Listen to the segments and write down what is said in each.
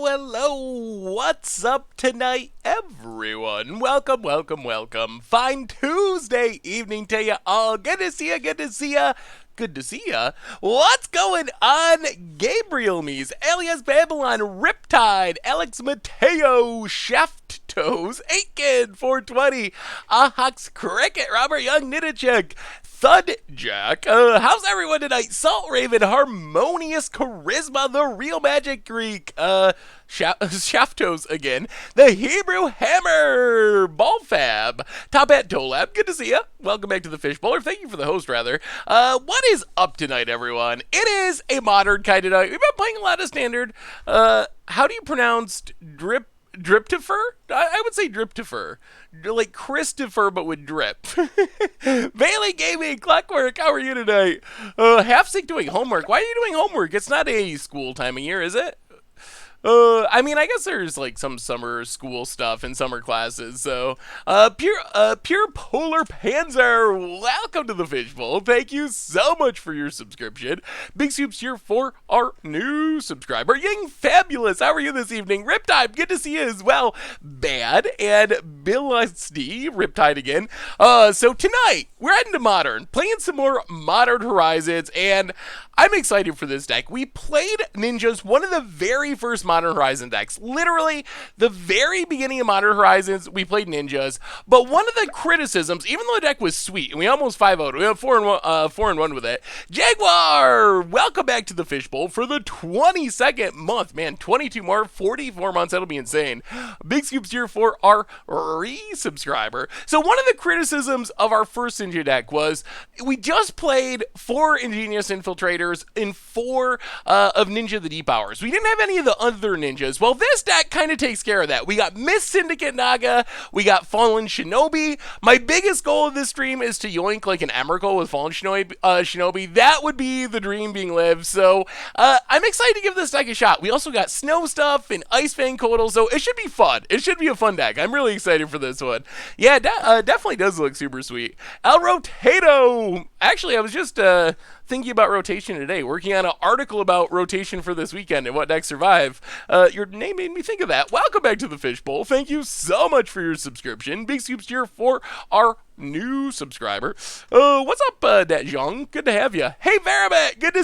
hello. What's up tonight, everyone? Welcome. Fine Tuesday evening to you all. Good to see ya. Good to see ya. What's going on? Gabriel Mies, alias Babylon, Riptide, Alex Mateo, Shaft Toes, Aiken, 420, Ahox Cricket, Robert Young, Nidachek, Thud Jack. How's everyone tonight? Salt Raven, Harmonious Charisma, the Real Magic Greek, Shaftos again, the Hebrew Hammer, Ballfab, Top Hat Dolab, good to see ya. Welcome back to the Fishbowl, or thank you for the host, rather. What is up tonight, everyone? It is a modern kind of night. We've been playing a lot of standard. How do you pronounce Driptifer? I would say Driptifer. Like Christopher, but with drip. Bailey Gaming, Clockwork, how are you tonight? Half-sick doing homework. Why are you doing homework? It's not a school time of year, is it? I mean, I guess there's like some summer school stuff and summer classes. So, Pure Polar Panzer, welcome to the Fishbowl. Thank you so much for your subscription. Big soups here for our new subscriber, Ying Fabulous. How are you this evening? Riptide, good to see you as well. Bad and Bill SD, Riptide again. So tonight we're heading to Modern, playing some more Modern Horizons, and I'm excited for this deck. We played Ninjas, one of the very first Modern Horizon decks. Literally, the very beginning of Modern Horizons, we played Ninjas. But one of the criticisms, even though the deck was sweet, and we almost 5-0'd, we have 4-1 with it. Jaguar, welcome back to the Fishbowl for the 22nd month. Man, 22 more, 44 months, that'll be insane. Big scoops here for our resubscriber. So one of the criticisms of our first Ninja deck was we just played 4 Ingenious Infiltrators in 4 of Ninja the Deep Hours. We didn't have any of the other ninjas. Well, this deck kind of takes care of that. We got Miss Syndicate Naga, we got Fallen Shinobi. My biggest goal of this stream is to yoink like an Emrakul with Fallen Shinobi. That would be the dream being lived. So I'm excited to give this deck a shot. We also got Snow Stuff and ice-fang Kotal, so it should be fun. It should be a fun deck. I'm really excited for this one. Yeah, definitely does look super sweet. El Rotato! Actually, I was just thinking about rotation today, working on an article about rotation for this weekend and what decks survive. Your name made me think of that. Welcome back to the Fishbowl. Thank you so much for your subscription. Big scoops here for our new subscriber. What's up, Dat Jong? Good to have you. Hey, Varabet! Good to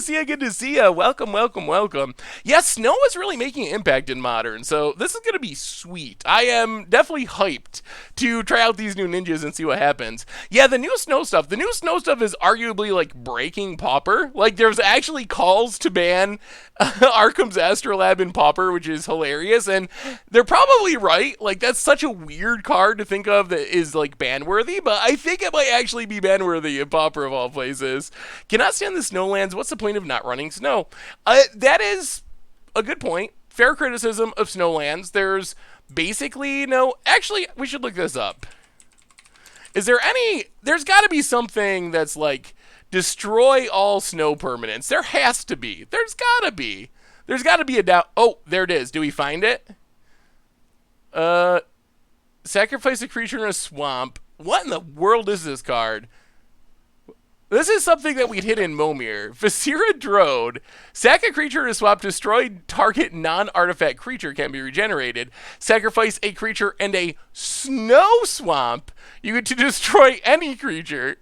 see ya. Welcome. Yes, Snow is really making an impact in Modern, so this is going to be sweet. I am definitely hyped to try out these new ninjas and see what happens. Yeah, the new Snow Stuff is arguably like breaking Pauper. Like, there's actually calls to ban Arkham's Astrolabe in Pauper, which is hilarious, and they're probably right. Like, that's such a weird card to think of that is like ban-worthy, but I think it might actually be ban-worthy in Pauper of all places. Cannot stand the Snowlands. What's the point of not running Snow? That is a good point. Fair criticism of Snowlands. There's basically no... Actually, we should look this up. Is there any... There's got to be something that's like destroy all snow permanents. There has to be. There's got to be. There's got to be a doubt. Oh, there it is. Do we find it? Sacrifice a creature in a swamp. What in the world is this card? This is something that we'd hit in Momir. Viscera Drode. Sack a creature in a swamp. Destroyed target non-artifact creature can be regenerated. Sacrifice a creature and a snow swamp. You get to destroy any creature.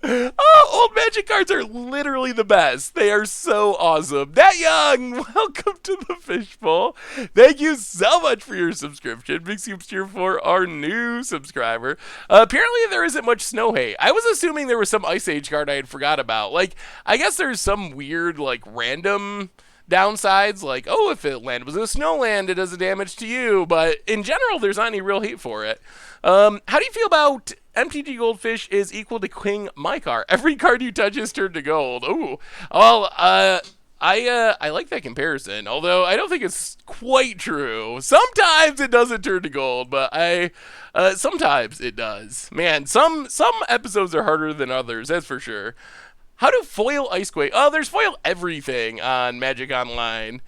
Oh, old Magic cards are literally the best. They are so awesome. That Young, welcome to the Fishbowl. Thank you so much for your subscription. Big soups here for our new subscriber. Apparently there isn't much Snow Hate. I was assuming there was some Ice Age card I had forgot about. Like, I guess there's some weird, like, random downsides, like, oh, if it land was a Snowland, it does a damage to you. But in general, there's not any real hate for it. How do you feel about MTGGoldfish is equal to King Mycar? Every card you touch is turned to gold. Ooh. Well, I like that comparison, although I don't think it's quite true. Sometimes it doesn't turn to gold, but sometimes it does. Man, some episodes are harder than others, that's for sure. How to foil Icequake? Oh, there's foil everything on Magic Online.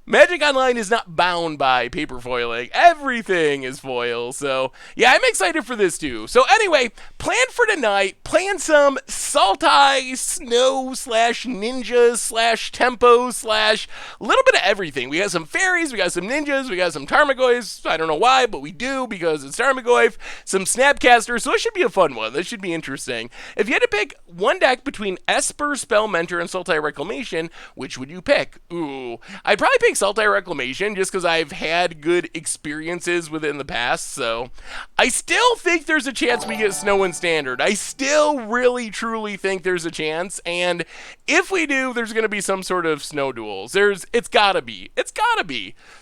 Magic Online is not bound by paper foiling. Everything is foil. So, yeah, I'm excited for this too. So, anyway, plan for tonight, playing some Sultai, snow slash ninjas slash tempo slash a little bit of everything. We got some fairies, we got some ninjas, we got some Tarmogoyfs. I don't know why, but we do because it's Tarmogoyf. Some Snapcasters. So, it should be a fun one. This should be interesting. If you had to pick one deck between Esper, Spell Mentor, and Sultai Reclamation, which would you pick? Ooh, I'd probably pick Sultai Reclamation just because I've had good experiences with it in the past. So I still think there's a chance we get Snow in Standard. I still really truly think there's a chance, and if we do, there's going to be some sort of Snow duels. It's gotta be.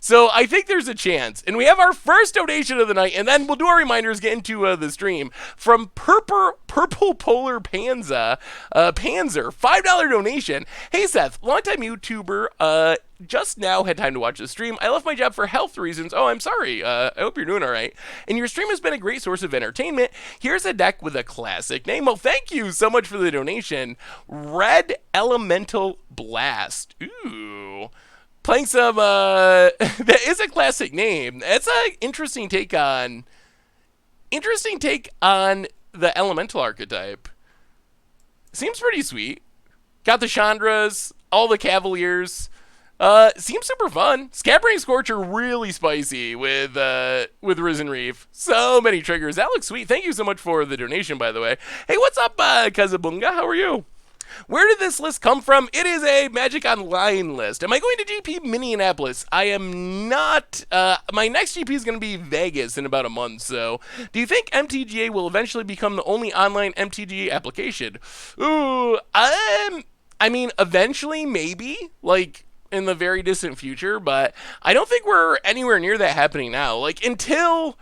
So I think there's a chance. And we have our first donation of the night, and then we'll do our reminders, get into the stream from Purple Polar Panzer, $5 donation. Hey Seth, longtime YouTuber, just now had time to watch the stream. I left my job for health reasons. Oh, I'm sorry. I hope you're doing all right. And your stream has been a great source of entertainment. Here's a deck with a classic name. Well, thank you so much for the donation. Red Elemental Blast. Ooh. Playing some, that is a classic name. It's an interesting take on the Elemental archetype. Seems pretty sweet. Got the Chandras, all the Cavaliers. Seems super fun. Scattering Scorcher really spicy with Risen Reef. So many triggers. That looks sweet. Thank you so much for the donation, by the way. Hey, what's up, Kazabunga? How are you? Where did this list come from? It is a Magic Online list. Am I going to GP Minneapolis? I am not. My next GP is going to be Vegas in about a month, so do you think MTGA will eventually become the only online MTGA application? Ooh, I mean, eventually, maybe, like, in the very distant future, but I don't think we're anywhere near that happening now. Like, until...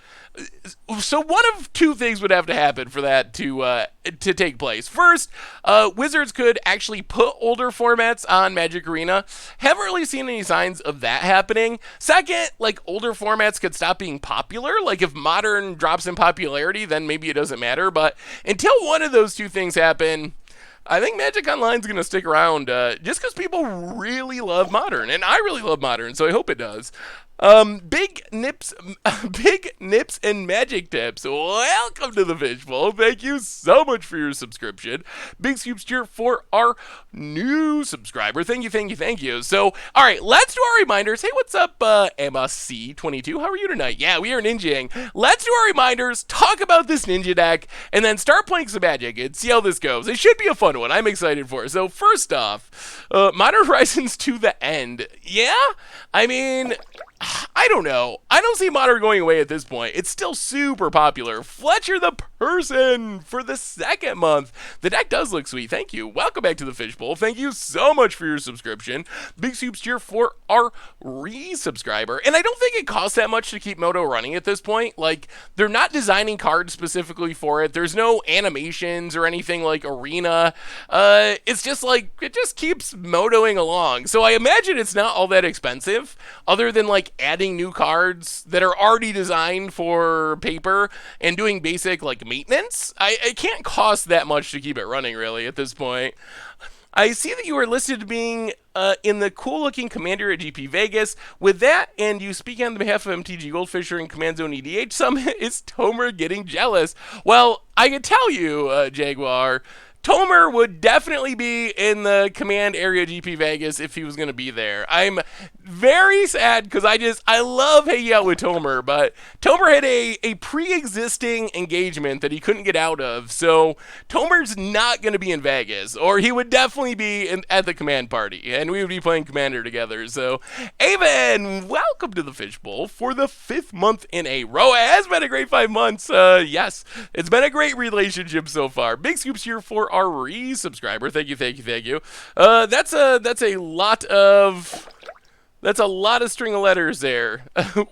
So one of two things would have to happen for that to take place. First, Wizards could actually put older formats on Magic Arena. Haven't really seen any signs of that happening. Second, like, older formats could stop being popular. Like, if Modern drops in popularity, then maybe it doesn't matter. But until one of those two things happen, I think Magic Online's going to stick around just because people really love Modern. And I really love Modern, so I hope it does. Big Nips and Magic Tips. Welcome to the Fishbowl. Thank you so much for your subscription. Big scoops cheer for our new subscriber. Thank you. So, all right, let's do our reminders. Hey, what's up, MSC22? How are you tonight? Yeah, we are ninjaing. Let's do our reminders, talk about this ninja deck, and then start playing some Magic and see how this goes. It should be a fun one. I'm excited for it. So, first off, Modern Horizons to the end. Yeah? I mean, I don't know. I don't see Modern going away at this point. It's still super popular. Fletcher the Person for the second month. The deck does look sweet. Thank you. Welcome back to the Fishbowl. Thank you so much for your subscription. Big soups cheer for our resubscriber. And I don't think it costs that much to keep Moto running at this point. Like, they're not designing cards specifically for it. There's no animations or anything like Arena. It's just like, it just keeps motoing along. So I imagine it's not all that expensive, other than like adding new cards that are already designed for paper and doing basic like maintenance. It can't cost that much to keep it running really at this point. I see that you are listed being in the cool-looking Commander at GP Vegas. With that, and you speak on behalf of MTGGoldfish during Command Zone EDH Summit, is Tomer getting jealous? Well, I can tell you, Jaguar, Tomer would definitely be in the Command Area GP Vegas if he was going to be there. I'm very sad because I love hanging out with Tomer, but Tomer had a pre-existing engagement that he couldn't get out of, so Tomer's not going to be in Vegas, or he would definitely be at the Command party, and we would be playing Commander together. So, Avon, welcome to the Fishbowl for the 5th month in a row. It has been a great 5 months. Yes, it's been a great relationship so far. Big scoops here for our resubscriber. Thank you. That's a lot of string of letters there.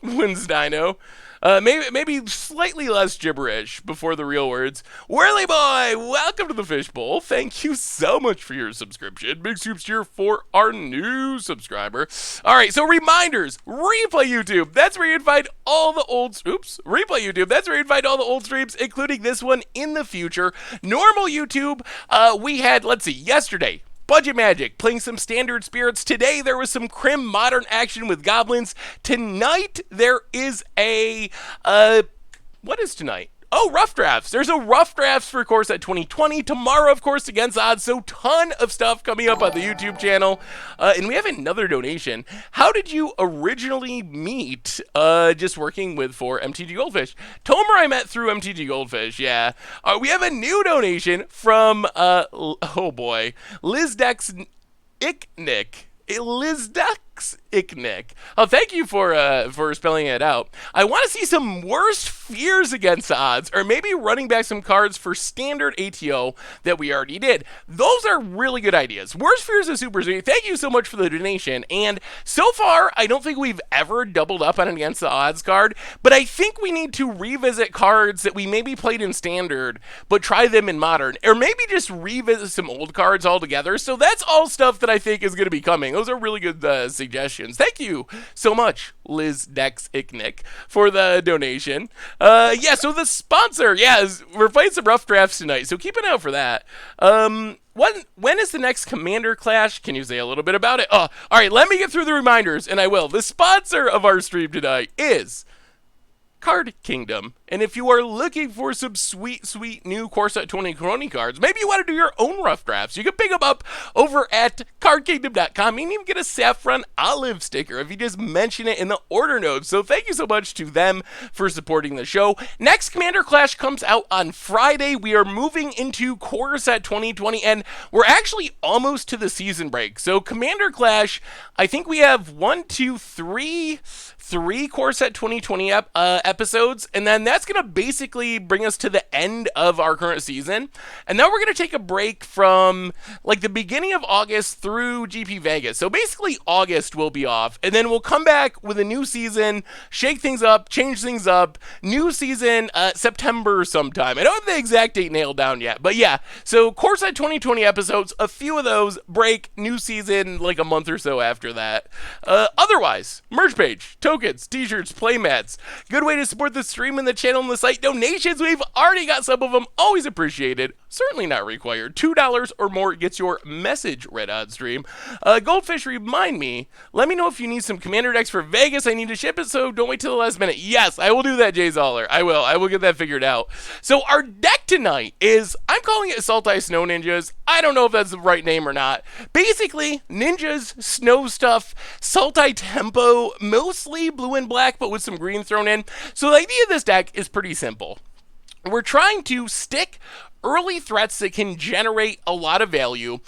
Wins Dino. Maybe slightly less gibberish before the real words. Whirly Boy, welcome to the Fishbowl. Thank you so much for your subscription. Big soups here for our new subscriber. All right, so reminders. Replay YouTube. That's where you'd find all the old... Replay YouTube. That's where you'd find all the old streams, including this one in the future. Normal YouTube, we had, let's see, yesterday, Budget Magic, playing some Standard Spirits. Today there was some Crim Modern action with Goblins. Tonight there is a, what is tonight? Oh, Rough Drafts. There's a Rough Drafts for Core Set 2020. Tomorrow, of course, Against Odds. So ton of stuff coming up on the YouTube channel. And we have another donation. How did you originally meet just working for MTGGoldfish? Tomer I met through MTGGoldfish, yeah. We have a new donation from, oh boy, Lizdex Icknick. Lizdex Icknick. Oh, thank you for spelling it out. I want to see some worst fears against odds, or maybe running back some cards for standard ATO that we already did. Those are really good ideas. Worst fears of Super Z. Thank you so much for the donation. And so far, I don't think we've ever doubled up on an against the odds card, but I think we need to revisit cards that we maybe played in standard, but try them in modern, or maybe just revisit some old cards altogether. So that's all stuff that I think is going to be coming. Those are really good suggestions. Thank you so much, Liz Dex Icknick, for the donation. Yeah, so the sponsor, we're playing some Rough Drafts tonight, so keep an eye out for that. When is the next Commander Clash? Can you say a little bit about it? All right, let me get through the reminders, and I will. The sponsor of our stream tonight is Card Kingdom. And if you are looking for some sweet, sweet new Core Set 2020 cards, maybe you want to do your own Rough Drafts, you can pick them up over at cardkingdom.com. You can even get a Saffron Olive sticker if you just mention it in the order notes. So thank you so much to them for supporting the show. Next Commander Clash comes out on Friday. We are moving into Core Set 2020, and we're actually almost to the season break. So Commander Clash, I think we have three Core Set 2020 episodes, and then that's going to basically bring us to the end of our current season. And then we're going to take a break from like the beginning of August through GP Vegas. So basically August will be off, and then we'll come back with a new season, shake things up, change things up. New season September sometime. I don't have the exact date nailed down yet, but yeah. So Core Set 2020 episodes, a few of those, break, new season like a month or so after that. Otherwise, merch page, tokens, t-shirts, playmats. Good way to support the stream and the channel and the site. Donations, we've already got some of them. Always appreciated. Certainly not required. $2 or more gets your message read on stream. Goldfish, remind me. Let me know if you need some Commander decks for Vegas. I need to ship it, so don't wait till the last minute. Yes, I will do that, Jay Zoller. I will get that figured out. So our deck tonight is, I'm calling it Sultai Snow Ninjas. I don't know if that's the right name or not. Basically, ninjas, snow stuff, Sultai tempo, mostly blue and black, but with some green thrown in. So the idea of this deck is pretty simple. We're trying to stick early threats that can generate a lot of value,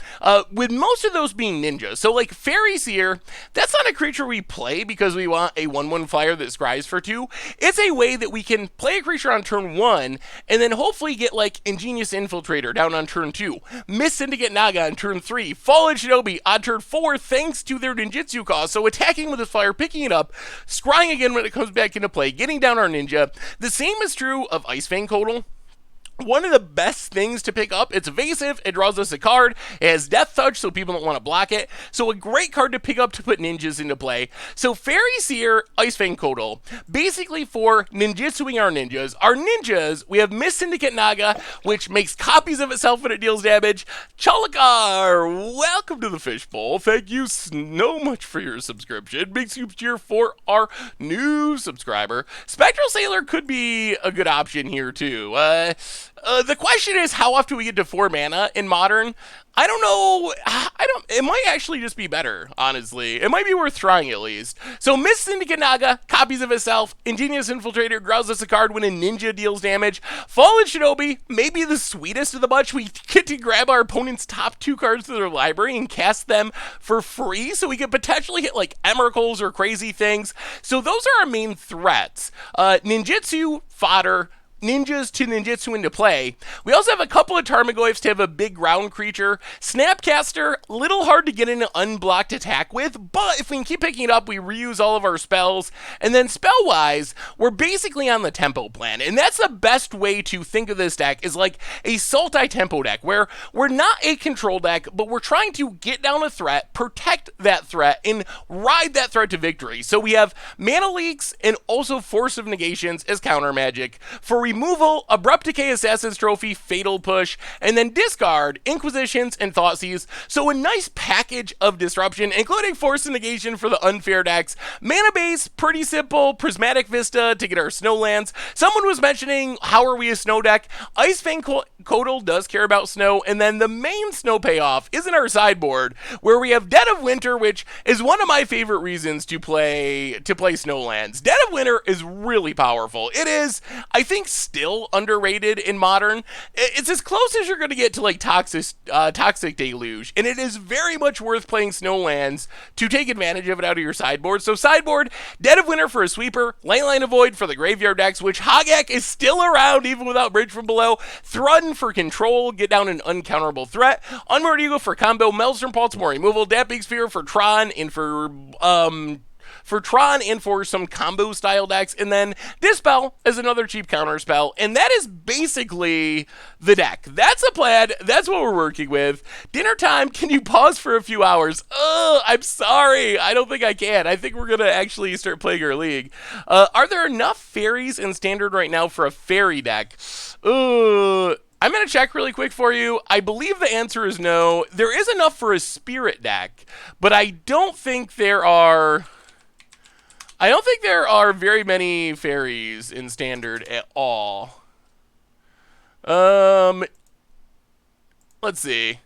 with most of those being ninjas. So like Fairy Seer, that's not a creature we play because we want a 1/1 flyer that scries for 2. It's a way that we can play a creature on turn 1 and then hopefully get like Ingenious Infiltrator down on turn 2, Miss Syndicate Naga on turn 3, Fallen Shinobi on turn 4 thanks to their ninjutsu cost. So attacking with a flyer, picking it up, scrying again when it comes back into play, getting down our ninja. The same is true of ice-fang Kotal. One of the best things to pick up, it's evasive, it draws us a card, it has Death Touch so people don't want to block it, so a great card to pick up to put ninjas into play. So Fairy Seer, ice-fang Kotal, basically for ninjutsuing our ninjas, we have Miss Syndicate Naga, which makes copies of itself when it deals damage. Chalakar, welcome to the Fishbowl, thank you so much for your subscription, big soup cheer for our new subscriber. Spectral Sailor could be a good option here too. The question is, how often we get to 4 mana in Modern? I don't know. It might actually just be better, honestly. It might be worth trying at least. So Miss Syndicate Naga, copies of itself. Ingenious Infiltrator, draws us a card when a ninja deals damage. Fallen Shinobi, maybe the sweetest of the bunch. We get to grab our opponent's top 2 cards to their library and cast them for free, so we could potentially hit like Emeralds or crazy things. So those are our main threats. Ninjutsu, fodder, ninjas to ninjutsu into play. We also have a couple of Tarmogoyfs to have a big ground creature. Snapcaster, little hard to get into unblocked attack with, but if we can keep picking it up, we reuse all of our spells. And then spell-wise, we're basically on the tempo plan. And that's the best way to think of this deck, is like a Sultai tempo deck, where we're not a control deck, but we're trying to get down a threat, protect that threat, and ride that threat to victory. So we have Mana Leaks and also Force of Negations as counter magic. For removal, Abrupt Decay Assassin's Trophy, Fatal Push, and then discard Inquisitions and Thoughtseize. So a nice package of disruption, including Force and Negation for the unfair decks. Mana base, pretty simple. Prismatic Vista to get our snowlands. Someone was mentioning, how are we a snow deck? ice-fang Kotal does care about snow, and then the main snow payoff is in our sideboard, where we have Dead of Winter, which is one of my favorite reasons to play snowlands. Dead of Winter is really powerful. It is, I think, still underrated in Modern. It's as close as you're going to get to like Toxic Deluge, and it is very much worth playing snowlands to take advantage of it out of your sideboard. So sideboard, Dead of Winter for a sweeper, Line of Void for the graveyard decks, which Hogak is still around even without Bridge from Below, Thrun for control, get down an uncounterable threat, Unmoored Eagle for combo, Maelstrom Pulse, more removal, Dapping Sphere for Tron, and for some combo style decks, and then Dispel is another cheap counter spell, and that is basically the deck. That's a plan. That's what we're working with. Dinner time, can you pause for a few hours? I'm sorry. I don't think I can. I think we're going to actually start playing our league. Are there enough fairies in Standard right now for a fairy deck? I'm going to check really quick for you. I believe the answer is no. There is enough for a spirit deck, but I don't think there are very many fairies in Standard at all. Let's see.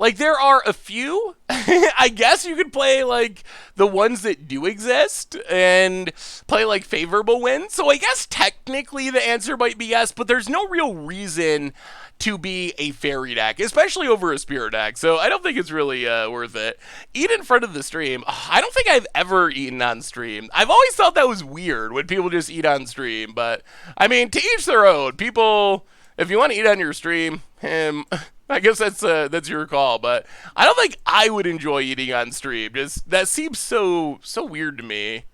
Like, there are a few. I guess you could play, like, the ones that do exist and play, like, favorable wins. So I guess technically the answer might be yes, but there's no real reason to be a fairy deck, especially over a spirit deck. So I don't think it's really worth it. Eat in front of the stream. I don't think I've ever eaten on stream. I've always thought that was weird when people just eat on stream. But, I mean, to each their own. People, if you want to eat on your stream, I guess that's your call, but I don't think I would enjoy eating on stream. Just that seems so weird to me.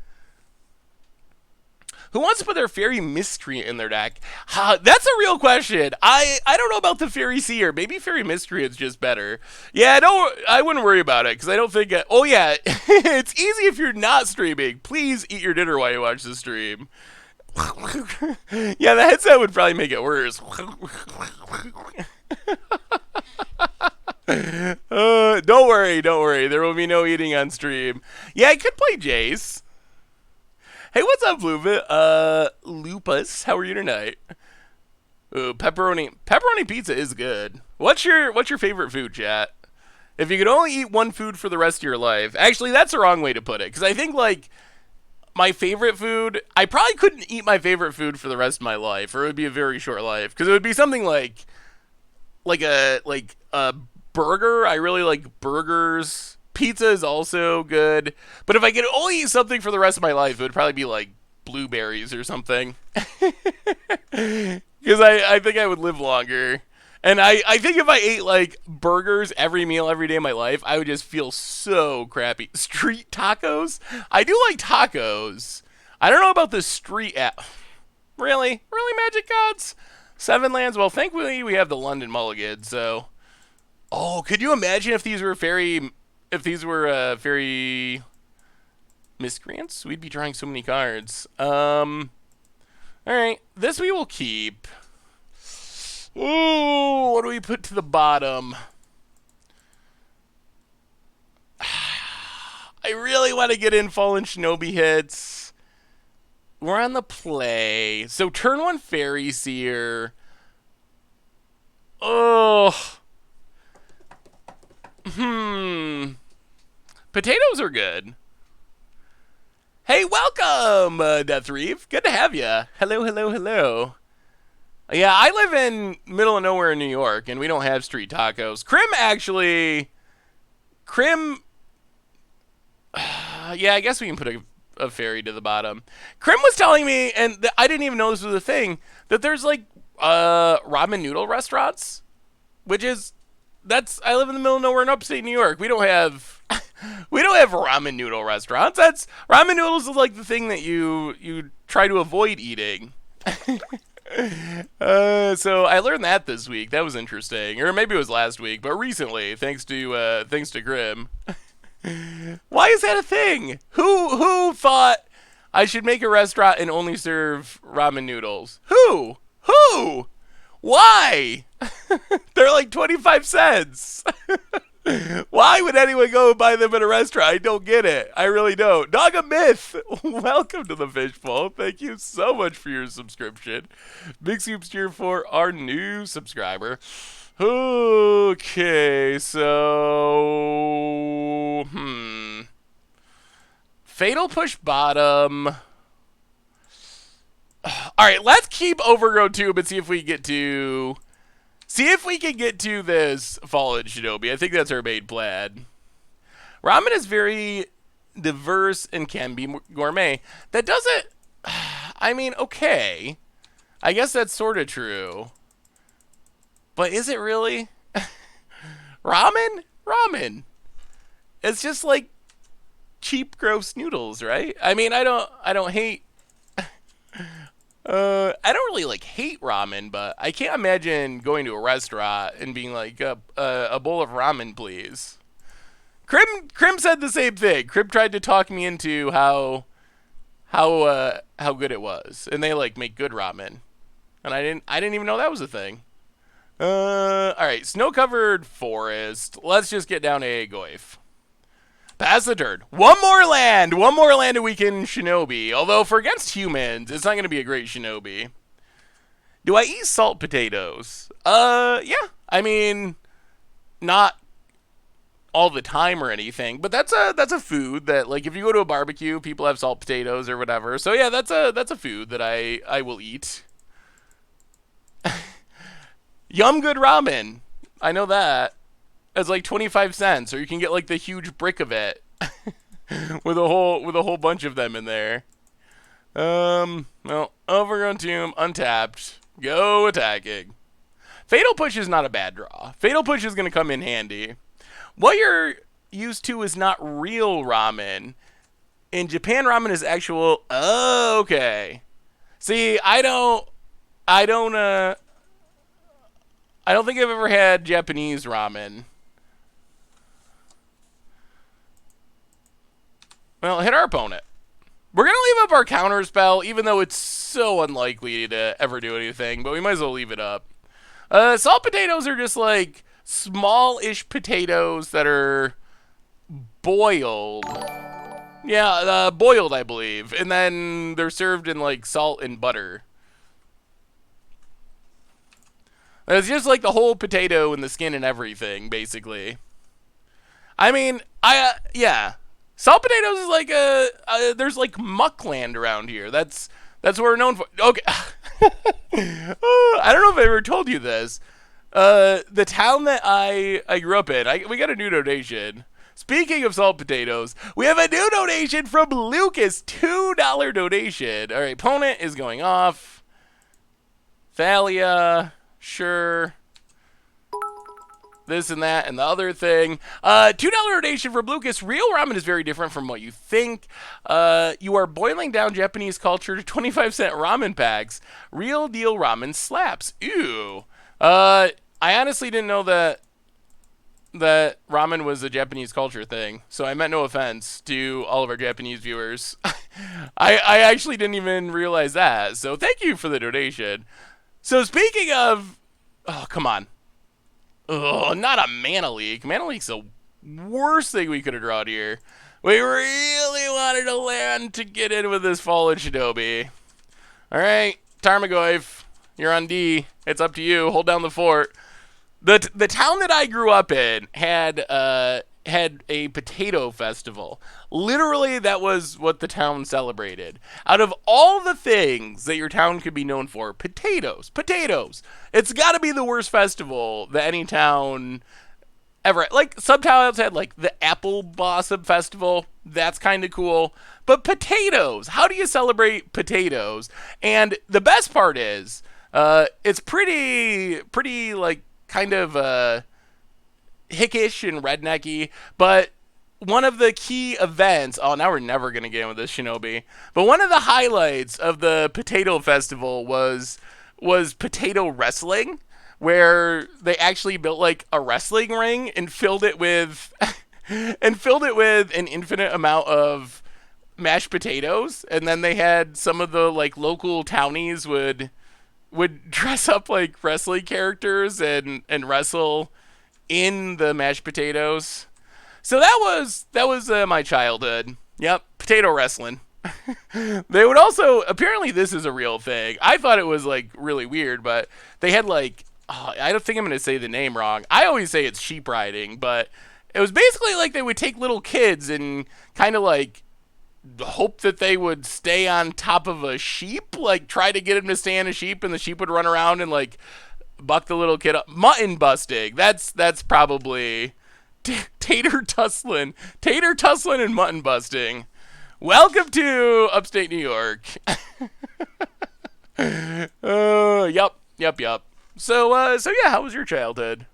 Who wants to put their Fairy Miscreant in their deck? That's a real question. I don't know about the Fairy Seer. Maybe Fairy Miscreant's just better. Yeah, I wouldn't worry about it, because I don't think... oh, yeah. It's easy if you're not streaming. Please eat your dinner while you watch the stream. Yeah, the headset would probably make it worse. Don't worry. There will be no eating on stream. Yeah, I could play Jace. Hey, what's up, Lupus? How are you tonight? Ooh, pepperoni pizza is good. What's your favorite food, chat? If you could only eat one food for the rest of your life. Actually, that's the wrong way to put it, because I think, like, my favorite food, I probably couldn't eat my favorite food for the rest of my life, or it would be a very short life, because it would be something like a burger. I really like burgers. Pizza is also good. But if I could only eat something for the rest of my life, it would probably be like blueberries or something. Because I think I would live longer. And I think if I ate like burgers every meal every day of my life, I would just feel so crappy. Street tacos? I do like tacos. I don't know about the street app. Really? Really, Magic Gods? 7 lands? Well, thankfully we have the London Mulligan, so... Oh, could you imagine if these were fairy miscreants? We'd be drawing so many cards. Alright, this we will keep. Ooh, what do we put to the bottom? I really want to get in Fallen Shinobi hits. We're on the play. So turn 1 Fairy Seer. Oh. Potatoes are good. Hey, welcome, Death Reeve. Good to have you. Hello. Yeah, I live in middle of nowhere in New York, and we don't have street tacos. Crim, yeah, I guess we can put a fairy to the bottom. Crim was telling me, and I didn't even know this was a thing, that there's like ramen noodle restaurants, which is, I live in the middle of nowhere in upstate New York. We don't have ramen noodle restaurants. Ramen noodles is like the thing that you try to avoid eating. So I learned that this week. That was interesting, or maybe it was last week, but recently, thanks to Grim. Why is that a thing? Who thought I should make a restaurant and only serve ramen noodles. Who? Who? Why? They're like 25 cents. Why would anyone go buy them at a restaurant? I don't get it. I really don't. Dog a Myth, welcome to the Fishbowl. Thank you so much for your subscription. Big soups cheer for our new subscriber. Okay, so... Fatal Push Bottom. Alright, let's keep Overgrown Tube and see if we get to... See if we can get to this Fallen Shinobi. I think that's our main plan. Ramen is very diverse and can be gourmet. That doesn't... I mean, okay. I guess that's sort of true. But is it really? Ramen? Ramen. It's just like cheap, gross noodles, right? I mean, I don't hate... I don't really like hate ramen, but I can't imagine going to a restaurant and being like, a bowl of ramen, please. Krim said the same thing. Krim tried to talk me into how good it was, and they like make good ramen, and I didn't even know that was a thing. All right, snow-covered forest. Let's just get down to Goif. Pass the turn. One more land and we can shinobi. Although for against humans, it's not going to be a great shinobi. Do I eat salt potatoes? Yeah. I mean, not all the time or anything, but that's a food that, like, if you go to a barbecue, people have salt potatoes or whatever. So yeah, that's a food that I will eat. Yum Good Ramen. I know that. It's like 25 cents, or you can get like the huge brick of it with a whole bunch of them in there. Well, Overgrown Tomb, untapped. Go attacking. Fatal Push is not a bad draw. Fatal Push is going to come in handy. What you're used to is not real ramen. In Japan, ramen is actual... Oh, okay. See, I don't think I've ever had Japanese ramen. Well, hit our opponent. We're going to leave up our counter spell, even though it's so unlikely to ever do anything, but we might as well leave it up. Salt potatoes are just like small-ish potatoes that are boiled. Yeah, boiled, I believe. And then they're served in like salt and butter. It's just like the whole potato and the skin and everything, basically. I mean, yeah. Salt potatoes is like there's like muckland around here. That's what we're known for. Okay. I don't know if I ever told you this. The town that I grew up in, we got a new donation. Speaking of salt potatoes, we have a new donation from Lucas. $2 donation. All right, opponent is going off. Thalia, sure. This and that and the other thing. $2 donation from Lucas. Real ramen is very different from what you think. You are boiling down Japanese culture to 25-cent ramen packs. Real deal ramen slaps. Ew. I honestly didn't know that ramen was a Japanese culture thing. So I meant no offense to all of our Japanese viewers. I actually didn't even realize that. So thank you for the donation. So speaking of... Oh, come on. Oh, not a Mana Leak. Mana Leak's the worst thing we could have drawn here. We really wanted a land to get in with this Fallen Shinobi. All right, Tarmogoyf, you're on D. It's up to you. Hold down the fort. The town that I grew up in had a potato festival. Literally, that was what the town celebrated. Out of all the things that your town could be known for, potatoes. It's got to be the worst festival that any town ever... Like, some towns had, like, the Apple Blossom Festival. That's kind of cool. But potatoes! How do you celebrate potatoes? And the best part is, it's pretty, like, kind of, hickish and rednecky, but one of the key events... Oh, now we're never going to get in with this Shinobi. But one of the highlights of the Potato Festival was potato wrestling, where they actually built, like, a wrestling ring and filled it with... and filled it with an infinite amount of mashed potatoes, and then they had some of the like local townies would dress up like wrestling characters and wrestle in the mashed potatoes. So that was my childhood. Yep, potato wrestling. They would also apparently this is a real thing. I thought it was like really weird, but they had like I don't think I'm gonna say the name wrong. I always say it's sheep riding, but it was basically like they would take little kids and kind of like hope that they would stay on top of a sheep, like try to get him to stay on a sheep, and the sheep would run around and like buck the little kid up. Mutton busting. That's probably tater tussling, and mutton busting. Welcome to upstate New York. Yep. So yeah, how was your childhood?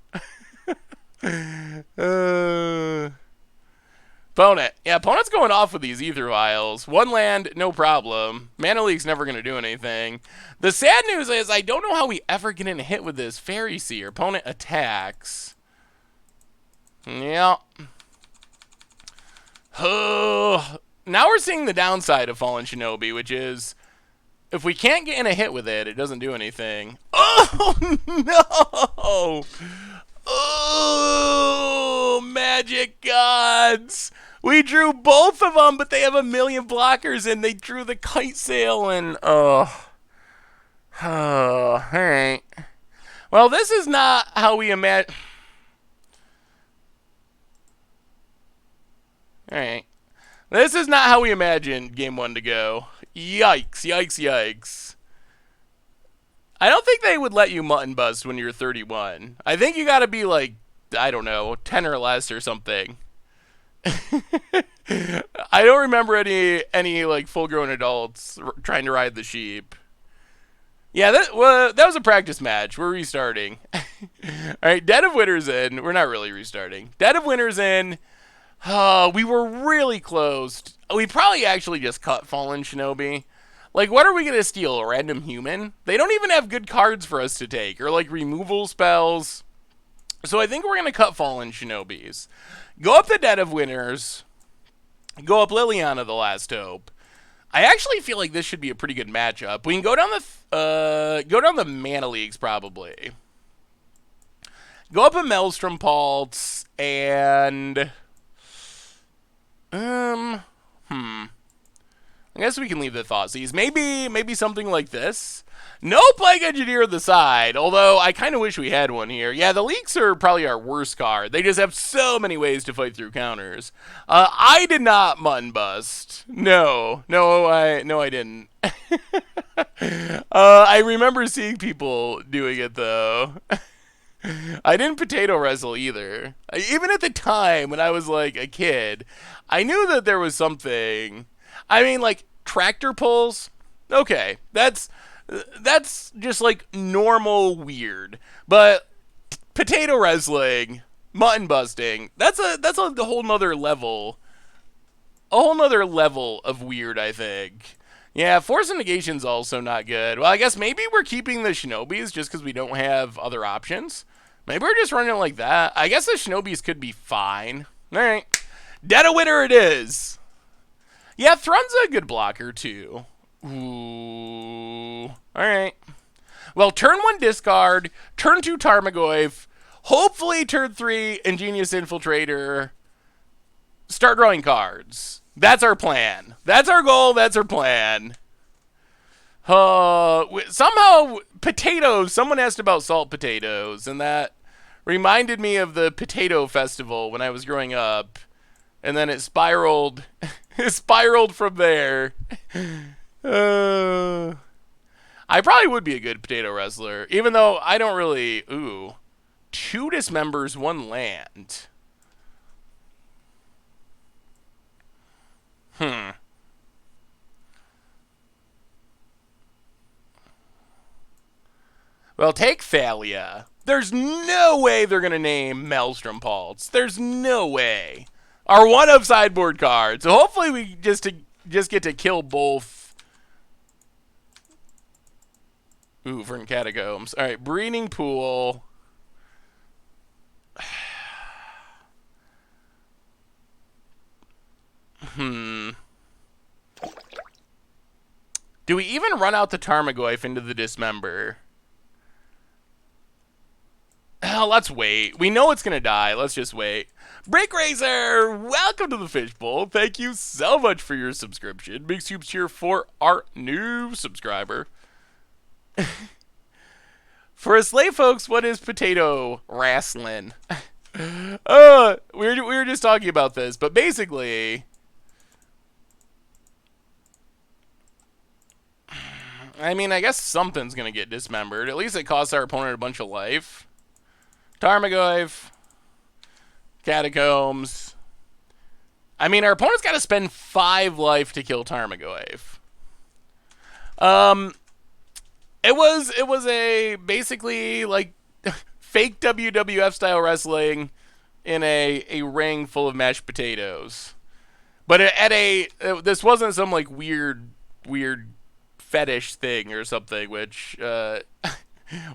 Ponent. Yeah, Ponent's going off with these ether vials. One land, no problem. Mana Leak's never going to do anything. The sad news is I don't know how we ever get in a hit with this Fairy Seer. Opponent attacks. Yeah. Now we're seeing the downside of Fallen Shinobi, which is if we can't get in a hit with it, it doesn't do anything. Oh, no! Oh, magic gods! We drew both of them, but they have a million blockers, and they drew the kite sail, and alright. Well, this is not how we imagine. Alright. This is not how we imagined Game 1 to go. Yikes. I don't think they would let you mutton bust when you're 31. I think you gotta be like, I don't know, 10 or less or something. I don't remember any like full-grown adults trying to ride the sheep. Yeah, that was a practice match. We're restarting. Alright, Dead of Winter's in. We're not really restarting. Dead of Winter's in. We were really close. We probably actually just cut Fallen Shinobi. Like, what are we going to steal? A random human? They don't even have good cards for us to take, or like removal spells. So I think we're going to cut Fallen Shinobis. Go up the Dead of Winters. Go up Liliana the Last Hope. I actually feel like this should be a pretty good matchup. We can go down the Mana Leagues probably. Go up a Maelstrom Pulse and I guess we can leave the Thoughtseize. Maybe something like this. No Plague Engineer on the side, although I kind of wish we had one here. Yeah, the Leaks are probably our worst card. They just have so many ways to fight through counters. I did not mutton bust. No, I didn't. I remember seeing people doing it though. I didn't potato wrestle either. Even at the time when I was like a kid, I knew that there was something. I mean, like tractor pulls. Okay, that's just like normal weird. But potato wrestling, mutton busting, that's a whole nother level. A whole nother level of weird, I think. Yeah, Force of Negation's also not good. Well, I guess maybe we're keeping the Shinobis just because we don't have other options. Maybe we're just running it like that. I guess the Shinobis could be fine. Alright. Dead of Winter it is. Yeah, Thrun's a good blocker, too. Ooh. Alright. Well, turn 1 discard, turn 2 Tarmogoyf, hopefully turn 3 Ingenious Infiltrator, start drawing cards. That's our plan. That's our goal. That's our plan. Somehow, potatoes. Someone asked about salt potatoes, and that reminded me of the potato festival when I was growing up. And then it spiraled. It spiraled from there. I probably would be a good potato wrestler, even though I don't really. Ooh, 2 dismembers, 1 land. Well, take Thalia. There's no way they're going to name Maelstrom Pulse. There's no way. Our one of sideboard card. So hopefully we just get to kill both. Ooh, Verdant Catacombs. All right, Breeding Pool. Do we even run out the Tarmogoyf into the Dismember? Hell, let's wait. We know it's going to die. Let's just wait. Break Racer, welcome to the Fishbowl. Thank you so much for your subscription. Big soups here for our new subscriber. For us lay folks, what is potato wrestling? We were just talking about this, but basically, I mean, I guess something's going to get dismembered. At least it costs our opponent a bunch of life. Tarmogoyf. Catacombs. I mean, our opponent's got to spend 5 life to kill Tarmogoyf. It was a basically like fake WWF style wrestling in a ring full of mashed potatoes. But this wasn't some like weird fetish thing or something, which wow,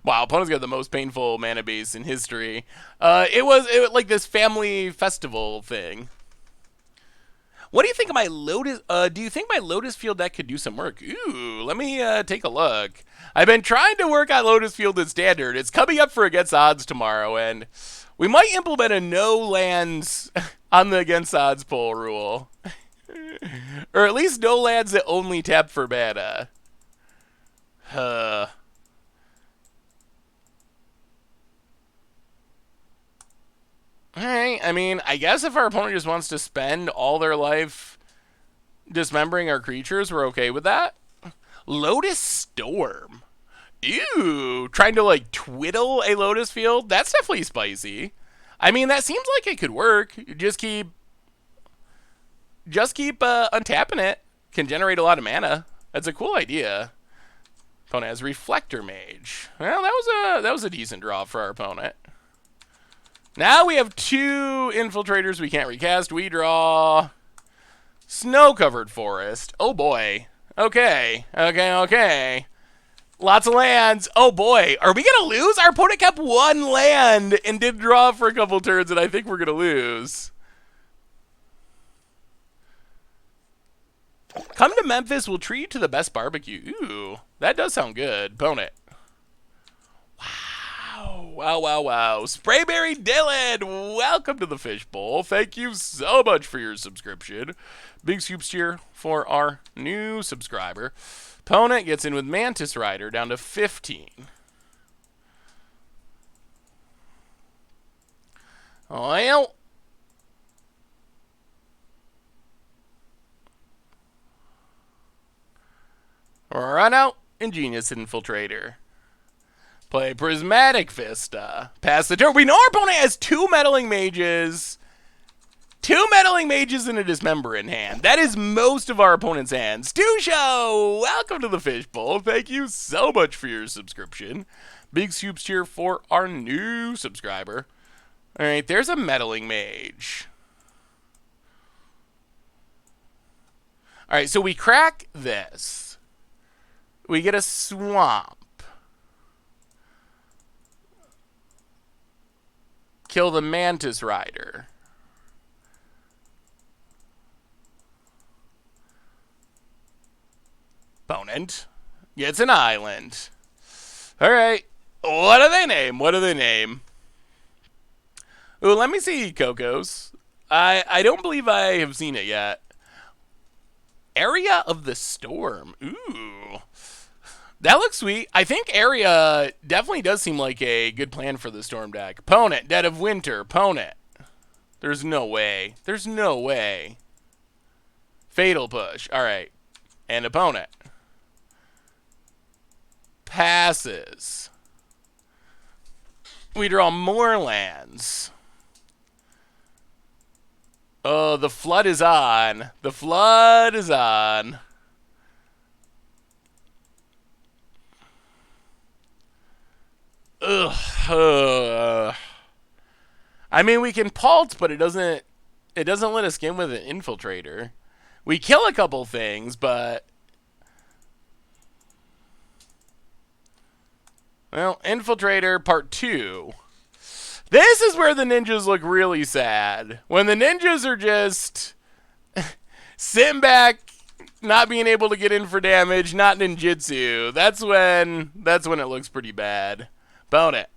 opponent's got the most painful mana base in history. It was like this family festival thing. What do you think of my Lotus? Do you think my Lotus Field deck could do some work? Ooh, let me take a look. I've been trying to work on Lotus Field in Standard. It's coming up for Against Odds tomorrow, and we might implement a no lands on the Against Odds poll rule. Or at least no lands that only tap for mana. Alright, I mean, I guess if our opponent just wants to spend all their life dismembering our creatures, we're okay with that. Lotus Storm. Ew, trying to like twiddle a Lotus Field? That's definitely spicy. I mean, that seems like it could work. Just keep untapping it. Can generate a lot of mana. That's a cool idea. Opponent has Reflector Mage. Well, that was a decent draw for our opponent. Now we have 2 infiltrators we can't recast. We draw Snow-Covered Forest. Oh boy. Okay. Lots of lands. Oh boy. Are we going to lose? Our opponent kept 1 land and did draw for a couple turns, and I think we're going to lose. Come to Memphis. We'll treat you to the best barbecue. Ooh, that does sound good. Opponent. Wow. Sprayberry Dylan, welcome to the Fishbowl. Thank you so much for your subscription. Big soups here for our new subscriber. Opponent gets in with Mantis Rider down to 15. Well, run out Ingenious Infiltrator. Play Prismatic Vista. Pass the turn. We know our opponent has 2 Meddling Mages. 2 Meddling Mages and a Dismember in hand. That is most of our opponent's hands. Show, welcome to the Fishbowl. Thank you so much for your subscription. Big soups here for our new subscriber. All right, there's a Meddling Mage. All right, so we crack this. We get a Swamp. Kill the Mantis Rider. Opponent gets an island. Alright. What do they name? Ooh, let me see Coco's. I don't believe I have seen it yet. Area of the Storm. Ooh. That looks sweet. I think Area definitely does seem like a good plan for the Storm deck. Opponent, Dead of Winter. Opponent. There's no way. Fatal Push. Alright. And opponent. Passes. We draw more lands. Oh, the flood is on. Ugh. I mean, we can pulse, but it doesn't let us get in with an infiltrator. We kill a couple things, but well, infiltrator part 2. This is where the ninjas look really sad. When the ninjas are just sitting back not being able to get in for damage, not ninjutsu. That's when it looks pretty bad. Bone it.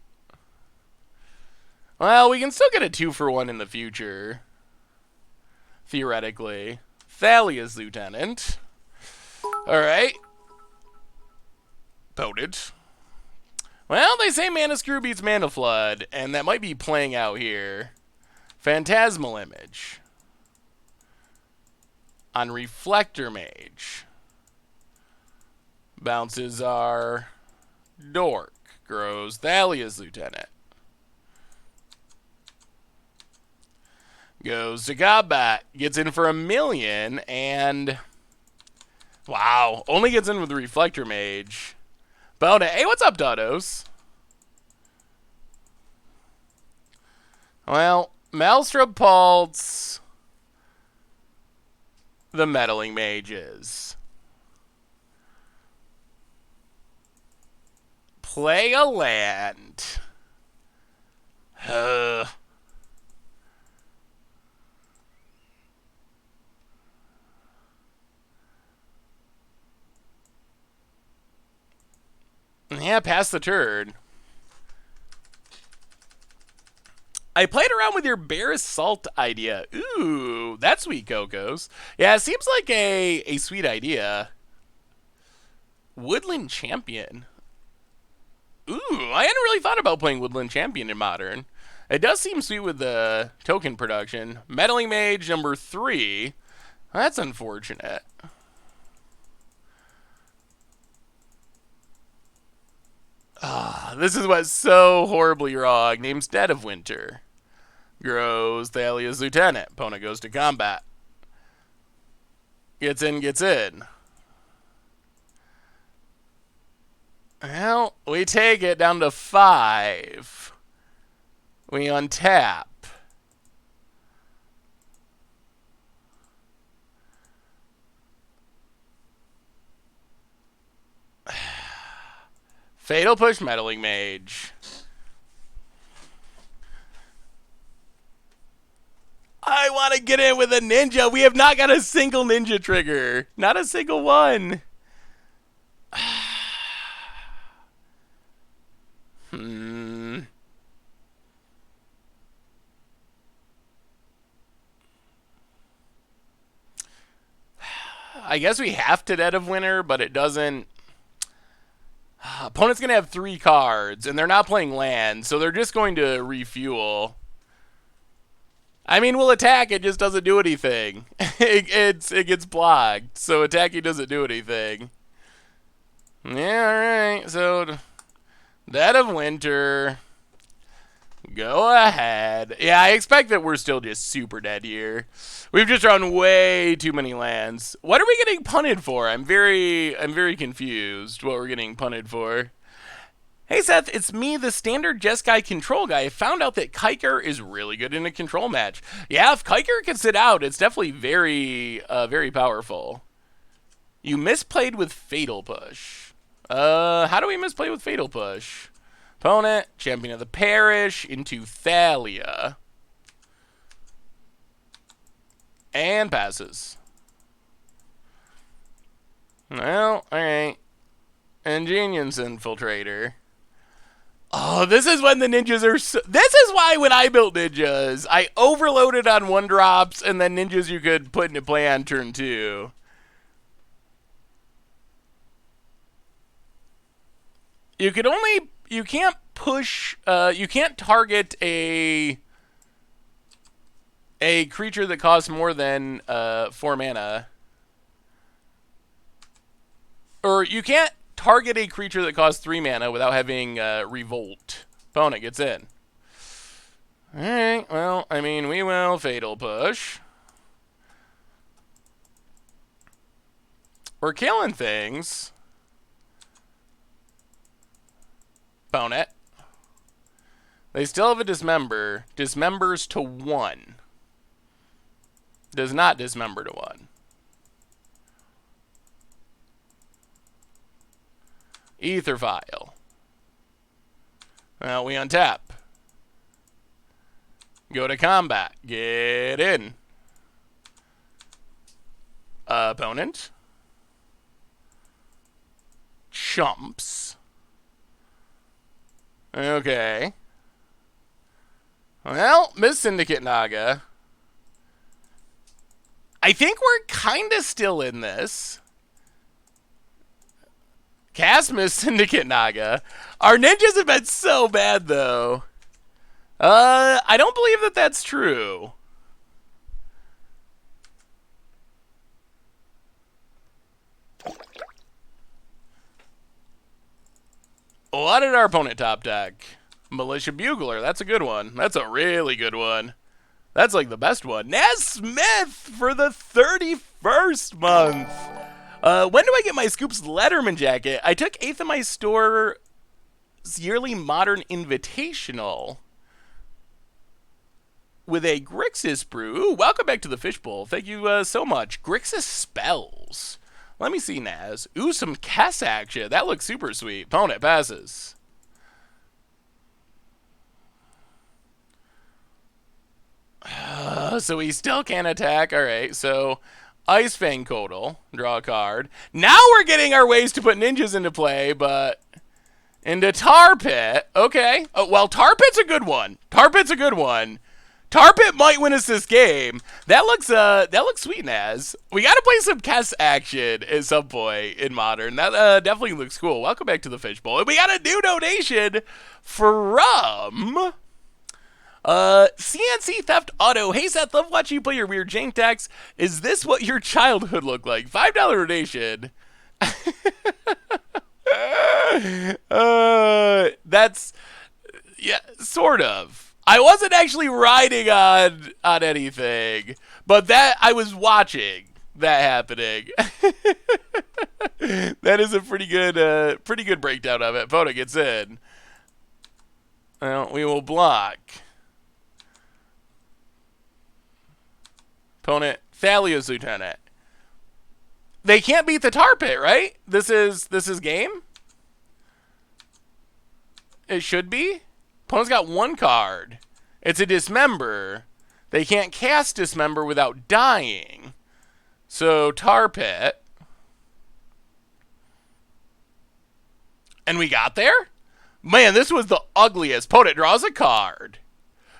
Well, we can still get a 2-for-1 in the future. Theoretically. Thalia's Lieutenant. Alright. Voted. Well, they say Mana Screw beats Mana Flood, and that might be playing out here. Phantasmal Image. On Reflector Mage. Bounces are Dork. Grows Thalia's Lieutenant. Goes to combat. Gets in for 1,000,000 and... Wow. Only gets in with the Reflector Mage. Bona. Hey, what's up, Dodos? Well, Maelstrom Pulse. The Meddling Mages. Play a land. Yeah, pass the turn. I played around with your Bear Assault idea. Ooh, that's sweet, Cocos. Yeah, it seems like a sweet idea. Woodland Champion. Ooh, I hadn't really thought about playing Woodland Champion in Modern. It does seem sweet with the token production. Meddling Mage number 3. That's unfortunate. This is what's so horribly wrong. Name's Dead of Winter. Grows Thalia's Lieutenant. Opponent goes to combat. Gets in, gets in. Well, we take it down to 5. We untap. Fatal Push Meddling Mage. I want to get in with a ninja. We have not got a single ninja trigger. Not a single one. I guess we have to Dead of Winter, but it doesn't... Opponent's going to have 3 cards, and they're not playing land, so they're just going to refuel. I mean, we'll attack, it just doesn't do anything. It gets blocked, so attacking doesn't do anything. Yeah, alright, so... Dead of Winter. Go ahead. Yeah, I expect that we're still just super dead here. We've just drawn way too many lands. What are we getting punted for? I'm very confused what we're getting punted for. Hey Seth, it's me, the standard Jeskai control guy. I found out that Kiker is really good in a control match. Yeah, if Kiker can sit out, it's definitely very powerful. You misplayed with Fatal Push. How do we misplay with Fatal Push? Opponent, Champion of the Parish, into Thalia. And passes. Well, alright. Ingenious Infiltrator. Oh, this is when the ninjas are... This is why when I built ninjas, I overloaded on 1-drops, and then ninjas you could put into play on turn 2. You could only... You can't push... you can't target a creature that costs more than 4 mana. Or you can't target a creature that costs 3 mana without having Revolt. Opponent gets in. Alright, well, I mean, we will Fatal Push. We're killing things. Opponent. They still have a Dismember. Dismembers to 1. Does not dismember to 1. Ether Vial. Well, we untap. Go to combat. Get in. Opponent. Chumps. Okay. Well, Miss Syndicate Naga. I think we're kind of still in this. Cast Miss Syndicate Naga. Our ninjas have been so bad, though. I don't believe that that's true. What did our opponent top deck? Militia Bugler. That's a good one. That's a really good one. That's like the best one. Naz Smith for the 31st month. When do I get my Scoops Letterman jacket? I took 8th of my store's yearly Modern Invitational with a Grixis brew. Ooh, welcome back to the Fishbowl. Thank you so much. Grixis spells. Let me see, Naz. Ooh, some Kess action. That looks super sweet. Opponent passes. So he still can't attack. All right, so ice-fang Kodal. Draw a card. Now we're getting our ways to put ninjas into play, but into Tar Pit. Okay. Oh, well, Tar Pit's a good one. Tar Pit's a good one. Tar Pit might win us this game. That looks sweet, Naz. We got to play some Kess action at some point in Modern. That definitely looks cool. Welcome back to the Fishbowl. And we got a new donation from CNC Theft Auto. Hey Seth, love watching you play your weird jank decks. Is this what your childhood looked like? $5 donation. That's, yeah, sort of. I wasn't actually riding on anything, but that I was watching that happening. That is a pretty good breakdown of it. Voda gets in. Well, we will block. Opponent, Thalia's Lieutenant. They can't beat the Tar Pit, right? This is game? It should be? Opponent's got one card. It's a Dismember. They can't cast Dismember without dying. So, Tar Pit. And we got there? Man, this was the ugliest. Opponent draws a card.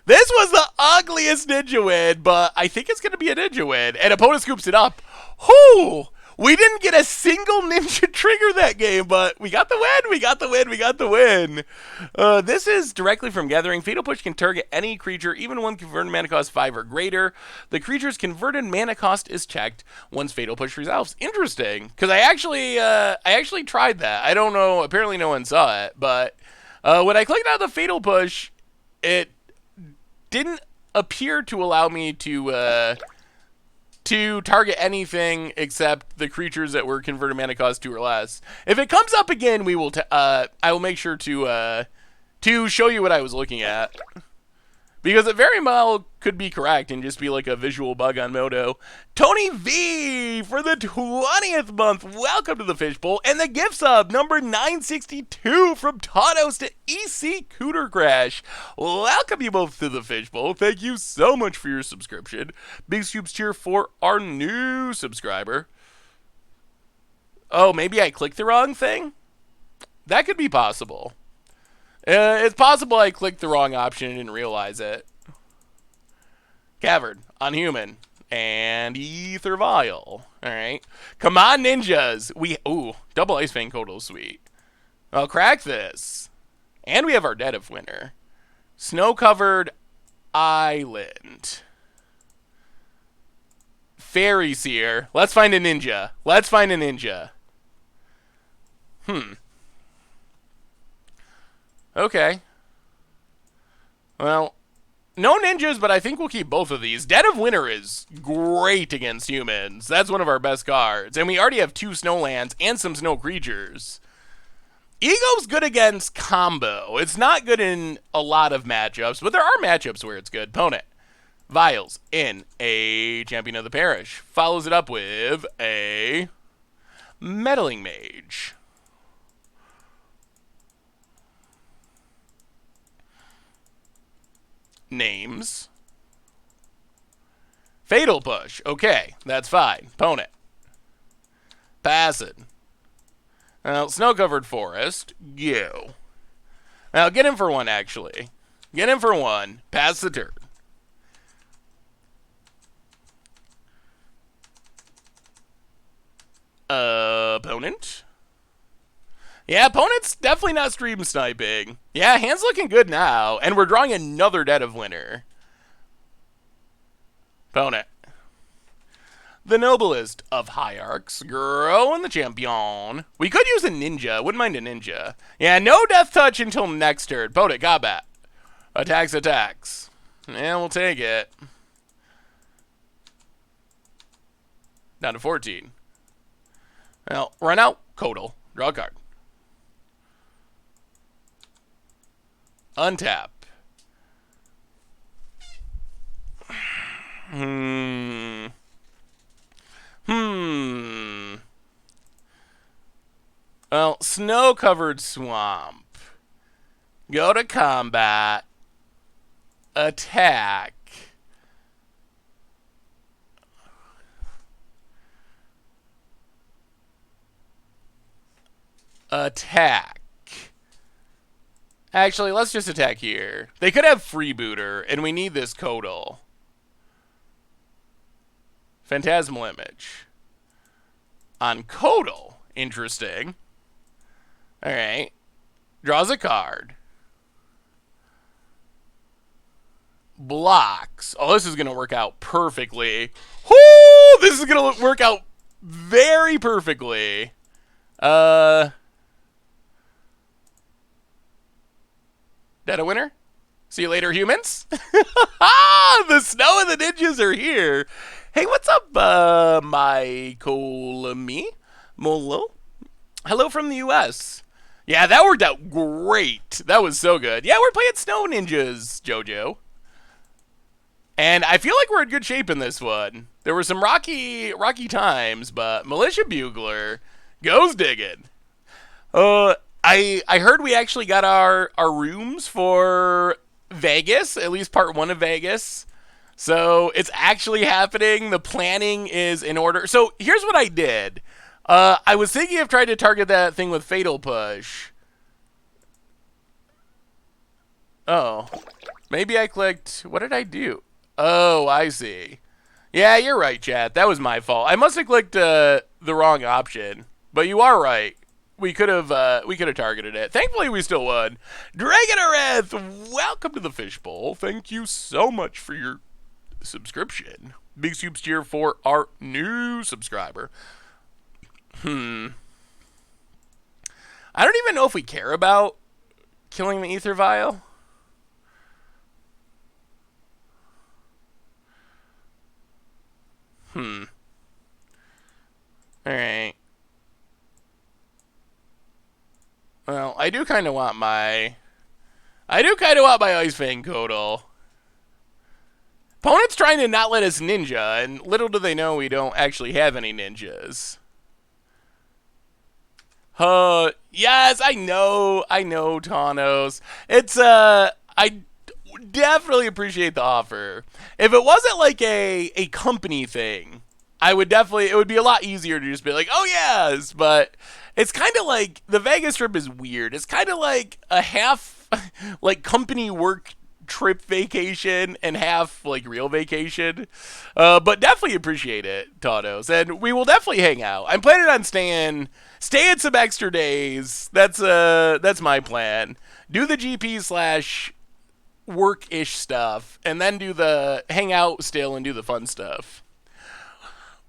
This was the ugliest ninja win, but I think it's going to be a ninja win. And opponent scoops it up. Whoo! We didn't get a single ninja trigger that game, but we got the win. We got the win. We got the win. This is directly from Gathering. Fatal Push can target any creature, even one converted mana cost 5 or greater. The creature's converted mana cost is checked once Fatal Push resolves. Interesting, because I actually tried that. I don't know. Apparently no one saw it, but when I clicked on the Fatal Push, it didn't appear to allow me to target anything except the creatures that were converted mana cost 2 or less. If it comes up again, we will I will make sure to show you what I was looking at, because it very well could be correct and just be like a visual bug on Moto. Tony V for the 20th month. Welcome to the Fishbowl. And the gift sub number 962 from Tanos to EC Cooter Crash. Welcome you both to the Fishbowl. Thank you so much for your subscription. Big scoops cheer for our new subscriber. Oh, maybe I clicked the wrong thing? That could be possible. It's possible I clicked the wrong option and didn't realize it. Cavern on human and Ether Vial. All right, come on, ninjas. Ooh, double ice-fang Kodal, sweet. I'll crack this, and we have our Dead of Winter, snow-covered island, Fairy Seer. Let's find a ninja. Let's find a ninja. Okay. Well, no ninjas, but I think we'll keep both of these. Dead of Winter is great against humans. That's one of our best cards. And we already have 2 snowlands and some snow creatures. Ego's good against combo. It's not good in a lot of matchups, but there are matchups where it's good. Opponent. Vials in a Champion of the Parish. Follows it up with a Meddling Mage. Names. Fatal Push. Okay, that's fine. Opponent. Passing. Well, snow-covered forest. Go. Now, get him for one, actually. Get him for one. Pass the turn. Opponent? Yeah, opponent's definitely not stream sniping. Yeah, hand's looking good now. And we're drawing another Dead of Winter. Opponent. The noblest of hierarchs, growing the champion. We could use a ninja. Wouldn't mind a ninja. Yeah, no death touch until next turn. Opponent, combat. Attacks, attacks. Yeah, we'll take it. Down to 14. Well, run out. Codal. Draw a card. Untap. Well, snow-covered swamp. Go to combat. Attack. Attack. Actually, let's just attack here. They could have freebooter, and we need this Codal. Phantasmal image. On Codal. Interesting. Alright. Draws a card. Blocks. Oh, this is going to work out perfectly. Whoo! This is going to work out very perfectly. Dead a winner? See you later, humans. The snow and the ninjas are here. Hey, what's up, Michael Molo? Hello from the U.S. Yeah, that worked out great. That was so good. Yeah, we're playing Snow Ninjas, JoJo. And I feel like we're in good shape in this one. There were some rocky times, but Militia Bugler goes digging. I heard we actually got our rooms for Vegas, at least part 1 of Vegas. So it's actually happening. The planning is in order. So here's what I did. I was thinking of trying to target that thing with Fatal Push. Oh. Maybe I clicked... What did I do? Oh, I see. Yeah, you're right, chat. That was my fault. I must have clicked the wrong option. But you are right. We could have targeted it. Thankfully, we still won. Dragon Areth, welcome to the Fishbowl. Thank you so much for your subscription. Big soups cheer for our new subscriber. I don't even know if we care about killing the Ether Vial. Alright. Well, I do kind of want my ice-fang Codal. Opponent's trying to not let us ninja, and little do they know we don't actually have any ninjas. Yes, I know, Thanos. It's, I definitely appreciate the offer. If it wasn't like a company thing, it would be a lot easier to just be like, oh yes, but it's kind of like, the Vegas trip is weird. It's kind of like a half, like, company work trip vacation and half, like, real vacation. But definitely appreciate it, Thanos, and we will definitely hang out. I'm planning on staying some extra days. That's my plan. Do the GP / work-ish stuff, and then do the hang out still and do the fun stuff.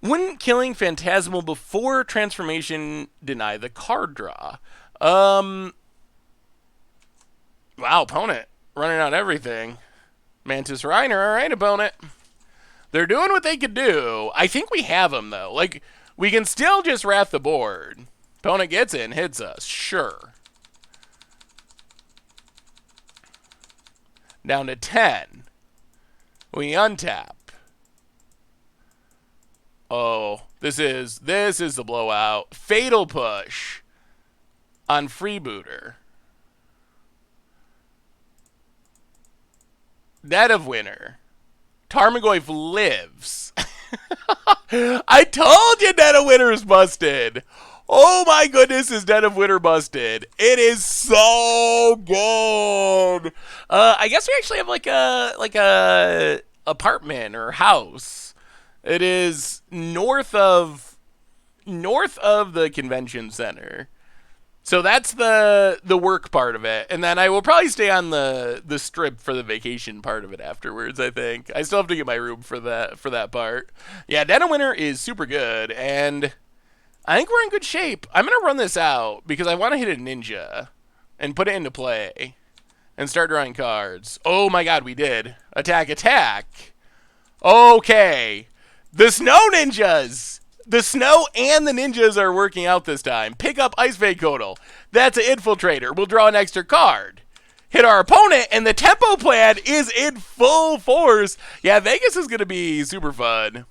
Wouldn't killing Phantasmal before transformation deny the card draw? Wow, opponent. Running out everything. Mantis Reiner, alright, opponent. They're doing what they could do. I think we have them, though. Like, we can still just wrath the board. Opponent gets in, hits us. Sure. Down to 10. We untap. Oh, this is the blowout. Fatal Push on Freebooter. Dead of Winter. Tarmogoyf lives. I told you Den of Winter's busted. Oh my goodness, is Den of Winter busted? It is so good. I guess we actually have like a apartment or house. It is north of the convention center. So that's the work part of it, and then I will probably stay on the strip for the vacation part of it afterwards. I think I still have to get my room for that part. Yeah, Den of Winter is super good, and I think we're in good shape. I'm gonna run this out because I want to hit a ninja and put it into play and start drawing cards. Oh my god, we did attack attack. Okay, the snow ninjas. The snow and the ninjas are working out this time. Pick up ice-fang. That's an infiltrator. We'll draw an extra card. Hit our opponent, and the tempo plan is in full force. Yeah, Vegas is going to be super fun.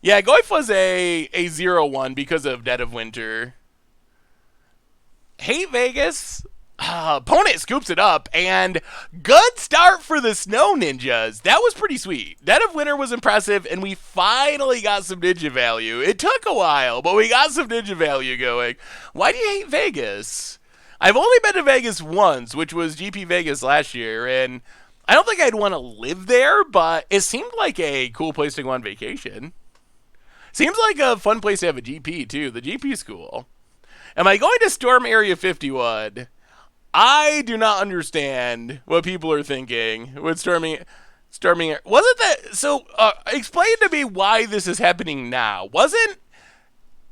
Yeah, Goif was a 0-1 because of Dead of Winter. Hate Vegas. Opponent scoops it up, and good start for the Snow Ninjas. That was pretty sweet. Dead of Winter was impressive, and we finally got some ninja value. It took a while, but we got some ninja value going. Why do you hate Vegas? I've only been to Vegas once, which was GP Vegas last year, and I don't think I'd want to live there, but it seemed like a cool place to go on vacation. Seems like a fun place to have a GP, too. The GP is cool. Am I going to storm Area 51? I do not understand what people are thinking with storming. Wasn't that so? Explain to me why this is happening now. Wasn't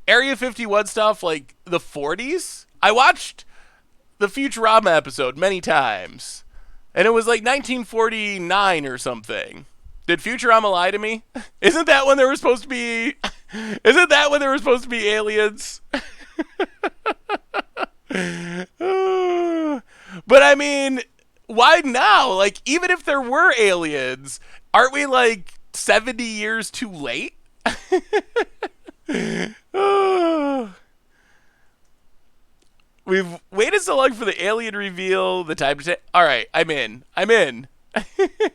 Area 51 stuff like the 40s? I watched the Futurama episode many times, and it was like 1949 or something. Did Futurama lie to me? Isn't that when there were supposed to be? Isn't that when there were supposed to be aliens? But I mean, why now? Like, even if there were aliens, aren't we like 70 years too late? We've waited so long for the alien reveal, the time to say, all right, I'm in.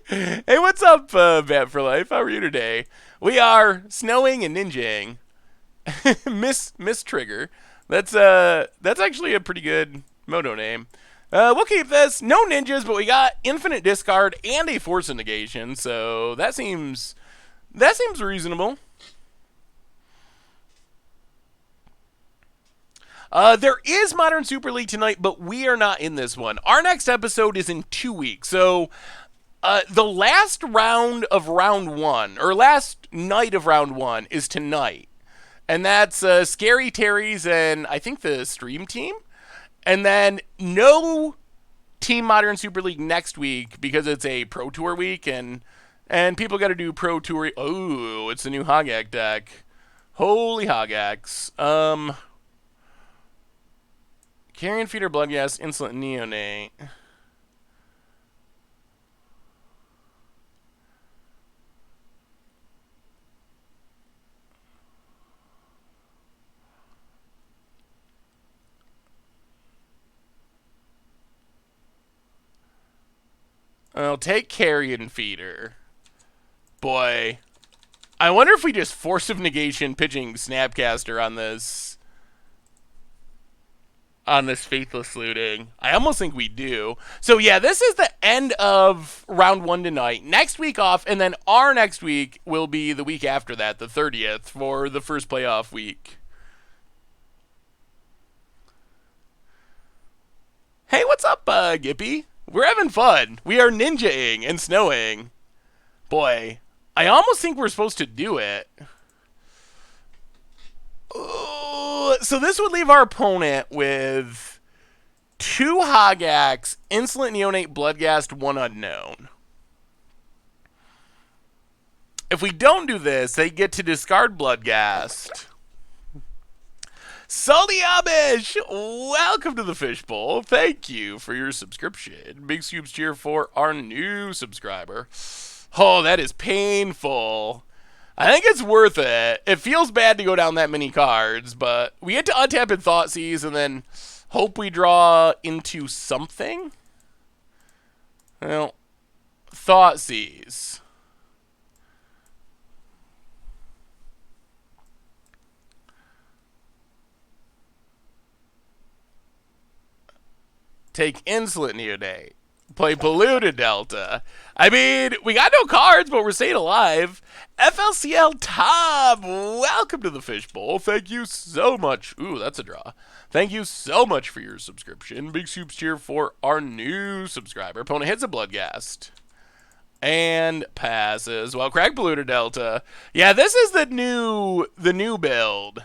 Hey, what's up, Bat for Life? How are you today? We are snowing and ninjaing. Miss Trigger. That's actually a pretty good moto name. We'll keep this. No ninjas, but we got infinite discard and a force of negation, so that seems reasonable. There is Modern Super League tonight, but we are not in this one. Our next episode is in 2 weeks, so the last round of round one, or last night of round one, is tonight. And that's Scary Terry's and I think the Stream Team. And then no Team Modern Super League next week because it's a Pro Tour week and people got to do Pro Tour. Oh, it's the new Hogak deck. Holy Hogax. Carrion Feeder, Bloodghast, Insolent Neonate. I'll take Carrion Feeder. Boy. I wonder if we just Force of Negation pitching Snapcaster on this Faithless Looting. I almost think we do. So yeah, this is the end of round one tonight. Next week off, and then our next week will be the week after that, the 30th, for the first playoff week. Hey, what's up, Gippy? We're having fun. We are ninjaing and snowing. Boy, I almost think we're supposed to do it. So this would leave our opponent with 2 Hogax, Insolent Neonate, Bloodghast, 1 Unknown. If we don't do this, they get to discard Bloodghast. Salty Amish, welcome to the Fishbowl. Thank you for your subscription. Big scoops cheer for our new subscriber. Oh, that is painful. I think it's worth it. It feels bad to go down that many cards, but we get to untap in Thoughtseize and then hope we draw into something. Well, Thoughtseize. Take Insolent Neonate. Play Polluted Delta. I mean, we got no cards, but we're staying alive. FLCL Tom, welcome to the Fishbowl. Thank you so much. Ooh, that's a draw. Thank you so much for your subscription. Big soups cheer for our new subscriber. Opponent hits a Bloodghast. And passes. Well, Crack Polluted Delta. Yeah, this is the new build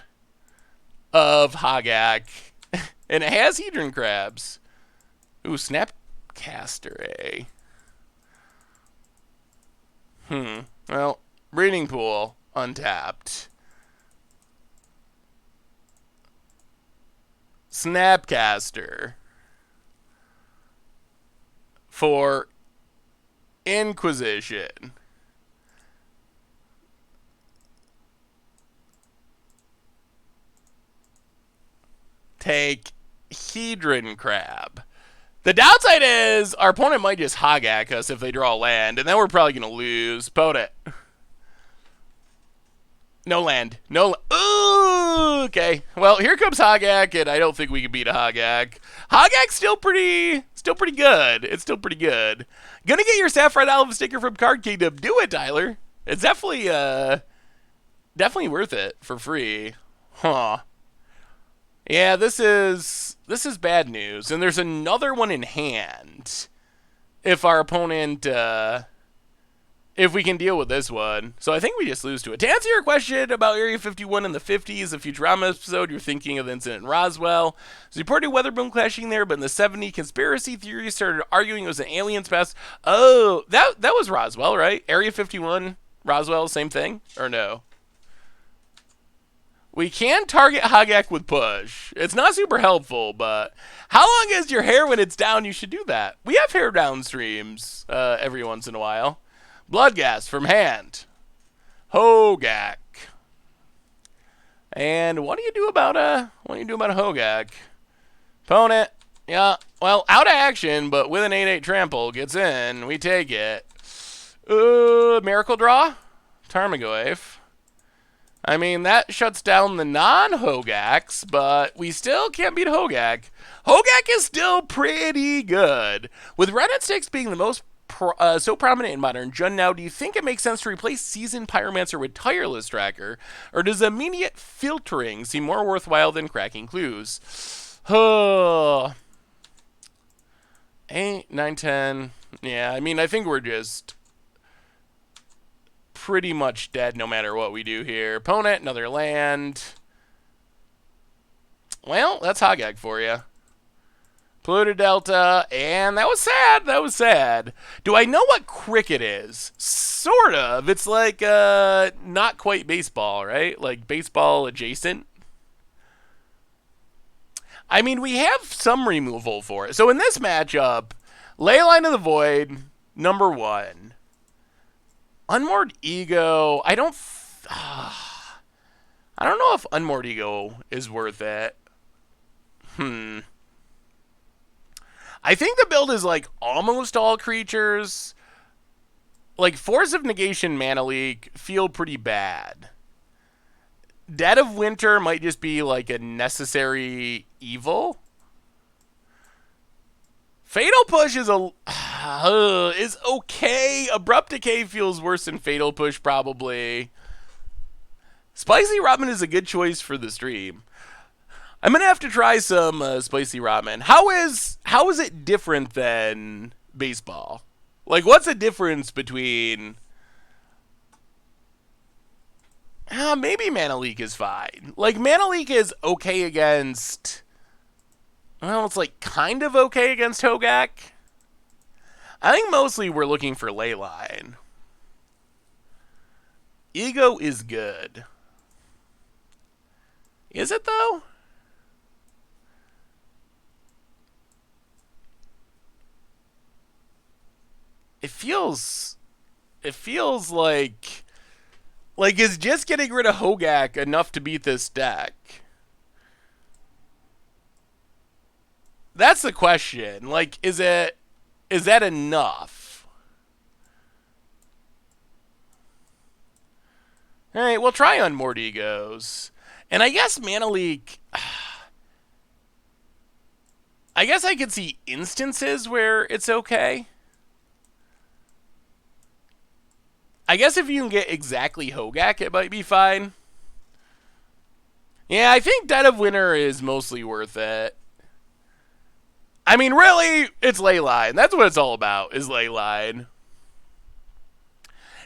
of Hogak. And it has Hedron Crabs. Ooh, Snapcaster, eh? Well, Breeding Pool, untapped. Snapcaster. For Inquisition. Take Hedron Crab. The downside is our opponent might just Hogak us if they draw land, and then we're probably going to lose. Opponent. No land. No. Ooh, okay. Well, here comes Hogak, and I don't think we can beat a Hogak. Hogak's still pretty good. It's still pretty good. Gonna get your Sapphire Olive sticker from Card Kingdom. Do it, Tyler. It's definitely worth it for free. Huh. Yeah, this is bad news, and there's another one in hand. If our opponent, if we can deal with this one. So I think we just lose to it. To answer your question about Area 51 in the 50s, a Futurama episode, you're thinking of the incident in Roswell. So reported weather balloon crashing there, but in the 70s, conspiracy theories started arguing it was an alien's past. Oh, that was Roswell, right? Area 51, Roswell, same thing? Or no? We can target Hogak with push. It's not super helpful, but how long is your hair when it's down? You should do that. We have hair down streams every once in a while. Bloodghast from hand. Hogak. And what do you do about a Hogak? Opponent. Yeah, well, out of action, but with an 8/8 trample, gets in. We take it. Miracle Draw? Tarmogoyf. I mean, that shuts down the non-Hogaks, but we still can't beat Hogak. Hogak is still pretty good. With Red at Sticks being the most so prominent in Modern Jund now, do you think it makes sense to replace Seasoned Pyromancer with Tireless Tracker, or does immediate filtering seem more worthwhile than cracking clues? 8, 9, 10. Yeah, I mean, I think we're just pretty much dead no matter what we do here. Opponent, another land. Well, that's Hogak for you. Polluted Delta, and that was sad. That was sad. Do I know what cricket is? Sort of. It's like not quite baseball, right? Like baseball adjacent. I mean, we have some removal for it. So in this matchup, Leyline of the Void, number 1. Unmoored Ego, I don't know if Unmoored Ego is worth it. I think the build is like almost all creatures. Like Force of Negation Mana Leak feel pretty bad. Dead of Winter might just be like a necessary evil. Fatal Push is is okay. Abrupt Decay feels worse than Fatal Push, probably. Spicy Ramen is a good choice for the stream. I'm gonna have to try some Spicy Ramen. How is it different than baseball? Like, what's the difference between? Maybe Mana Leak is fine. Like, Mana Leak is okay against. Well, it's like kind of okay against Hogak. I think mostly we're looking for Leyline. Ego is good. Is it though? It feels like is just getting rid of Hogak enough to beat this deck? That's the question. Like, is that enough? All right, we'll try on more Egos. And I guess Mana Leak, I guess I could see instances where it's okay. I guess if you can get exactly Hogak, it might be fine. Yeah, I think Dead of Winter is mostly worth it. I mean, really, it's Leyline. That's what it's all about, is Leyline.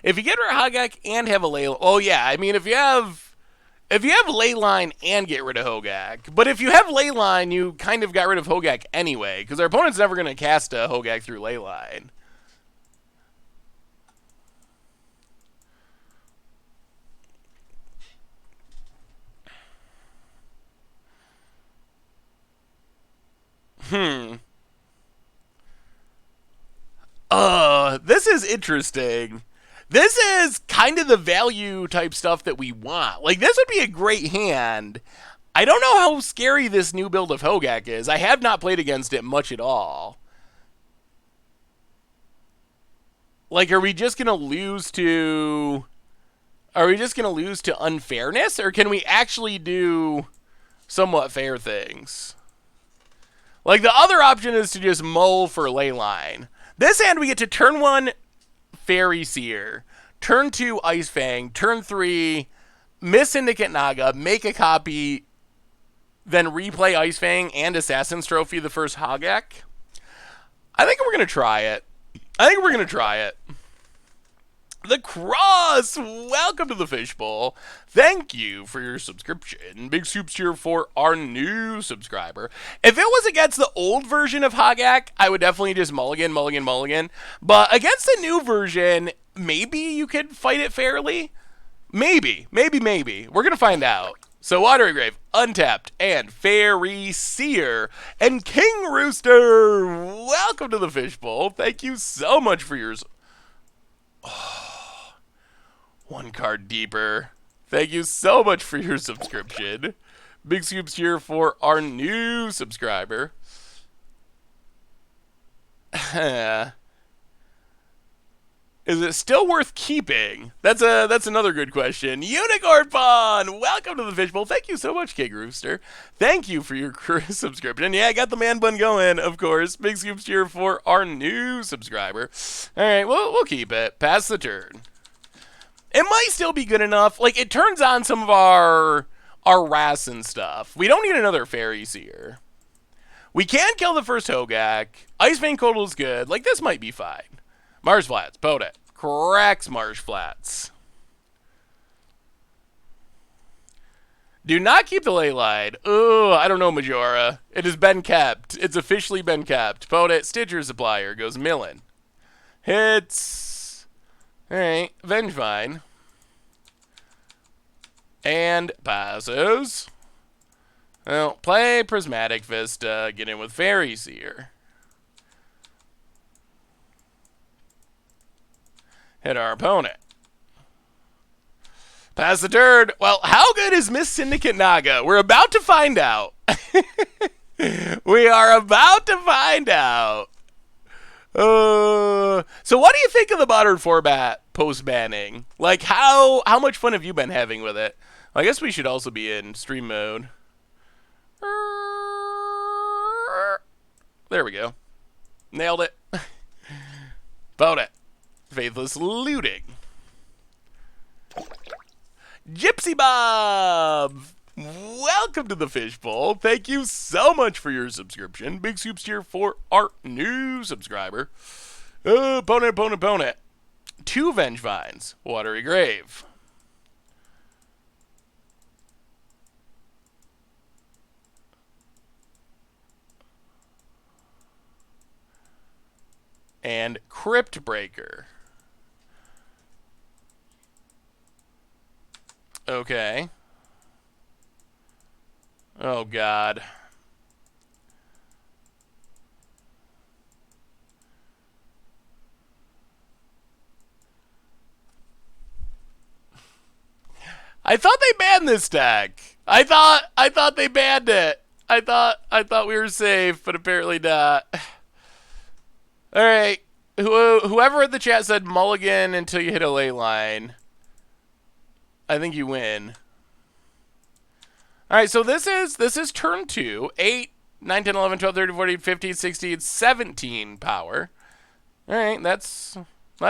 If you get rid of Hogak and have a Leyline... Oh, yeah, I mean, if you have Leyline and get rid of Hogak. But if you have Leyline, you kind of got rid of Hogak anyway, because our opponent's never going to cast a Hogak through Leyline. This is interesting. This is kind of the value type stuff that we want. Like, this would be a great hand. I don't know how scary this new build of Hogak is. I have not played against it much at all. Like, are we just going to lose to... Are we just going to lose to unfairness? Or can we actually do somewhat fair things? Like, the other option is to just mull for Leyline. This hand, we get to turn 1, Fairy Seer. Turn 2, ice-fang. Turn 3, miss Syndicate Naga, make a copy, then replay ice-fang and Assassin's Trophy the first Hogak. I think we're going to try it. The Cross! Welcome to the Fishbowl. Thank you for your subscription. Big soups here for our new subscriber. If it was against the old version of Hogak, I would definitely just mulligan. But against the new version, maybe you could fight it fairly? Maybe. We're going to find out. So Watery Grave, Untapped, and Fairy Seer, and King Rooster. Welcome to the Fishbowl. Thank you so much for yours. One card deeper. Thank you so much for your subscription. Big scoops here for our new subscriber. Is it still worth keeping? That's another good question. Unicorn Pawn! Welcome to the Fishbowl. Thank you so much, King Rooster. Thank you for your subscription. Yeah, I got the man bun going, of course. Big scoops here for our new subscriber. All right, we'll keep it. Pass the turn. It might still be good enough. Like, it turns on some of our Wraths and stuff. We don't need another Fairy Seer. We can kill the first Hogak. Ice-fang Kotal is good. Like, this might be fine. Marsh Flats, Podet. Cracks Marsh Flats. Do not keep the Leyline. Oh, I don't know, Majora. It has been kept. It's officially been kept. Podet, Stitcher Supplier, goes Millen. Hits. Alright, Vengevine. And passes. Well, play Prismatic Vista, get in with Fairy Seer. Hit our opponent. Pass the turn. Well, how good is Miss Syndicate Naga? We're about to find out. We are about to find out. So what do you think of the modern format post-banning? Like, how much fun have you been having with it? I guess we should also be in stream mode. There we go. Nailed it. Found it. Faithless Looting. Gypsy Bob! Welcome to the Fishbowl. Thank you so much for your subscription. Big soups here for our new subscriber. Opponent. 2 Vengevines. Watery Grave. And Crypt Breaker. Okay. Oh, God. I thought they banned this deck. I thought they banned it. I thought we were safe, but apparently not. All right. Whoever in the chat said mulligan until you hit a Leyline, I think you win. All right, so this is turn 2. 8 9, 10, 11, 12, 13, 14, 15, 16, 17 power. All right, that's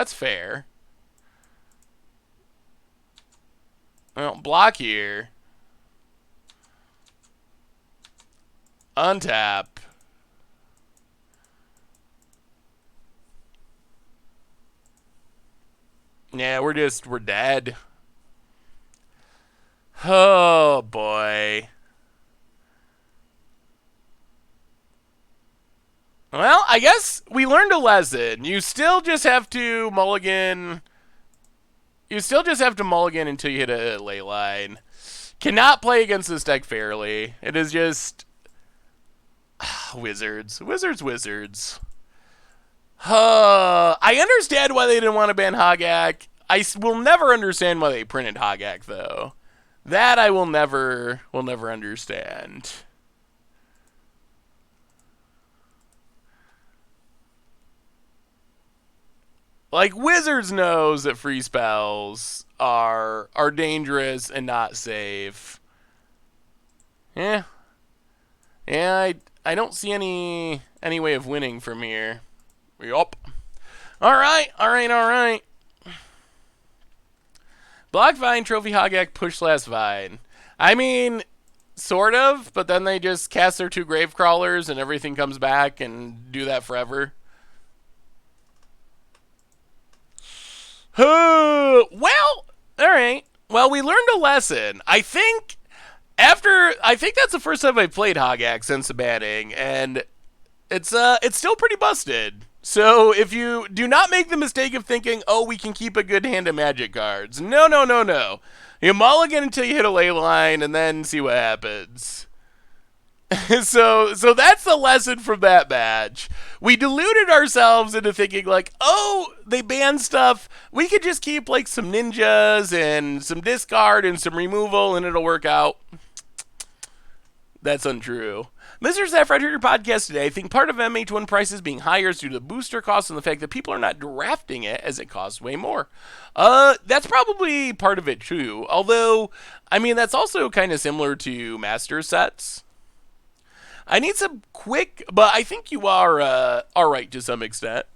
fair. Well, block here. Untap. Yeah, we're dead. Oh, boy. Well, I guess we learned a lesson. You still just have to mulligan. You still just have to mulligan until you hit a ley line. Cannot play against this deck fairly. It is just... Wizards. Wizards. I understand why they didn't want to ban Hogak. I will never understand why they printed Hogak, though. That I will never understand. Like, Wizards knows that free spells are dangerous and not safe. Yeah. Yeah, I don't see any way of winning from here. Yup. Alright. Block Vine, Trophy Hogak, push last Vine. I mean, sort of, but then they just cast their 2 Grave Crawlers and everything comes back and do that forever. Well, alright. Well, we learned a lesson. I think that's the first time I played Hogak since the banning, and it's still pretty busted. So if you do not make the mistake of thinking, oh, we can keep a good hand of Magic cards. No. You mulligan until you hit a ley line and then see what happens. So that's the lesson from that match. We deluded ourselves into thinking like, oh, they banned stuff. We could just keep like some ninjas and some discard and some removal and it'll work out. That's untrue. Mr. Zeph, I heard your podcast today. I think part of MH1 prices being higher is due to the booster costs and the fact that people are not drafting it as it costs way more. That's probably part of it too. Although, I mean, that's also kind of similar to master sets. I need some quick, but I think you are right to some extent.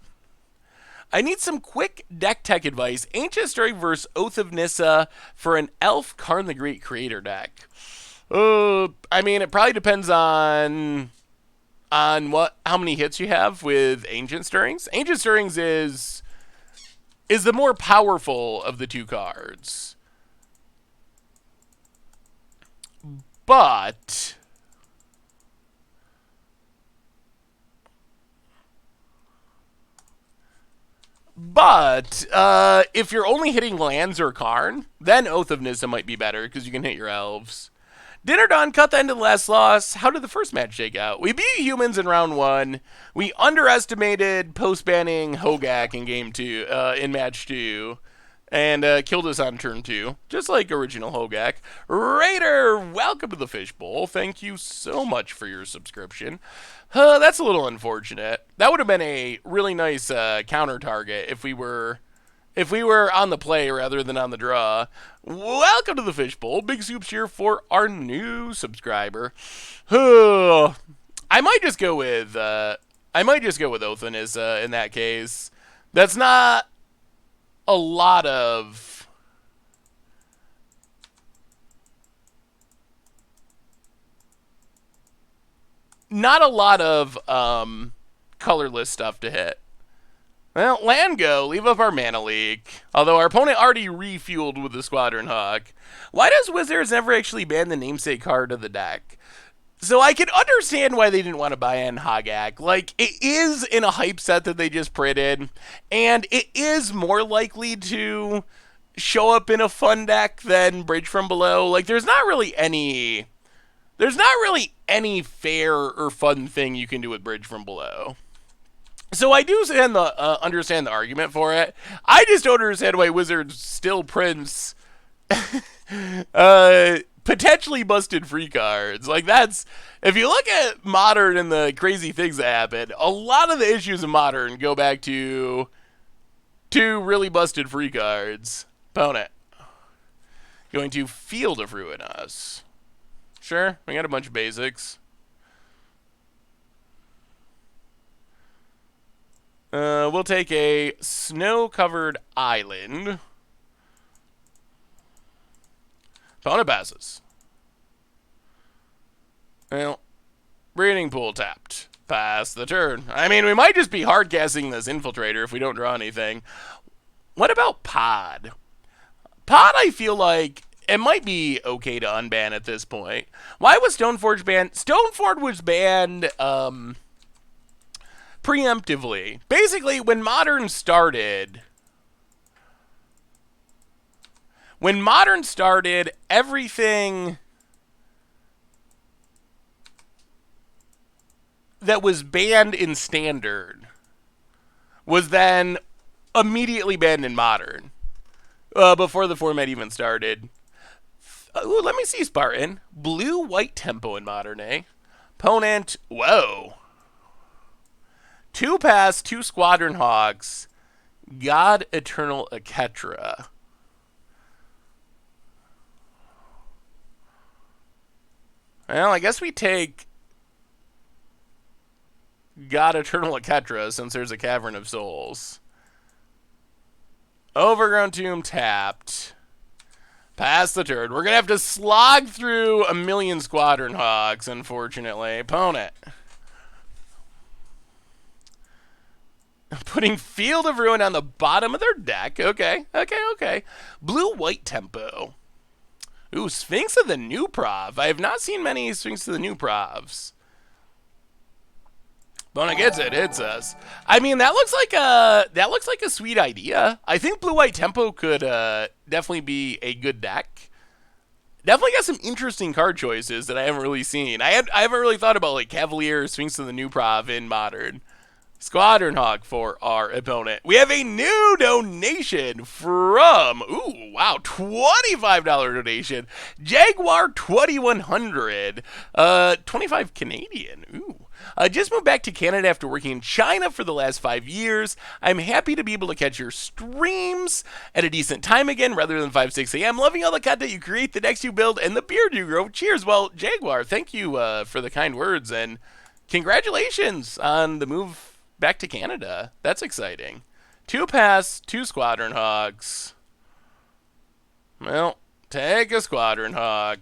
I need some quick deck tech advice. Ancient Stirring versus Oath of Nissa for an Elf Karn the Great Creator deck. I mean, it probably depends on how many hits you have with Ancient Stirrings. Ancient Stirrings is the more powerful of the 2 cards. But if you're only hitting lands or Karn, then Oath of Nissa might be better because you can hit your elves. Dinner Dawn, cut the end of the last loss. How did the first match shake out? We beat humans in round 1. We underestimated post-banning Hogak in game 2, in match 2. And killed us on turn 2, just like original Hogak. Raider, welcome to the Fishbowl. Thank you so much for your subscription. That's a little unfortunate. That would have been a really nice counter target if we were on the play rather than on the draw. Welcome to the Fishbowl. Big soups here for our new subscriber. I might just go with Oath of Nissa in that case. That's not a lot of colorless stuff to hit. Well, land go, leave up our mana leak. Although our opponent already refueled with the Squadron Hawk. Why does Wizards never actually ban the namesake card of the deck? So I can understand why they didn't want to buy in Hogak. Like, it is in a hype set that they just printed, and it is more likely to show up in a fun deck than Bridge from Below. Like, there's not really any fair or fun thing you can do with Bridge from Below. So I do understand the argument for it. I just don't understand why Wizards still prints potentially busted free cards. Like, that's, if you look at Modern and the crazy things that happen, a lot of the issues in Modern go back to really busted free cards. Opponent going to Field of Ruin us. Sure, we got a bunch of basics. We'll take a snow-covered island. Opponent passes. Well, breeding pool tapped. Pass the turn. I mean, we might just be hard-casting this Infiltrator if we don't draw anything. What about Pod? Pod, I feel like it might be okay to unban at this point. Why was Stoneforge banned? Stoneforge was banned preemptively. Basically, when Modern started, everything that was banned in Standard was then immediately banned in Modern before the format even started. Ooh, let me see, Spartan. Blue-white tempo in Modern, eh? Opponent, whoa. 2 pass, 2 Squadron Hogs. God Eternal Aketra. Well, I guess we take God Eternal Aketra since there's a Cavern of Souls. Overgrown Tomb tapped. Pass the turn. We're going to have to slog through a million Squadron Hogs, unfortunately. Opponent. Putting Field of Ruin on the bottom of their deck. Okay. Blue-white tempo. Ooh, Sphinx of the New Prov. I have not seen many Sphinx of the New Provs. Opponent gets it, hits us. I mean, that looks like a sweet idea. I think blue-white tempo could definitely be a good deck. Definitely got some interesting card choices that I haven't really seen. I haven't really thought about like Cavalier, Sphinx of the New Prov in Modern. Squadron Hog for our opponent. We have a new donation from, ooh, wow, $25 donation. Jaguar 2100, 25 Canadian, ooh. Just moved back to Canada after working in China for the last 5 years. I'm happy to be able to catch your streams at a decent time again rather than 5, 6 a.m. Loving all the content you create, the decks you build, and the beard you grow. Cheers. Well, Jaguar, thank you for the kind words, and congratulations on the move back to Canada. That's exciting. 2 pass, 2 Squadron Hogs. Well, take a Squadron Hog.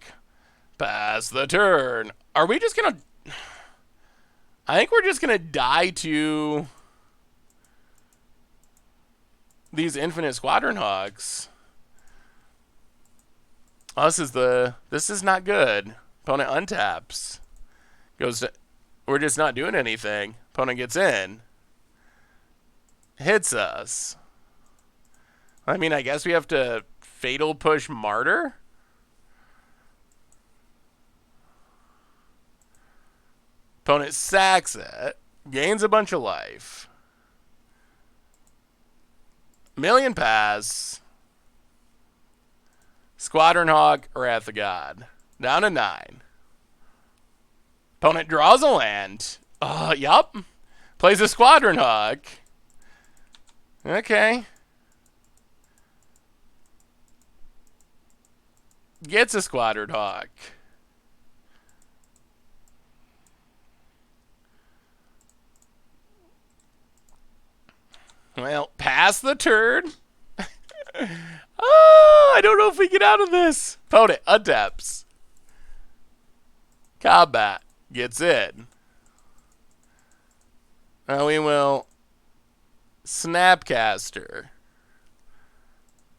Pass the turn. Are we just going to... I think we're just going to die to these infinite Squadron Hogs. Oh, this is not good. Opponent untaps. Goes to, we're just not doing anything. Opponent gets in. Hits us. I mean, I guess we have to Fatal Push Martyr? Opponent sacks it. Gains a bunch of life. Million pass. Squadron Hog, Wrath of God. Down to 9. Opponent draws a land. Yup. Plays a Squadron Hog. Okay. Gets a Squadron Hog. Well, pass the turn. I don't know if we get out of this. Opponent untaps. Combat gets in. Now we will Snapcaster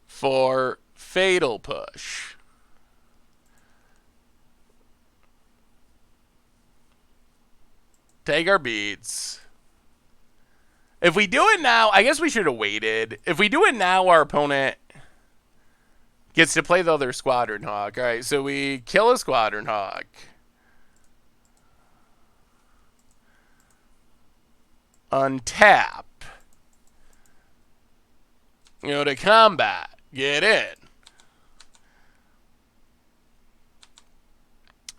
for Fatal Push. Take our beads. If we do it now, I guess we should have waited. If we do it now, our opponent gets to play the other Squadron Hog. All right, so we kill a Squadron Hog. Untap. Go to combat. Get in.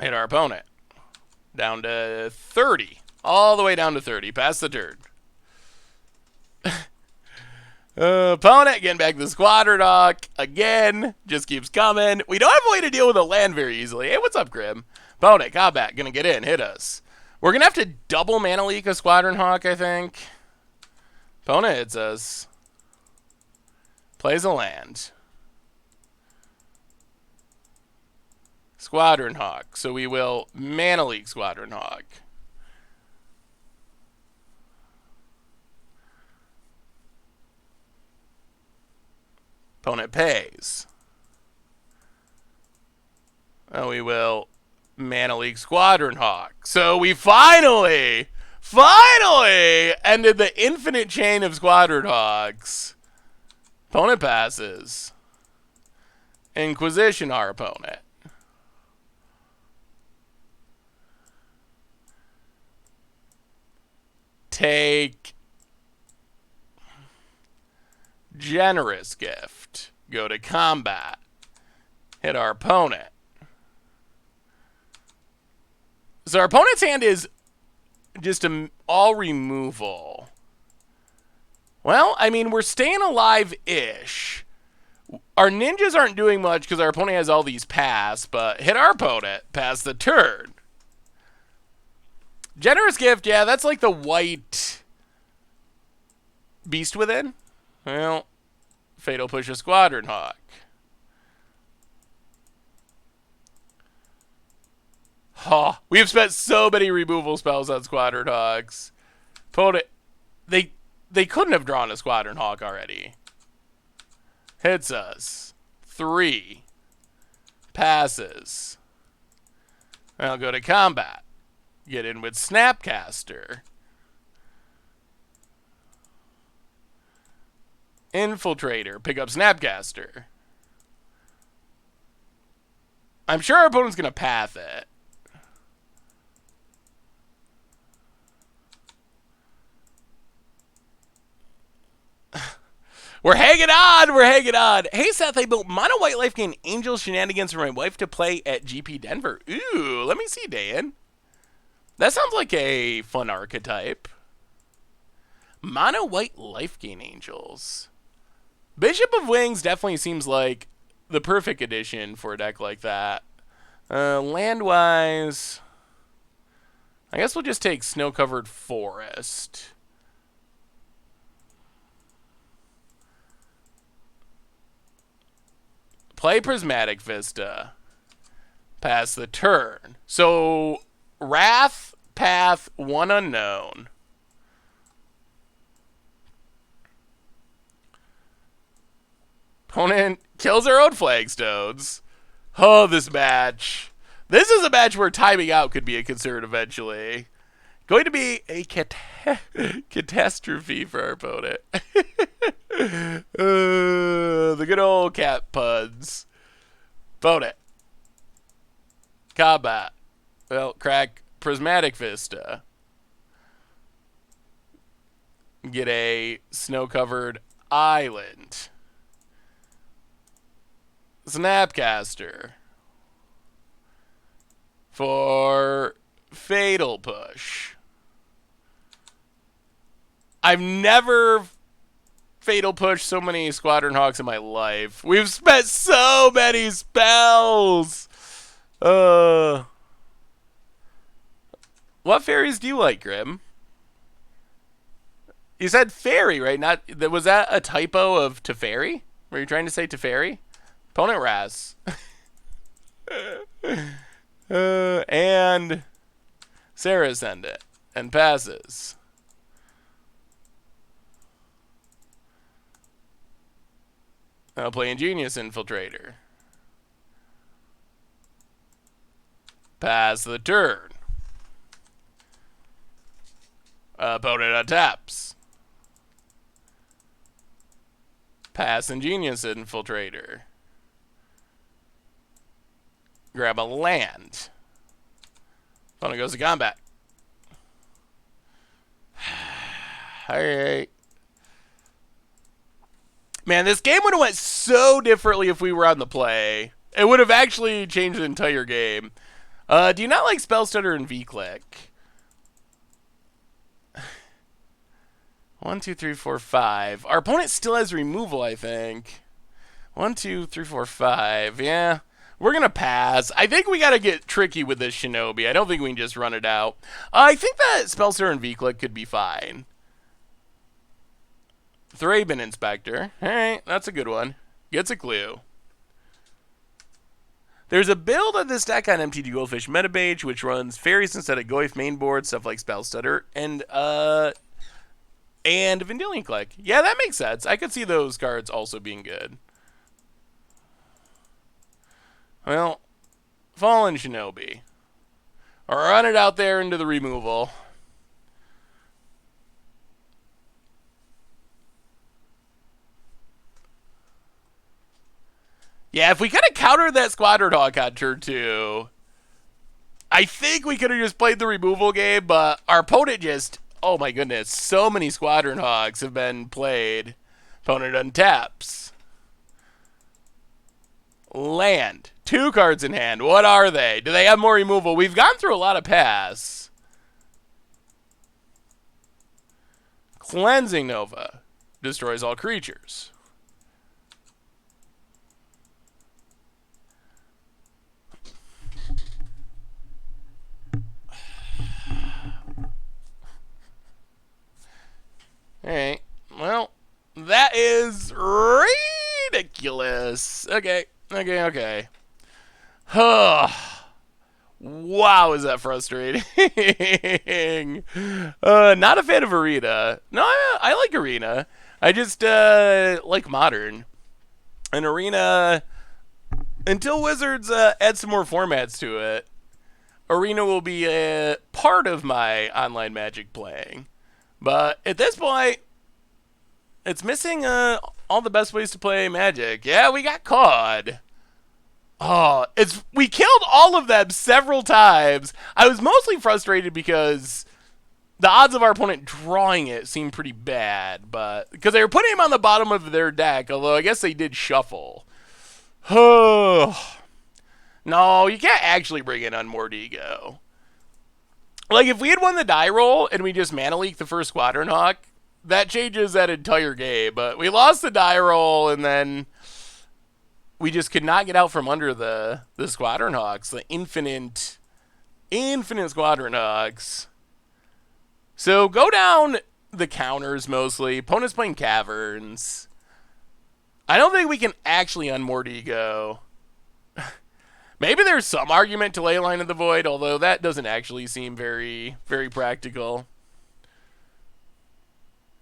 Hit our opponent. Down to 30. All the way down to 30. Pass the turn. Opponent getting back to the Squadron Hog again. Just keeps coming. We don't have a way to deal with a land very easily. Hey, what's up, Grim? Opponent, combat, gonna get in, hit us. We're gonna have to double mana leak a Squadron Hawk, I think. Opponent hits us. Plays a land. Squadron Hawk. So we will Mana League Squadron Hawk. Opponent pays. And we will Mana League Squadron Hawk. So we finally ended the infinite chain of Squadron Hawks. Opponent passes. Inquisition our opponent. Take Generous Gift. Go to combat. Hit our opponent. So our opponent's hand is just all removal. Well, I mean, we're staying alive-ish. Our ninjas aren't doing much because our opponent has all these pass, but hit our opponent, pass the turn. Generous Gift, yeah, that's like the white Beast Within. Well, Fatal Push a Squadron Hawk. Oh, we've spent so many removal spells on Squadron Hawks. Opponent, they couldn't have drawn a Squadron Hawk already. Hits us. 3. Passes. I'll go to combat. Get in with Snapcaster. Infiltrator. Pick up Snapcaster. I'm sure our opponent's going to path it. We're hanging on. We're hanging on. Hey, Seth, I built Mono White Life Gain Angel Shenanigans for my wife to play at GP Denver. Ooh, let me see, Dan. That sounds like a fun archetype. Mono White Life Gain Angels. Bishop of Wings definitely seems like the perfect addition for a deck like that. Land-wise, I guess we'll just take Snow-Covered Forest. Play Prismatic Vista. Pass the turn. So, Wrath, Path, 1 unknown. Opponent kills our own Flagstones. Oh, this match. This is a match where timing out could be a concern eventually. Going to be a catastrophe for our opponent. The good old cat puns. Opponent. Combat. Well, crack Prismatic Vista. Get a snow-covered island. Snapcaster. For Fatal Push. I've never Fatal Push so many Squadron Hawks in my life. We've spent so many spells. What fairies do you like, Grim? You said fairy, right? Not was that a typo of Teferi? Were you trying to say Teferi? Opponent Raz. And Sarah send it and passes. I'll play Ingenious Infiltrator. Pass the turn. Opponent untaps. Pass Ingenious Infiltrator. Grab a land. Opponent goes to combat. Alright. Man, this game would have went so differently if we were on the play. It would have actually changed the entire game. Do you not like Spell Stutter and V-Click? 1, 2, 3, 4, 5. Our opponent still has removal, I think. 1, 2, 3, 4, 5. Yeah. We're going to pass. I think we got to get tricky with this Shinobi. I don't think we can just run it out. I think that Spell Stutter and V-Click could be fine. Thraben Inspector. Alright, that's a good one. Gets a clue. There's a build of this deck on MTGGoldfish Metabase which runs fairies instead of Goyf mainboard, stuff like Spell Stutter, and Vendilion Click. Yeah, that makes sense. I could see those cards also being good. Well, Fallen Shinobi. Run it out there into the removal. Yeah, if we could have countered that Squadron Hawk on turn 2, I think we could have just played the removal game, but our opponent just, oh my goodness, so many Squadron Hawks have been played. Opponent untaps. Land. 2 cards in hand. What are they? Do they have more removal? We've gone through a lot of pass. Cleansing Nova. Destroys all creatures. Alright. Well, that is ridiculous. Okay. Wow, is that frustrating. Not a fan of Arena. No, I like Arena. I just like Modern. And Arena, until Wizards add some more formats to it, Arena will be a part of my online Magic playing. But at this point, it's missing all the best ways to play Magic. Yeah, we got caught. Oh, we killed all of them several times. I was mostly frustrated because the odds of our opponent drawing it seemed pretty bad, but because they were putting him on the bottom of their deck, although I guess they did shuffle. Oh. No, you can't actually bring in Unmoored Ego. Like, if we had won the die roll and we just mana leaked the first Squadron Hawk, that changes that entire game. But we lost the die roll, and then we just could not get out from under the Squadron Hawks, the infinite Squadron Hawks. So go down the counters mostly. Opponent's playing Caverns. I don't think we can actually Unmoored Ego. Maybe there's some argument to Leyline of the Void, although that doesn't actually seem very, very practical.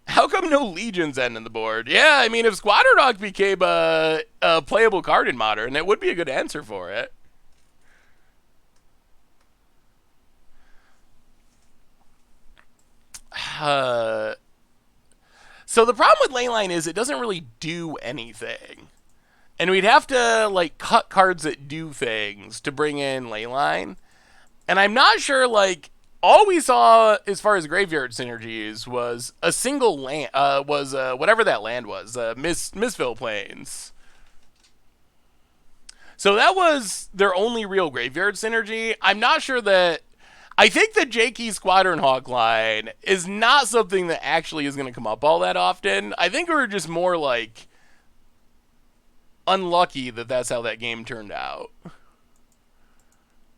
How come no Legions end in the board? Yeah, I mean, if Squadron Hawk became a playable card in Modern, that would be a good answer for it. So the problem with Leyline is it doesn't really do anything. And we'd have to, like, cut cards that do things to bring in Leyline. And I'm not sure, like, all we saw as far as graveyard synergies was a single land, whatever that land was, Mistville Plains. So that was their only real graveyard synergy. I'm not sure that, I think the Jakey Squadron Hawk line is not something that actually is going to come up all that often. I think we were just more, like, unlucky that that's how that game turned out.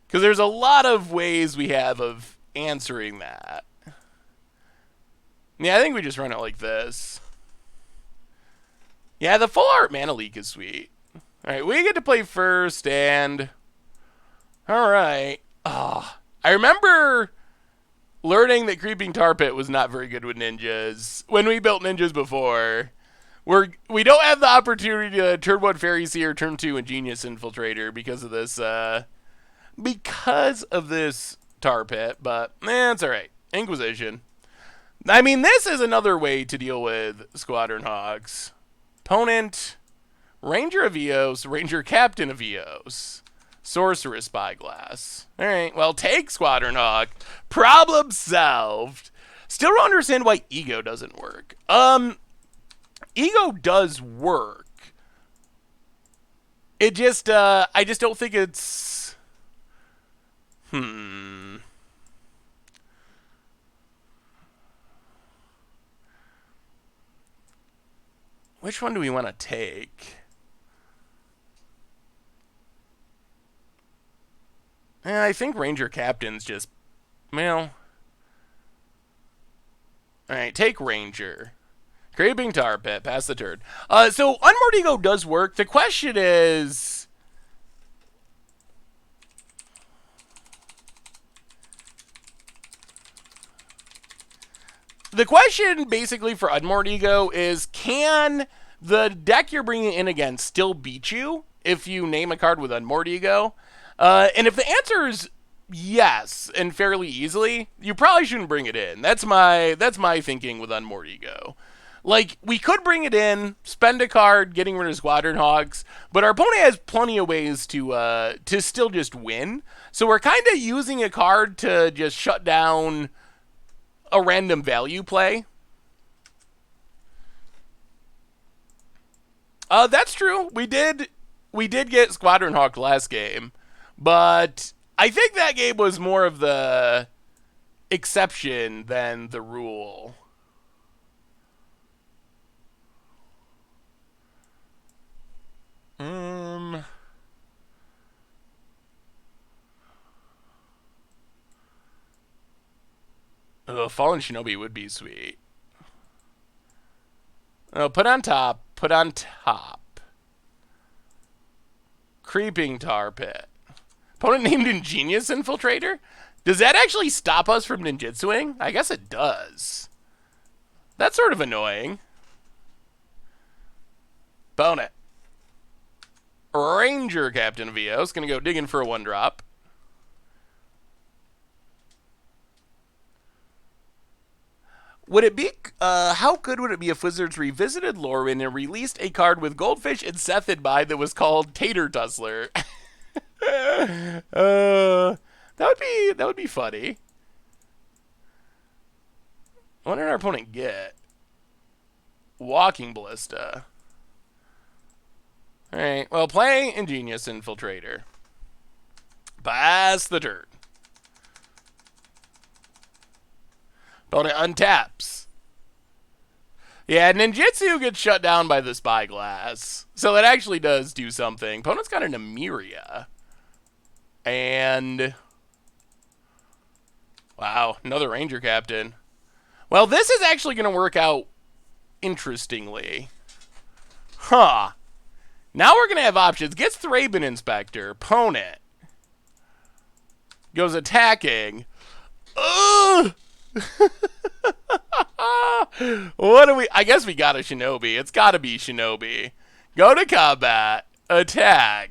Because there's a lot of ways we have of answering that. Yeah, I think we just run it like this. Yeah, the full art mana leak is sweet. Alright, we get to play first, and alright. Oh, I remember learning that Creeping Tar Pit was not very good with ninjas when we built ninjas before. We don't have the opportunity to turn 1 Fairy Seer, turn 2 Ingenious Infiltrator because of this Tar Pit, but it's alright. Inquisition. I mean, this is another way to deal with Squadron Hawks. Opponent, Ranger of Eos, Ranger Captain of Eos, Sorcerer Spyglass. Alright, well, take Squadron Hawk. Problem solved. Still don't understand why Ego doesn't work. Ego does work. It just, I just don't think it's... Which one do we want to take? I think Ranger Captain's just... Well... Alright, take Ranger. Creeping Tar Pit. Pass the turn. So Unmoored Ego does work. The question is... The question basically for Unmoored Ego is, can the deck you're bringing in against still beat you if you name a card with Unmoored Ego? And if the answer is yes, and fairly easily, you probably shouldn't bring it in. That's my thinking with Unmoored Ego. Like, we could bring it in, spend a card, getting rid of Squadron Hogs, but our opponent has plenty of ways to still just win. So we're kind of using a card to just shut down a random value play. That's true. We did get Squadron Hawk last game, but I think that game was more of the exception than the rule. Fallen Shinobi would be sweet. Oh, put on top. Put on top. Creeping Tar Pit. Opponent named Ingenious Infiltrator? Does that actually stop us from ninjutsuing? I guess it does. That's sort of annoying. Opponent. Ranger Captain Vios. Gonna go digging for a 1-drop. Would it be, how good would it be if Wizards revisited Lorwyn and released a card with Goldfish and Seth in mind that was called Tater Tussler? That would be funny. What did our opponent get? Walking Ballista. Alright, well, play Ingenious Infiltrator. Pass the turn. Opponent untaps. Yeah, Ninjutsu gets shut down by the Spyglass. So that actually does do something. Opponent's got an Emiria. And... wow, another Ranger Captain. Well, this is actually going to work out interestingly. Huh. Now we're going to have options. Gets Thraben Inspector. Opponent goes attacking. Ugh! What do we... I guess we got a Shinobi. It's got to be Shinobi. Go to combat. Attack.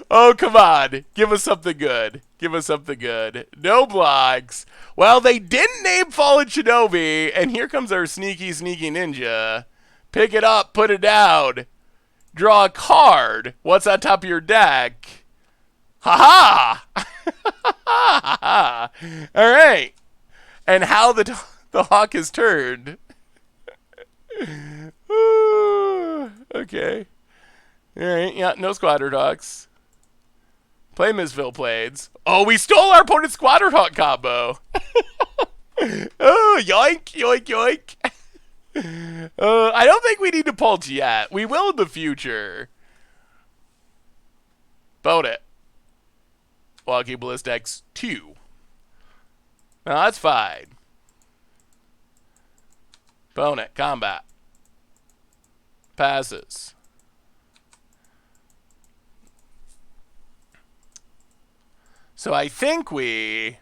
Oh, come on. Give us something good. Give us something good. No blocks. Well, they didn't name Fallen Shinobi, and here comes our sneaky, sneaky ninja. Pick it up. Put it down. Draw a card. What's on top of your deck? Ha-ha! All right. And how the hawk is turned. Okay. Alright, yeah, no Squadron Hawks. Play Misville Blades. Oh, we stole our opponent's Squadron Hawk combo. Oh, yoink, yoink, yoink. I don't think we need to pulse yet. We will in the future. Bone it. Walking Ballistics 2. No, that's fine. Bone it. Combat. Passes. So I think we...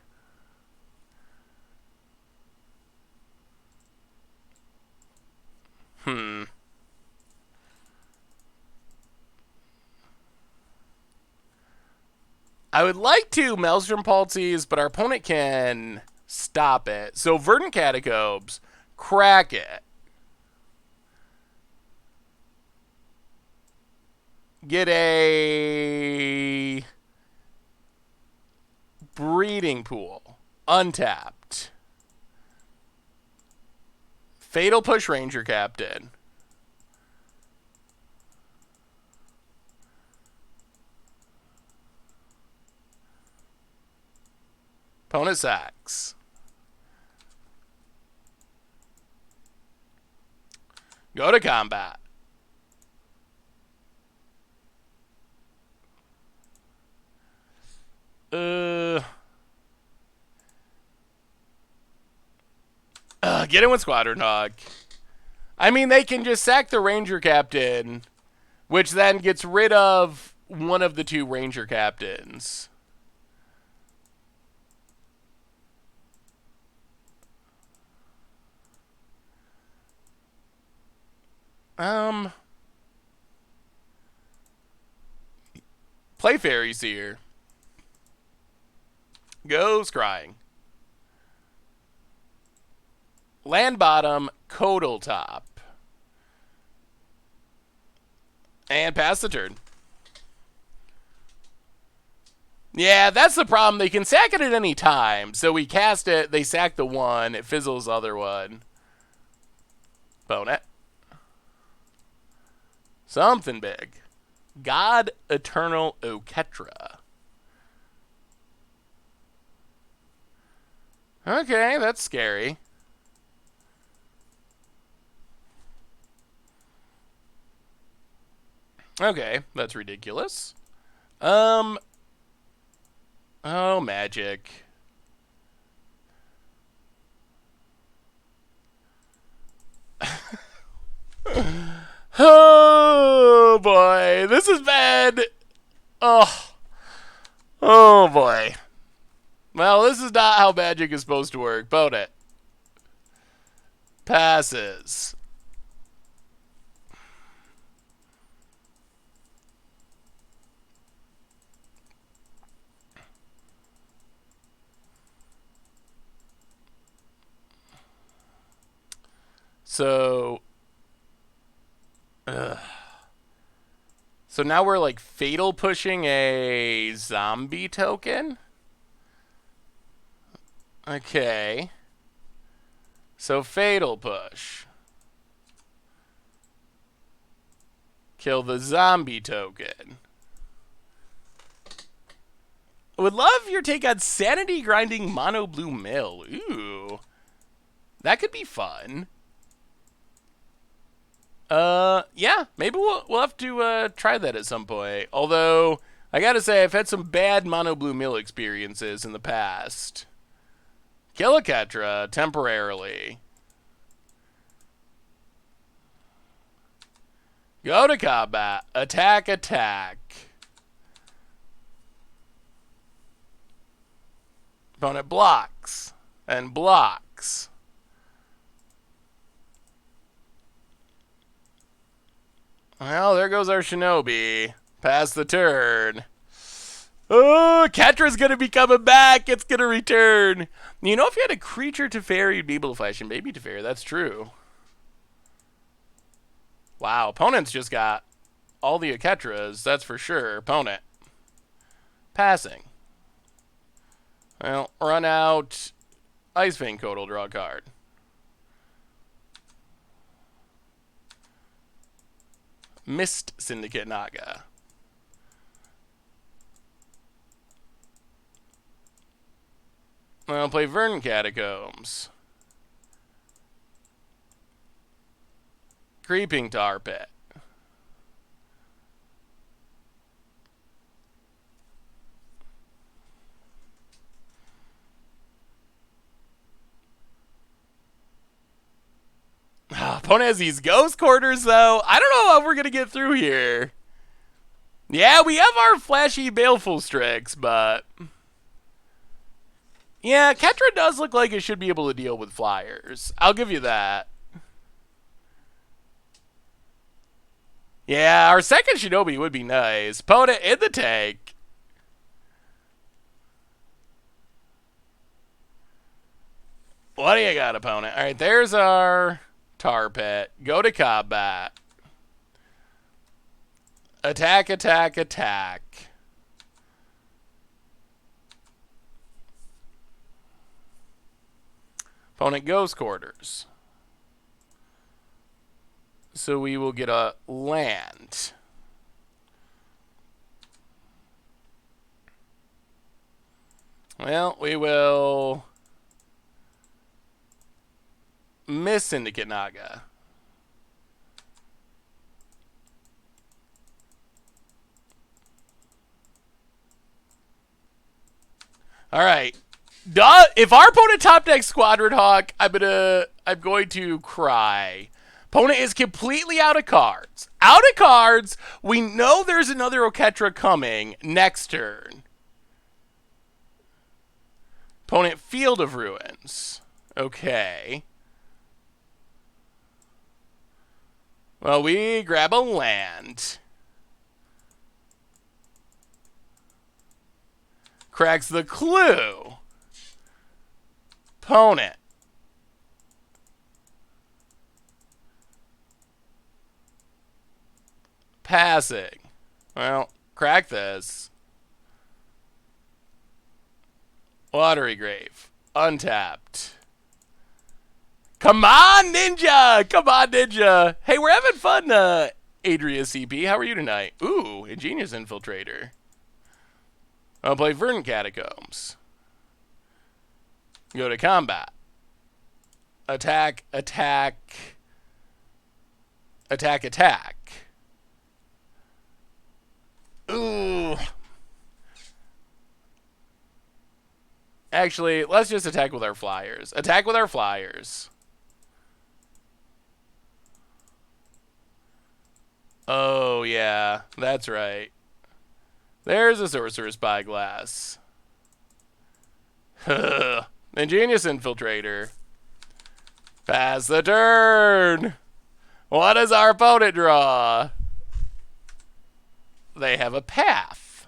I would like to Maelstrom Pulses, but our opponent can stop it. So Verdant Catacombs, crack it. Get a Breeding Pool, untapped. Fatal Push Ranger Captain. Opponent sacks. Go to combat. Get in with Squadron Hog. I mean, they can just sack the Ranger Captain, which then gets rid of one of the two Ranger Captains. Play Fairy Seer. Go Scrying. Land bottom, Codal top. And pass the turn. Yeah, that's the problem. They can sack it at any time. So we cast it, they sack the one, it fizzles the other one. Bone it. Something big. God Eternal Oketra. Okay, that's scary. Okay, that's ridiculous. Oh, magic. Oh, boy. This is bad. Oh. Oh, boy. Well, this is not how magic is supposed to work. Bone it. Passes. So, so now we're like fatal pushing a zombie token. Okay. So fatal push. Kill the zombie token. Would love your take on sanity grinding mono blue mill. Ooh. That could be fun. Yeah, maybe we'll have to try that at some point. Although I gotta say, I've had some bad mono blue mill experiences in the past. Kill a Ketra temporarily. Go to combat. Attack, attack. Opponent blocks and blocks. Well, there goes our Shinobi. Pass the turn. Oh, Ketra's going to be coming back. It's going to return. You know, if you had a creature Teferi, you'd be able to flash in Baby Teferi. That's true. Wow, opponent's just got all the Ketras. That's for sure. Opponent. Passing. Well, run out. Ice-fang code will draw a card. Mist Syndicate Naga. I'll play Vern Catacombs. Creeping Tar Pit. Opponent has these ghost quarters, though. I don't know how we're going to get through here. Yeah, we have our flashy Baleful Strix, but... yeah, Ketra does look like it should be able to deal with flyers. I'll give you that. Yeah, our second Shinobi would be nice. Opponent in the tank. What do you got, opponent? All right, there's our Tar Pit. Go to combat. Attack, attack, attack. Opponent Ghost Quarters. So we will get a land. Well, we will miss Syndicate Naga. All right. If our opponent top deck Squadron Hawk, I'm going to cry. Opponent is completely out of cards. Out of cards. We know there's another Oketra coming next turn. Opponent Field of Ruins. Okay. Well, we grab a land. Cracks the clue. Opponent. Passing. Well, crack this. Watery Grave. Untapped. Come on, Ninja! Come on, Ninja! Hey, we're having fun, Adria CP. How are you tonight? Ooh, Ingenious Infiltrator. I'll play Verdant Catacombs. Go to combat. Attack, attack. Attack, attack. Ooh. Actually, let's just attack with our flyers. Attack with our flyers. Oh, yeah. That's right. There's a Sorcerer's Spyglass. Ingenious Infiltrator. Pass the turn. What does our opponent draw? They have a path.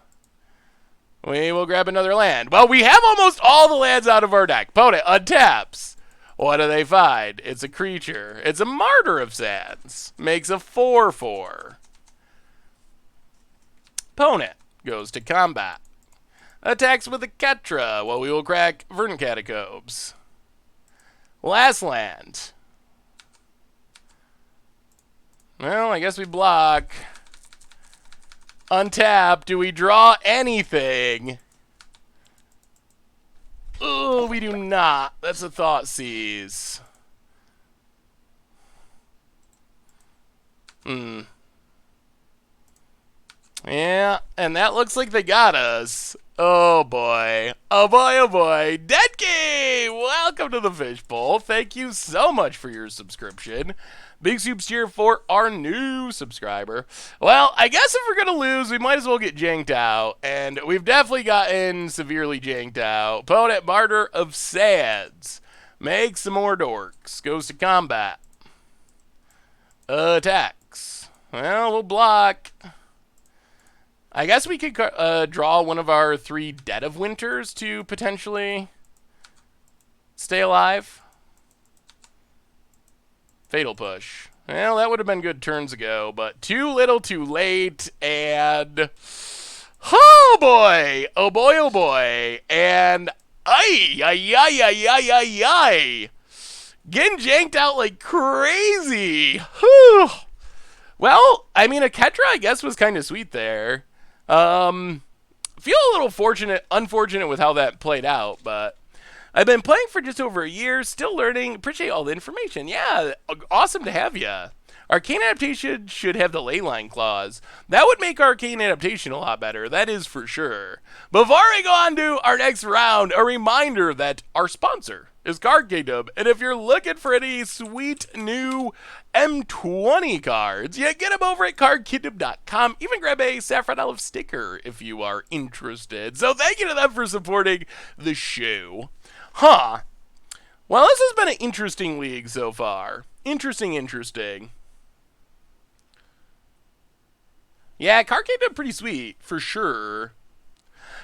We will grab another land. Well, we have almost all the lands out of our deck. Opponent untaps. What do they find? It's a creature. It's a Martyr of Sands. Makes a 4/4. Opponent goes to combat. Attacks with a Ketra. Well, we will crack Verdant Catacombs. Last land. Well, I guess we block. Untap. Do we draw anything? Oh, we do not. That's a Thoughtseize. Yeah, and that looks like they got us. Oh boy. Oh boy, oh boy. Deadkey! Welcome to the Fishbowl. Thank you so much for your subscription. Big soups here for our new subscriber. Well, I guess if we're going to lose, we might as well get janked out. And we've definitely gotten severely janked out. Opponent Martyr of Sands. Makes some more dorks. Goes to combat. Attacks. Well, we'll block. I guess we could draw one of our 3 Dead of Winters to potentially stay alive. Fatal Push. Well, that would have been good turns ago, but too little too late, and... Oh boy! Oh boy, oh boy! And... Ay! Getting janked out like crazy! Whew! Well, I mean, a Ketra, I guess, was kind of sweet there. Feel a little unfortunate with how that played out, but... I've been playing for just over a year, still learning. Appreciate all the information. Yeah, awesome to have you. Arcane Adaptation should have the Leyline clause. That would make Arcane Adaptation a lot better, that is for sure. Before we go on to our next round, a reminder that our sponsor is Card Kingdom, and if you're looking for any sweet new M20 cards, yeah, get them over at cardkingdom.com. Even grab a Saffron Olive sticker if you are interested. So thank you to them for supporting the show. Huh. Well, this has been an interesting league so far. Interesting. Yeah, Card Kingdom pretty sweet, for sure.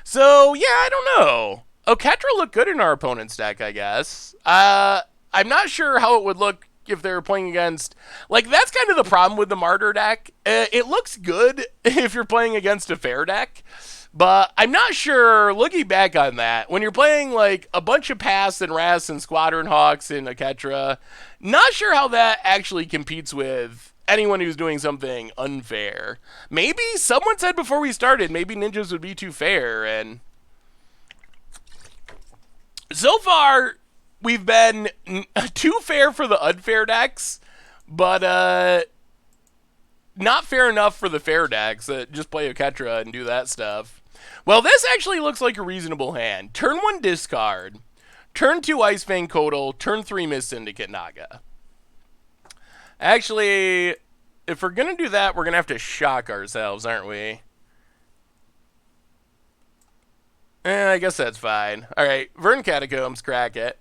So, yeah, I don't know. Oketra looked good in our opponent's deck, I guess. I'm not sure how it would look if they were playing against... Like, that's kind of the problem with the Martyr deck. It looks good if you're playing against a fair deck. But I'm not sure, looking back on that, when you're playing like a bunch of Pass and Ras and Squadron Hawks and Oketra, not sure how that actually competes with anyone who's doing something unfair. Maybe someone said before we started, maybe ninjas would be too fair, and so far we've been too fair for the unfair decks, but not fair enough for the fair decks that just play Oketra and do that stuff. Well, this actually looks like a reasonable hand. Turn 1 discard, turn 2 ice-fang Kodal, turn 3 Mist Syndicate Naga. Actually, if we're going to do that, we're going to have to shock ourselves, aren't we? I guess that's fine. All right, Vern Catacombs, crack it.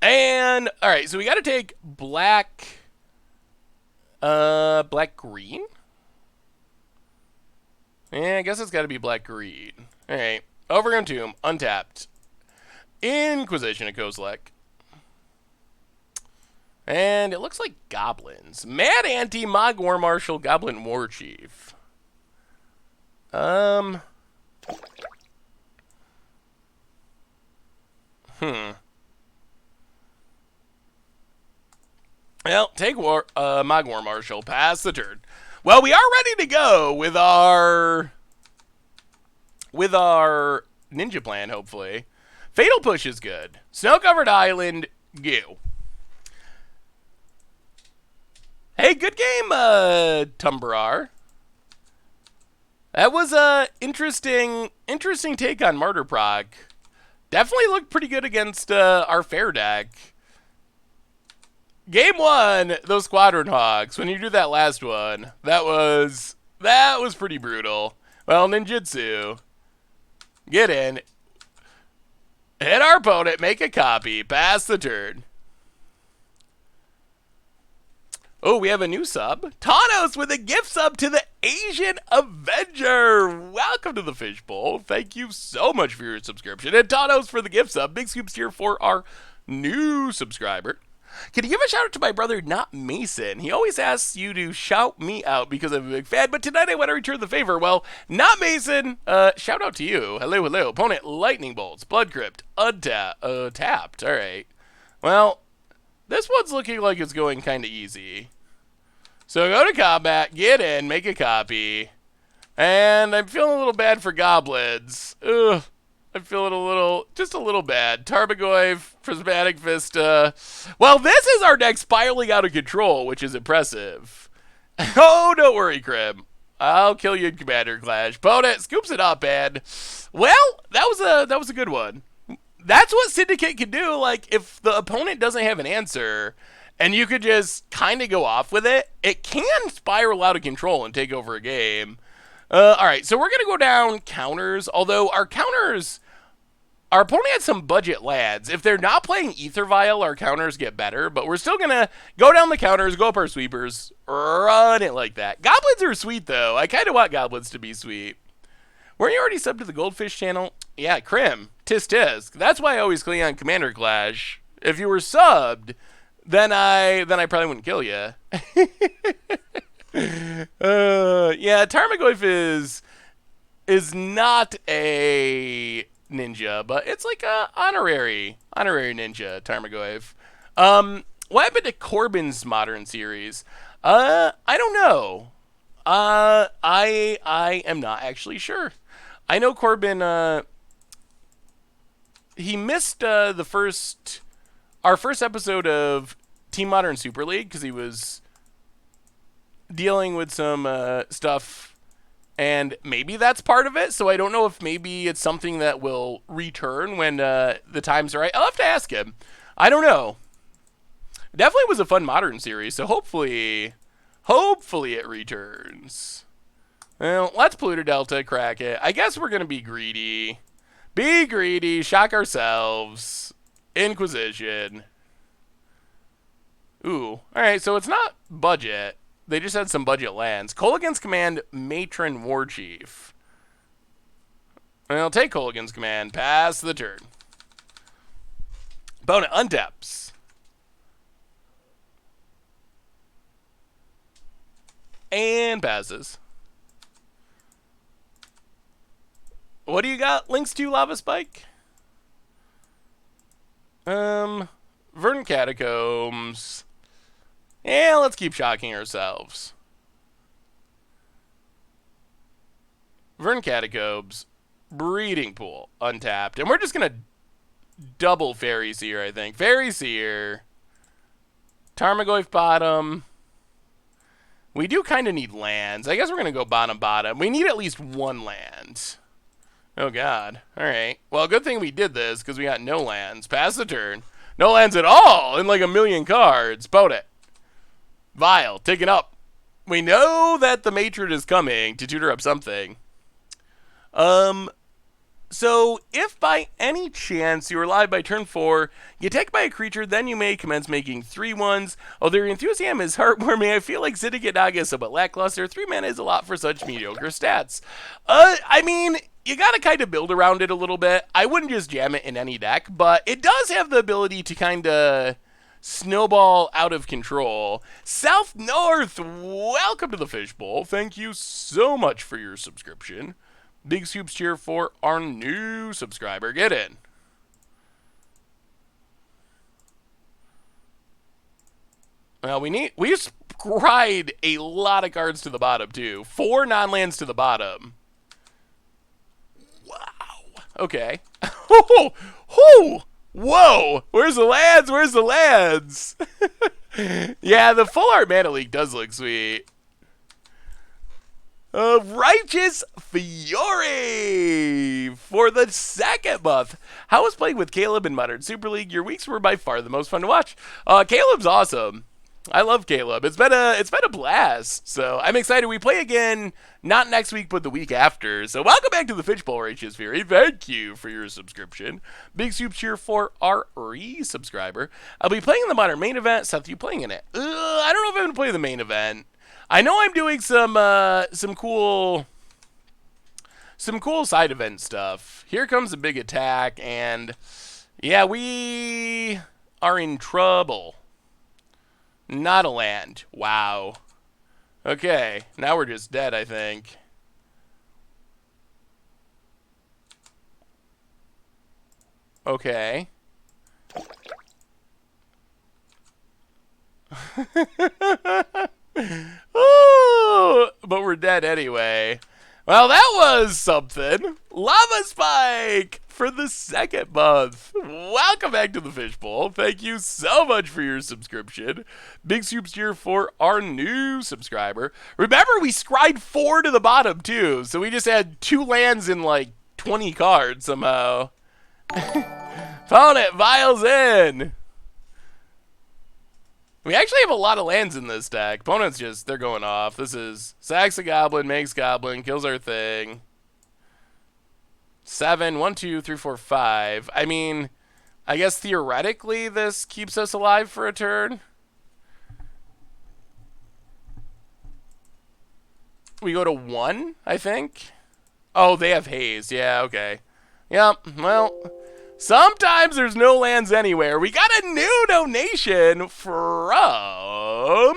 And, all right, so we got to take black, black green? Yeah, I guess it's got to be black green. All right, Overgrown Tomb, untapped. Inquisition of Kozilek. And it looks like goblins. Mad Anti, Mog War Marshal, Goblin War Chief. Hmm. Well, take Mog War Marshal, pass the turn. Well, we are ready to go with our ninja plan, hopefully. Fatal Push is good. Snow-covered island, go. Hey, good game, Tumbrar. That was a interesting take on Martyr Proc. Definitely looked pretty good against our fair deck. Game 1, those Squadron Hogs. When you do that last one, that was pretty brutal. Well, ninjutsu. Get in. Hit our opponent, make a copy, pass the turn. Oh, we have a new sub. Tanos with a gift sub to the Asian Avenger. Welcome to the Fishbowl. Thank you so much for your subscription. And Tanos for the gift sub. Big scoops here for our new subscriber. Can you give a shout out to my brother, Not Mason? He always asks you to shout me out because I'm a big fan, but tonight I want to return the favor. Well, Not Mason, shout out to you. Hello, hello. Opponent, Lightning Bolts, Blood Crypt, tapped. All right. Well, this one's looking like it's going kind of easy. So go to combat, get in, make a copy. And I'm feeling a little bad for goblins. Ugh. I'm feeling just a little bad. Tarmogoyf, Prismatic Vista. Well, this is our deck spiraling out of control, which is impressive. Oh, don't worry, Crib. I'll kill you in Commander Clash. Opponent scoops it up, and well, that was a good one. That's what Syndicate can do. Like, if the opponent doesn't have an answer, and you could just kind of go off with it, it can spiral out of control and take over a game. All right, so we're going to go down counters, although our counters, our opponent had some budget lands. If they're not playing Ether Vial, our counters get better, but we're still going to go down the counters, go up our sweepers, run it like that. Goblins are sweet, though. I kind of want goblins to be sweet. Weren't you already subbed to the Goldfish channel? Yeah, Crim, tisk tisk. That's why I always click on Commander Clash. If you were subbed, then I probably wouldn't kill you. Yeah, Tarmogoyf is not a ninja, but it's like a honorary ninja, Tarmogoyf. What happened to Corbin's modern series? I don't know. I am not actually sure. I know Corbin, he missed our first episode of Team Modern Super League because he was dealing with some stuff, and maybe that's part of it. So I don't know if maybe it's something that will return when the time's right. I'll have to ask him. I don't know. Definitely was a fun Modern series, so hopefully it returns. Well, let's Polluter Delta, crack it. I guess we're going to be greedy. Be greedy, shock ourselves. Inquisition. Ooh, alright, so it's not budget. They just had some budget lands. Kolaghan's Command, Matron Warchief. Well, take Kolaghan's Command, pass the turn. Opponent untaps. And passes. What do you got? Links to Lava Spike? Vern Catacombs. Yeah, let's keep shocking ourselves. Vern Catacombs. Breeding Pool. Untapped. And we're just going to double Fairy Seer, I think. Fairy Seer. Tarmogoyf bottom. We do kind of need lands. I guess we're going to go bottom. We need at least one land. Oh, God. All right. Well, good thing we did this, because we got no lands. Pass the turn. No lands at all in like a million cards. Boat it. Vile, take it up. We know that the matron is coming to tutor up something. So, if by any chance you are alive by turn 4, you attack by a creature, then you may commence making 3/1s. Although your enthusiasm is heartwarming, I feel like Syndicate Naga is somewhat lackluster. 3 mana is a lot for such mediocre stats. I mean, you gotta kind of build around it a little bit. I wouldn't just jam it in any deck, but it does have the ability to kind of snowball out of control. South North, welcome to the Fishbowl. Thank you so much for your subscription. Big soups cheer for our new subscriber. Get in. Well, we cried a lot of cards to the bottom, too. 4 non-lands to the bottom. Wow. Okay. Whoa! Where's the lands? Where's the lands? Yeah, the full art Mana League does look sweet. Righteous Fiore for the second month. How was playing with Caleb in Modern Super League? Your weeks were by far the most fun to watch. Caleb's awesome. I love Caleb. It's been a blast. So I'm excited. We play again, not next week, but the week after. So welcome back to the Fishbowl, Righteous Fury. Thank you for your subscription. Big soup cheer for our re-subscriber. I'll be playing in the Modern main event. Seth, you playing in it? I don't know if I'm gonna play the main event. I know I'm doing some cool side event stuff. Here comes a big attack, and yeah, we are in trouble. Not a land. Wow. Okay, now we're just dead, I think. Okay. Oh, but we're dead anyway. Well, that was something. Lava Spike for the second month. Welcome back to the Fishbowl. Thank you so much for your subscription. Big soups here for our new subscriber. Remember, we scried 4 to the bottom, too. So we just had 2 lands in, like, 20 cards somehow. Opponent, Vile's in. We actually have a lot of lands in this deck. Opponents just, they're going off. This is sacks a goblin, makes goblin, kills our thing. 7, 1, 2, 3, 4, 5. I mean, I guess theoretically this keeps us alive for a turn. We go to 1, I think. Oh, they have haze. Yeah, okay. Yep, well, sometimes there's no lands anywhere. We got a new donation from...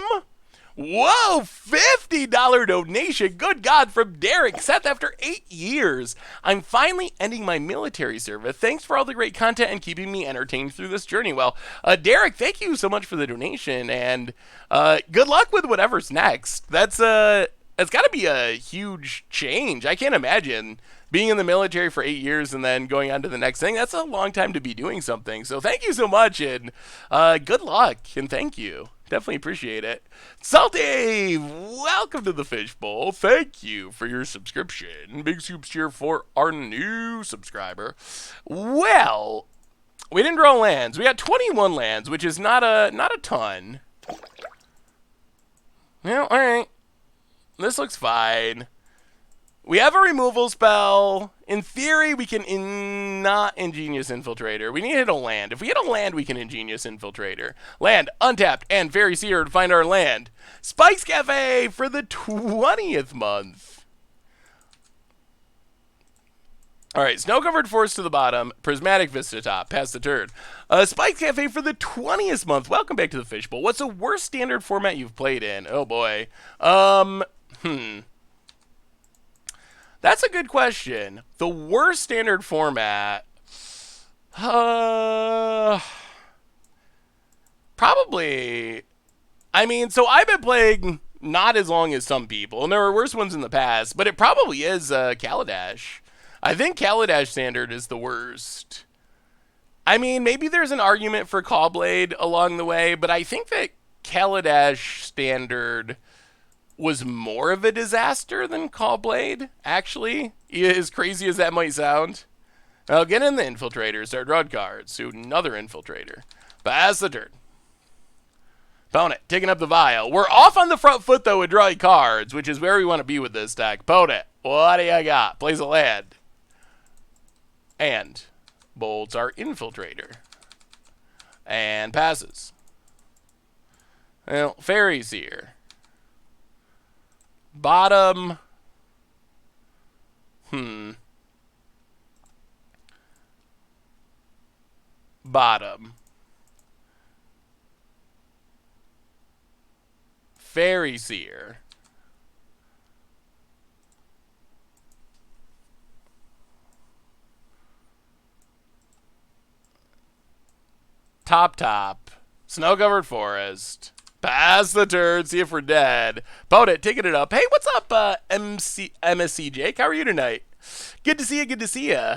Whoa, $50 donation. Good God, from Derek. Seth, after 8 years, I'm finally ending my military service. Thanks for all the great content and keeping me entertained through this journey. Well, Derek, thank you so much for the donation, and good luck with whatever's next. That's got to be a huge change. I can't imagine being in the military for 8 years and then going on to the next thing. That's a long time to be doing something. So thank you so much, and good luck, and thank you. Definitely appreciate it. Sultai, welcome to the Fishbowl. Thank you for your subscription. Big soups cheer for our new subscriber. Well, we didn't draw lands. We got 21 lands, which is not a ton. Well, all right. This looks fine. We have a removal spell. In theory, we can not Ingenious Infiltrator. We need to hit a land. If we hit a land, we can Ingenious Infiltrator. Land, untapped, and Fairy Seer to find our land. Spike's Cafe for the 20th month. All right, Snow-Covered Forest to the bottom. Prismatic Vista top. Pass the turn. Spike's Cafe for the 20th month. Welcome back to the Fishbowl. What's the worst standard format you've played in? Oh, boy. That's a good question. The worst standard format, probably, I mean, so I've been playing not as long as some people, and there were worse ones in the past, but it probably is Kaladesh. I think Kaladesh standard is the worst. I mean, maybe there's an argument for Caw-Blade along the way, but I think that Kaladesh standard was more of a disaster than Caw-Blade, actually, As crazy as that might sound. I'll get in the infiltrator. Start drawing cards. To another infiltrator. Pass the turn. Opponent, taking up the vial. We're off on the front foot, though, with drawing cards, which is where we want to be with this deck. Opponent, what do you got? Plays a land. And bolts our infiltrator. And passes. Well, fairies here. Bottom. Bottom. Fairy Seer. Top. Snow-covered forest. Pass the turn, see if we're dead. Opponent, taking it up. Hey, what's up, MSC Jake? How are you tonight? Good to see you, good to see you.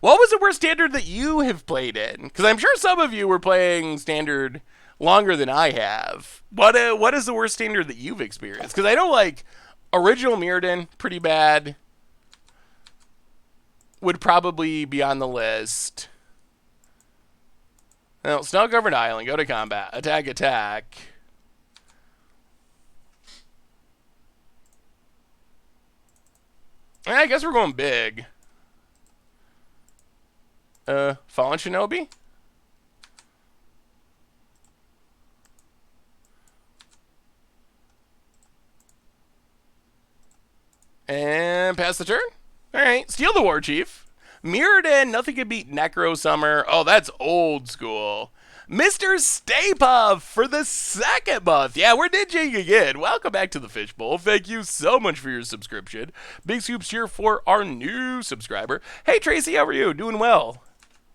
What was the worst standard that you have played in? Because I'm sure some of you were playing standard longer than I have. What is the worst standard that you've experienced? Because I know, like, original Mirrodin, pretty bad. Would probably be on the list. Well, Snow-covered island, go to combat. Attack. I guess we're going big. Fallen Shinobi? And pass the turn. Alright, steal the War Chief. Mirrodin, nothing can beat Necro Summer. Oh, that's old school. Mr. Stay Puft for the second month. Yeah, we're ninjing again. Welcome back to the Fishbowl. Thank you so much for your subscription. Big scoops here for our new subscriber. Hey, Tracy, how are you? Doing well.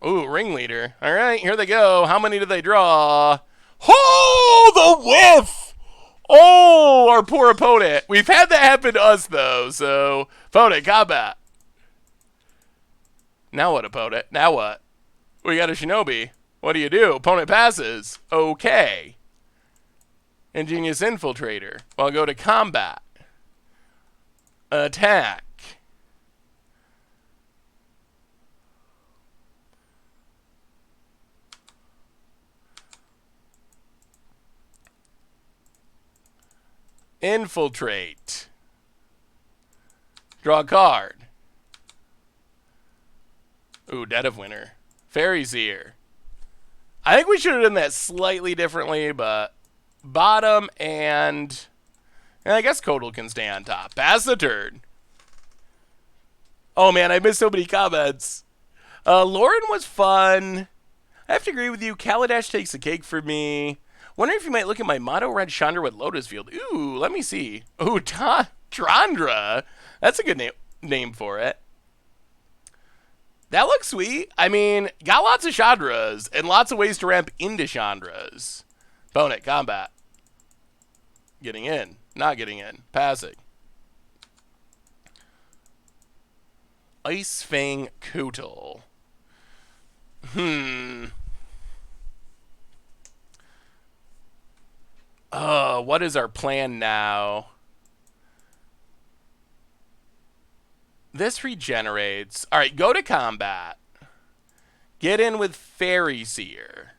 Ooh, ringleader. All right, here they go. How many do they draw? Oh, the whiff! Oh, our poor opponent. We've had that happen to us, though. So, opponent, combat. Now what, opponent? Now what? We got a Shinobi. What do you do? Opponent passes. Okay. Ingenious Infiltrator. Well, go to combat. Attack. Infiltrate. Draw a card. Ooh, Dead of Winter. Fairy's Ear. I think we should have done that slightly differently, but bottom and I guess Kodal can stay on top. Pass the turn. Oh man, I missed so many comments. Lauren was fun. I have to agree with you. Kaladesh takes the cake for me. Wondering if you might look at my Mono Red Chandra with Lotus Field. Ooh, let me see. Ooh, Trandra. That's a good name for it. That looks sweet. I mean, got lots of Chandras and lots of ways to ramp into Chandras. Opponent, combat. Getting in. Not getting in. Passing. Ice-fang Kodal. What is our plan now? This regenerates. All right, go to combat. Get in with Fairy Seer.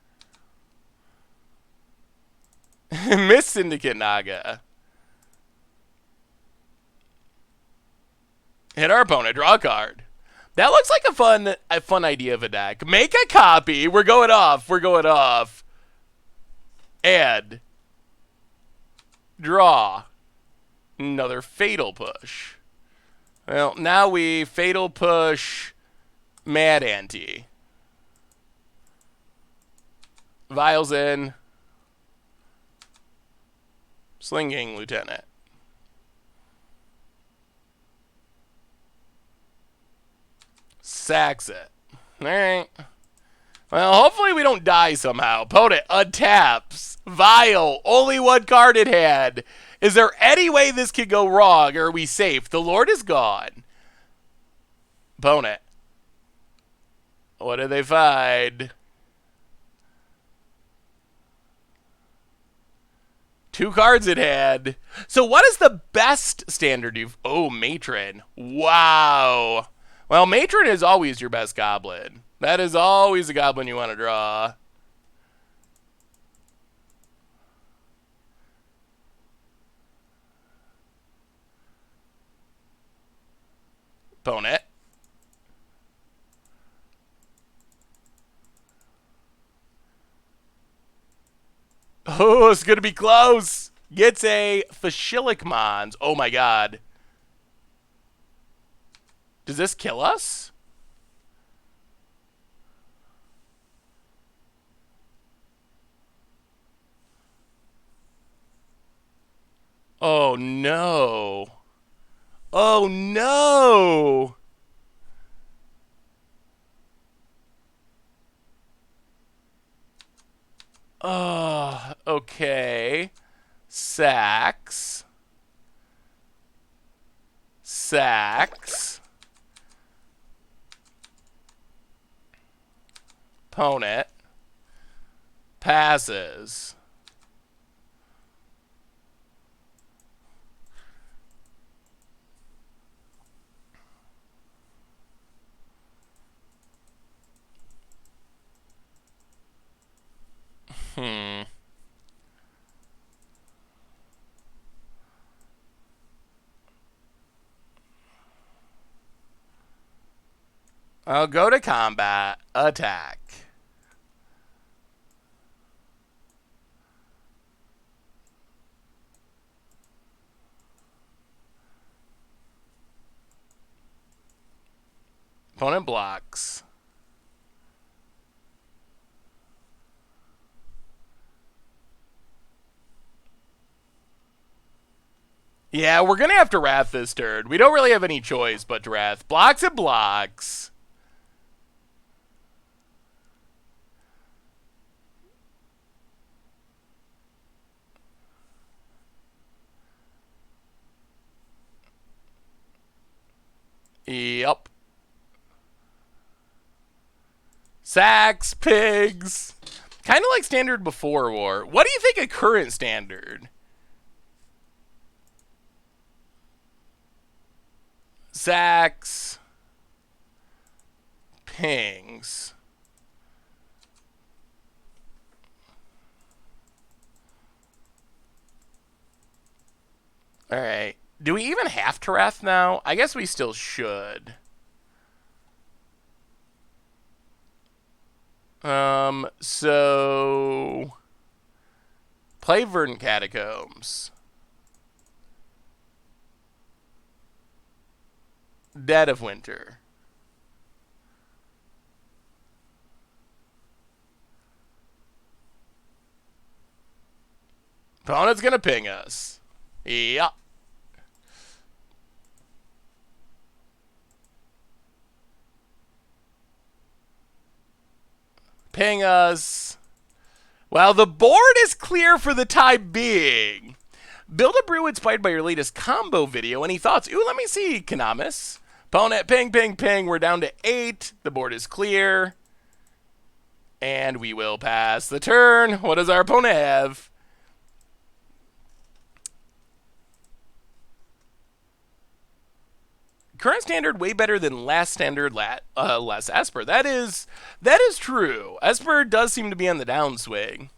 Miss Syndicate Naga. Hit our opponent. Draw a card. That looks like a fun idea of a deck. Make a copy. We're going off. Add. Draw. Another Fatal Push. Well, now we Fatal Push Mad Ante. Vials in. Slinging Lieutenant. Sacks it. Alright. Well, hopefully we don't die somehow. Opponent untaps. Vial. Only one card in hand. Is there any way this could go wrong, or are we safe? The Lord is gone. Opponent. What did they find? 2 cards it had. So what is the best standard you've... Oh, Matron. Wow. Well, Matron is always your best goblin. That is always a goblin you want to draw. Opponent. Oh, it's going to be close. Gets a Fashilic Mons. Oh, my God. Does this kill us? Oh, no. Oh, no. Oh, okay. Sacks. Sacks. Opponent. Passes. I'll go to combat. Attack. Opponent blocks. Yeah, we're going to have to Wrath this turn. We don't really have any choice but to Wrath. Blocks and blocks. Yep. Sacks, pigs. Kind of like standard before war. What do you think of current standard? Sacks. Pings. Alright. Do we even have to Wrath now? I guess we still should. So... Play Verdant Catacombs. Dead of Winter. Opponent's gonna ping us. Yup. Ping us. Well, the board is clear for the time being. Build a brew inspired by your latest combo video. Any thoughts? Ooh, let me see, Kanamis. Opponent, ping, ping, ping. We're down to 8. The board is clear. And we will pass the turn. What does our opponent have? Current standard way better than last standard, less Esper. That is true. Esper does seem to be on the downswing.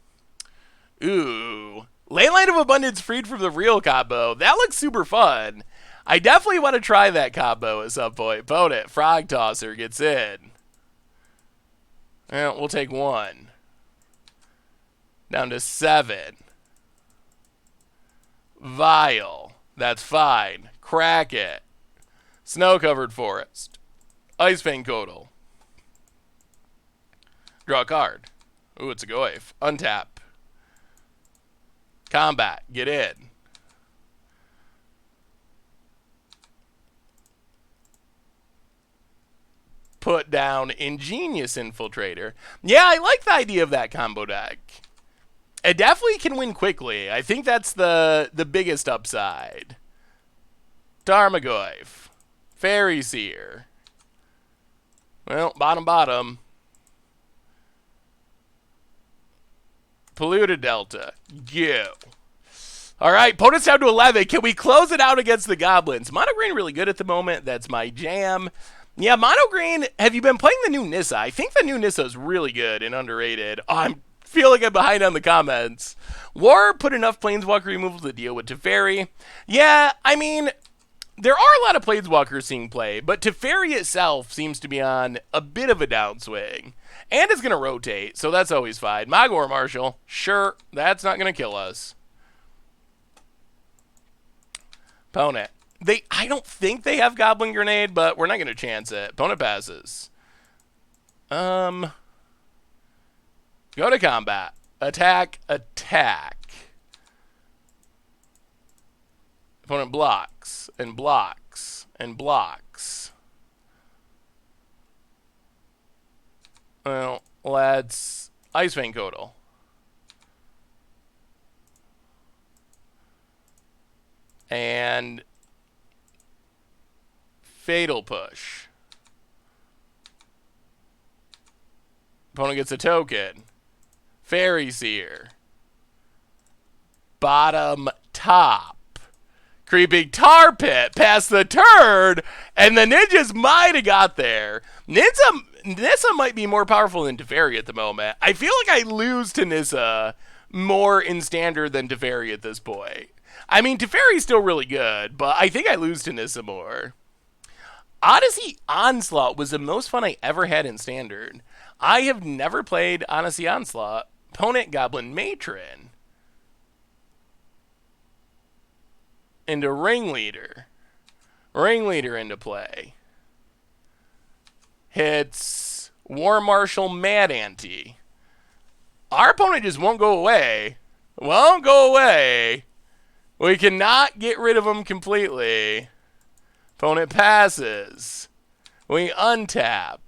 Ooh. Leyline of Abundance freed from the real combo. That looks super fun. I definitely want to try that combo at some point. Opponent, Frog Tosser gets in. Well, we'll take 1. Down to 7. Vial. That's fine. Crack it. Snow-covered forest. Ice-fang Codal. Draw a card. Ooh, it's a Goyf. Untap. Combat. Get in. Put down Ingenious Infiltrator. Yeah, I like the idea of that combo deck. It definitely can win quickly. I think that's the biggest upside. Tarmogoyf. Fairy Seer. Well, bottom. Polluted Delta. Go. All right, opponent's down to 11. Can we close it out against the goblins? Mono green really good at the moment. That's my jam. Yeah, mono green. Have you been playing the new Nissa? I think the new Nissa is really good and underrated. Oh, I'm feeling I'm behind on the comments. War put enough planeswalker removal to deal with Teferi. Yeah, I mean, there are a lot of planeswalkers seeing play, but Teferi itself seems to be on a bit of a downswing. And it's going to rotate, so that's always fine. Magor Marshal, sure, that's not going to kill us. Opponent. I don't think they have Goblin Grenade, but we're not going to chance it. Opponent passes. Go to combat. Attack, attack. Opponent blocks, and blocks, and blocks. Well, let's ice-fang Codal. And Fatal Push. Opponent gets a token. Fairy Seer. Bottom top. Creeping Tar Pit past the turn, and the ninjas might have got there. Nissa might be more powerful than Teferi at the moment. I feel like I lose to Nissa more in standard than Teferi at this point. I mean, Teferi's still really good, but I think I lose to Nissa more. Odyssey Onslaught was the most fun I ever had in standard. I have never played Odyssey Onslaught. Opponent Goblin Matron. Into Ringleader. Ringleader into play. Hits War Marshal Mad Ante. Our opponent just won't go away. Won't go away. We cannot get rid of him completely. Opponent passes. We untap.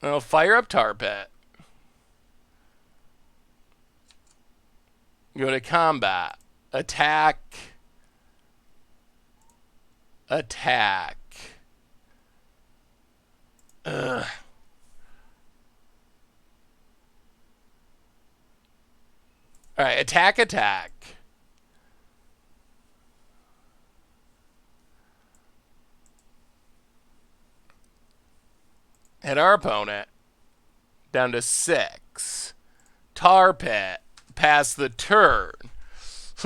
I'll fire up Tar Pit. Go to combat. Attack. Attack. Ugh. Alright, attack, attack. Hit our opponent. Down to 6. Tar Pit. Pass the turn.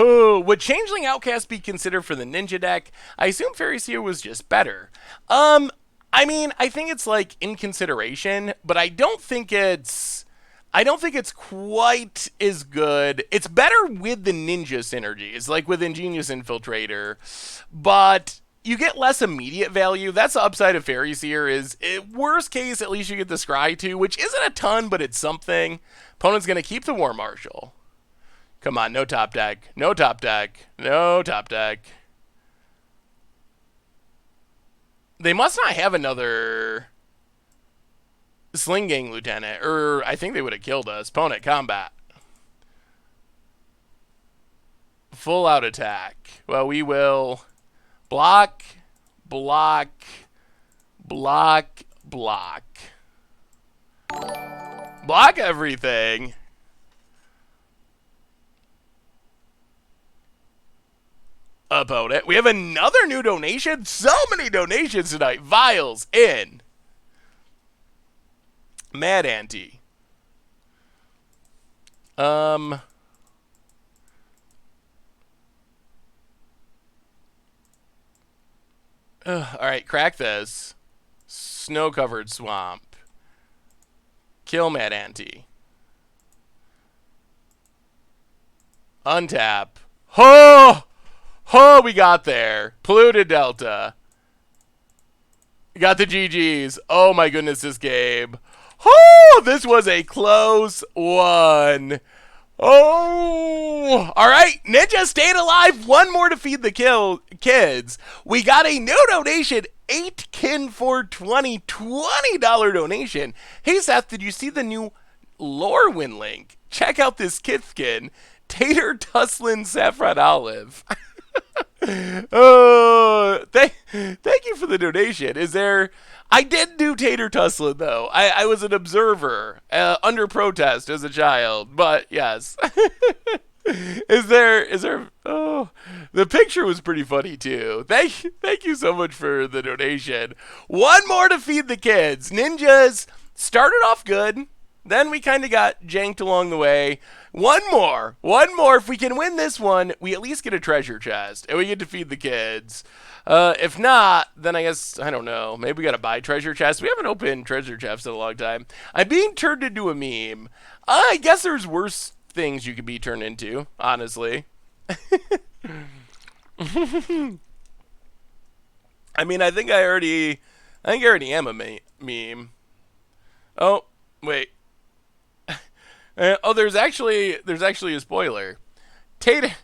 Would Changeling Outcast be considered for the ninja deck? I assume Fairy Seer was just better. I mean, I think it's like in consideration, but I don't think it's quite as good. It's better with the ninja synergies, like with Ingenious Infiltrator, but you get less immediate value. That's the upside of Fairy Seer is, worst case, at least you get the Scry 2, which isn't a ton, but it's something. Opponent's going to keep the War Marshal. Come on, no top deck. No top deck. No top deck. They must not have another Sling Gang Lieutenant, or I think they would have killed us. Opponent, combat. Full out attack. Well, we will block, block, block, block. Block everything. Opponent. We have another new donation. So many donations tonight. Vials in. Mad Ante. Alright, crack this. Snow-covered swamp. Kill Mad Ante. Untap. Oh! Oh, we got there. Polluted Delta. Got the GGs. Oh my goodness, this game. Oh, this was a close one. Oh, all right. Ninja stayed alive. One more to feed the kids. We got a new donation. 8kin for $20 donation. Hey, Seth, did you see the new Lorewyn link? Check out this kid skin. Tater Tusslin Saffron Olive. Oh, thank you for the donation. Is there? I did do Tater Tussling though. I was an observer under protest as a child, but yes. Is there? Oh, the picture was pretty funny too. Thank you so much for the donation. One more to feed the kids. Ninjas started off good. Then we kind of got janked along the way. One more. If we can win this one, we at least get a treasure chest, and we get to feed the kids. If not, then I guess, I don't know. Maybe we got to buy treasure chests. We haven't opened treasure chests in a long time. I'm being turned into a meme. I guess there's worse things you could be turned into, honestly. I mean, I think I already am a meme. Oh, wait. Oh, there's actually a spoiler. Tater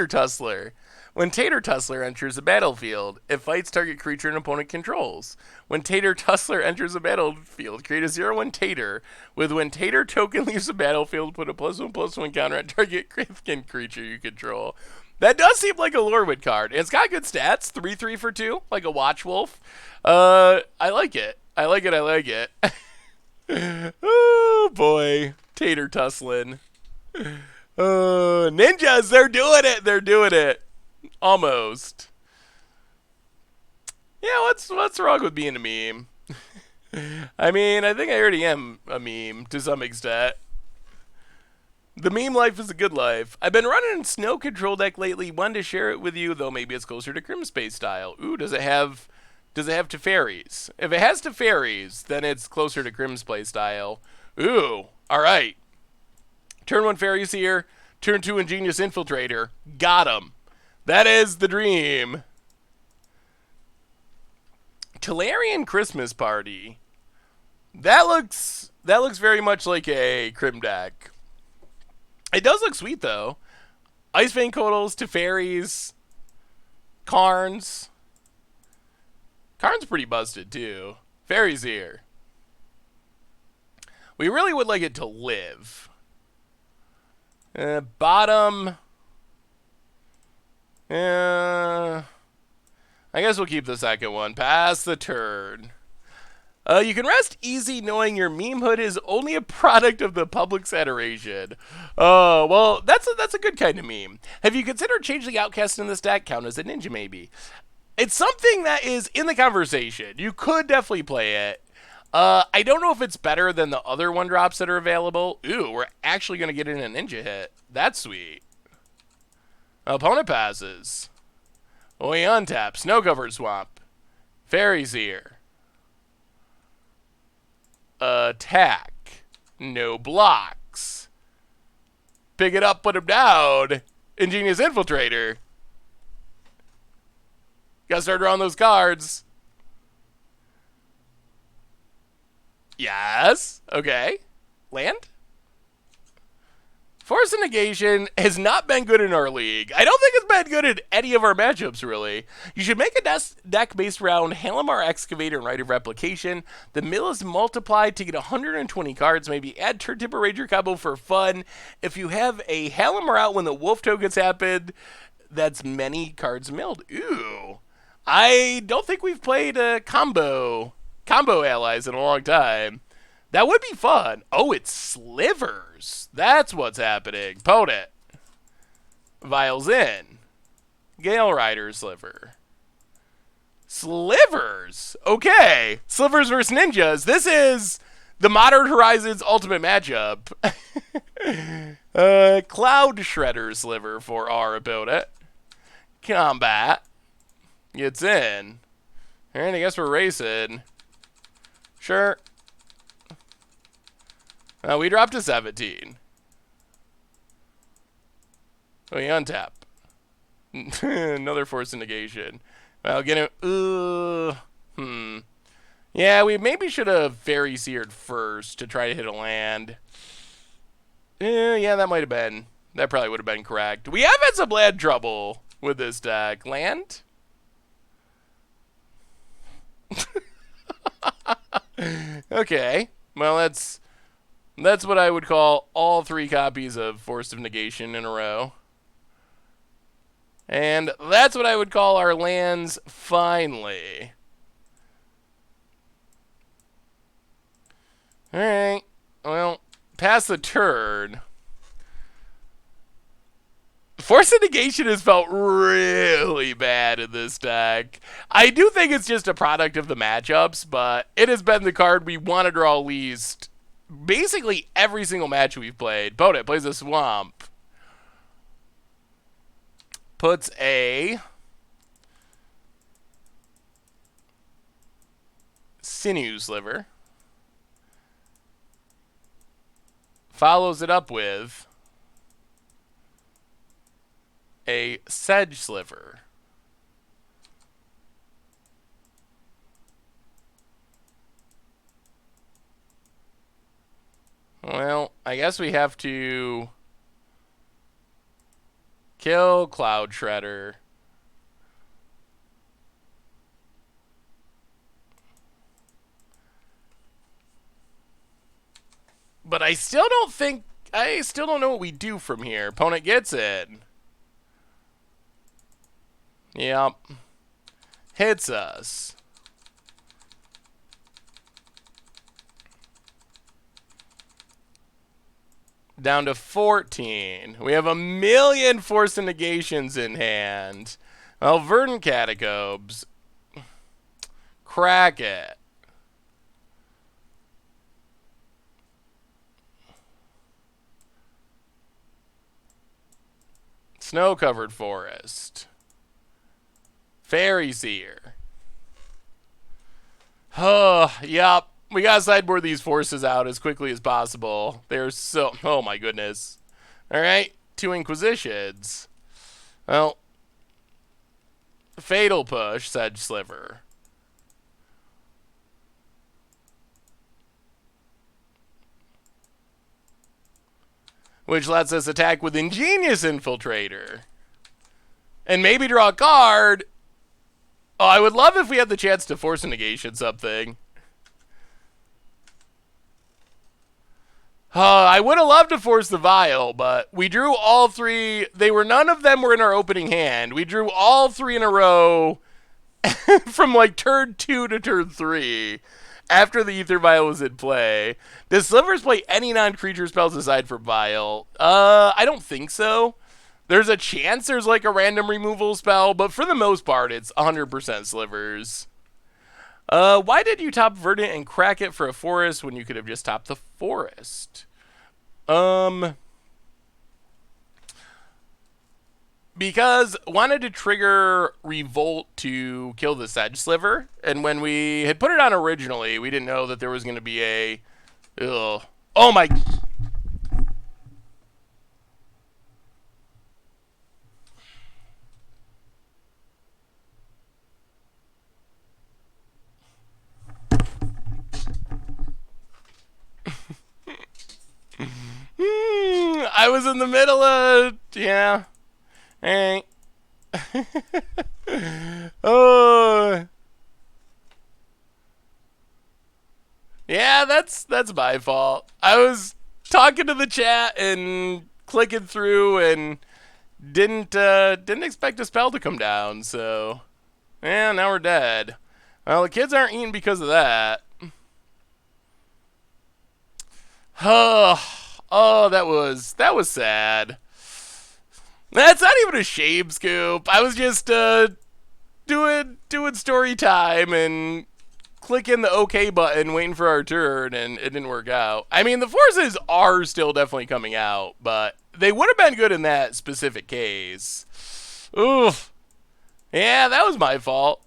Tussler. When Tater Tussler enters the battlefield, it fights target creature an opponent controls. When Tater Tussler enters the battlefield, create a 0/1 Tater. With when Tater token leaves the battlefield, put a +1/+1 counter on target Grifkin creature you control. That does seem like a Lorwood card. It's got good stats, 3/3 for 2, like a Watch Wolf. I like it. I like it. Oh boy, Tater Tusslin. Ninjas, they're doing it. Almost. Yeah, what's wrong with being a meme? I mean, I think I already am a meme to some extent. The meme life is a good life. I've been running Snow Control deck lately. Wanted to share it with you, though maybe it's closer to Crimspace style. Ooh, does it have Teferis? If it has Teferis, then it's closer to Crimspace style. Ooh, all right. Turn 1 Fairies here. Turn 2 Ingenious Infiltrator. Got him. That is the dream. Tolarian Christmas Party. That looks very much like a Crim deck. It does look sweet though. ice-fang Kodals, Teferis, Karns. Karn's pretty busted too. Fairies here. We really would like it to live. Bottom. I guess we'll keep the second one. Pass the turn. You can rest easy knowing your meme hood is only a product of the public's adoration. Oh, well, that's a good kind of meme. Have you considered changing Outcast in this deck? Count as a ninja, maybe. It's something that is in the conversation. You could definitely play it. I don't know if it's better than the other 1-drops that are available. Ooh, we're actually going to get in a ninja hit. That's sweet. Opponent passes. We untap. Snow-covered swamp. Fairies here. Attack. No blocks. Pick it up, put him down. Ingenious Infiltrator. Gotta start drawing those cards. Yes. Okay. Land? Force of Negation has not been good in our league. I don't think it's been good in any of our matchups, really. You should make a deck based around Halimar Excavator and Rite of Replication. The mill is multiplied to get 120 cards. Maybe add Turn Tipper Ranger combo for fun. If you have a Halimar out when the Wolf tokens happen, that's many cards milled. Ooh. I don't think we've played a combo allies in a long time. That would be fun. Oh, it's slivers. That's what's happening. Potent. Vials in. Gale Rider sliver. Slivers. Okay. Slivers versus ninjas. This is the Modern Horizons ultimate matchup. Cloud Shredder sliver for our opponent. Combat. Gets in. Alright, I guess we're racing. Sure. We dropped to 17. We untap. Another Force of Negation. Well, get him. Yeah, we maybe should have Fairy Seared first to try to hit a land. Yeah, that might have been. That probably would have been correct. We have had some land trouble with this deck. Land? Okay. Well, that's what I would call all 3 copies of Force of Negation in a row. And that's what I would call our lands finally. Alright. Well, pass the turn. Force of Negation has felt really bad in this deck. I do think it's just a product of the matchups, but it has been the card we want to draw least basically every single match we've played. Opponent plays a Swamp. Puts a Sinew Sliver. Follows it up with a Sedge Sliver. Well, I guess we have to kill Cloud Shredder. But I still don't know what we do from here. Opponent gets it. Yep. Hits us. Down to 14. We have a million Force and Negations in hand. Well, Verdant Catacombs. Crack it. Snow-covered forest. Fairy Seer. Oh, yep. We gotta sideboard these forces out as quickly as possible. They're so... Oh, my goodness. Alright. 2 Inquisitions. Well. Fatal Push, Sedge Sliver. Which lets us attack with Ingenious Infiltrator. And maybe draw a card. Oh, I would love if we had the chance to Force a Negation something. I would have loved to force the Vial, but we drew all 3. None of them were in our opening hand. We drew all 3 in a row from like turn 2 to turn 3 after the Ether Vial was in play. Does Slivers play any non-creature spells aside from Vial? I don't think so. There's a chance there's like a random removal spell, but for the most part, it's 100% Slivers. Why did you top Verdant and crack it for a forest when you could have just topped the forest? Because wanted to trigger Revolt to kill the Sedge Sliver, and when we had put it on originally, we didn't know that there was going to be a... Ugh. Oh my... I was in the middle of... Yeah. Hey. Oh. Yeah, that's my fault. I was talking to the chat and clicking through and didn't expect a spell to come down, so yeah, now we're dead. Well, the kids aren't eating because of that. Oh, that was sad. That's not even a shame, Scoop. I was just doing story time and clicking the OK button, waiting for our turn, and it didn't work out. I mean, the forces are still definitely coming out, but they would have been good in that specific case. Oof. Yeah, that was my fault.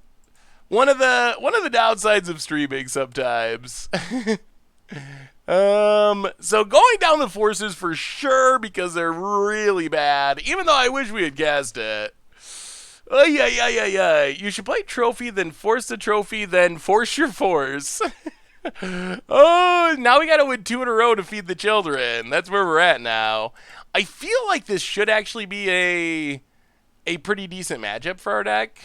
One of the downsides of streaming sometimes. So going down the forces for sure because they're really bad, even though I wish we had cast it. Oh, yeah. You should play Trophy, then force the Trophy, then force your force. Oh, now we gotta win 2 in a row to feed the children. That's where we're at now. I feel like this should actually be a pretty decent matchup for our deck.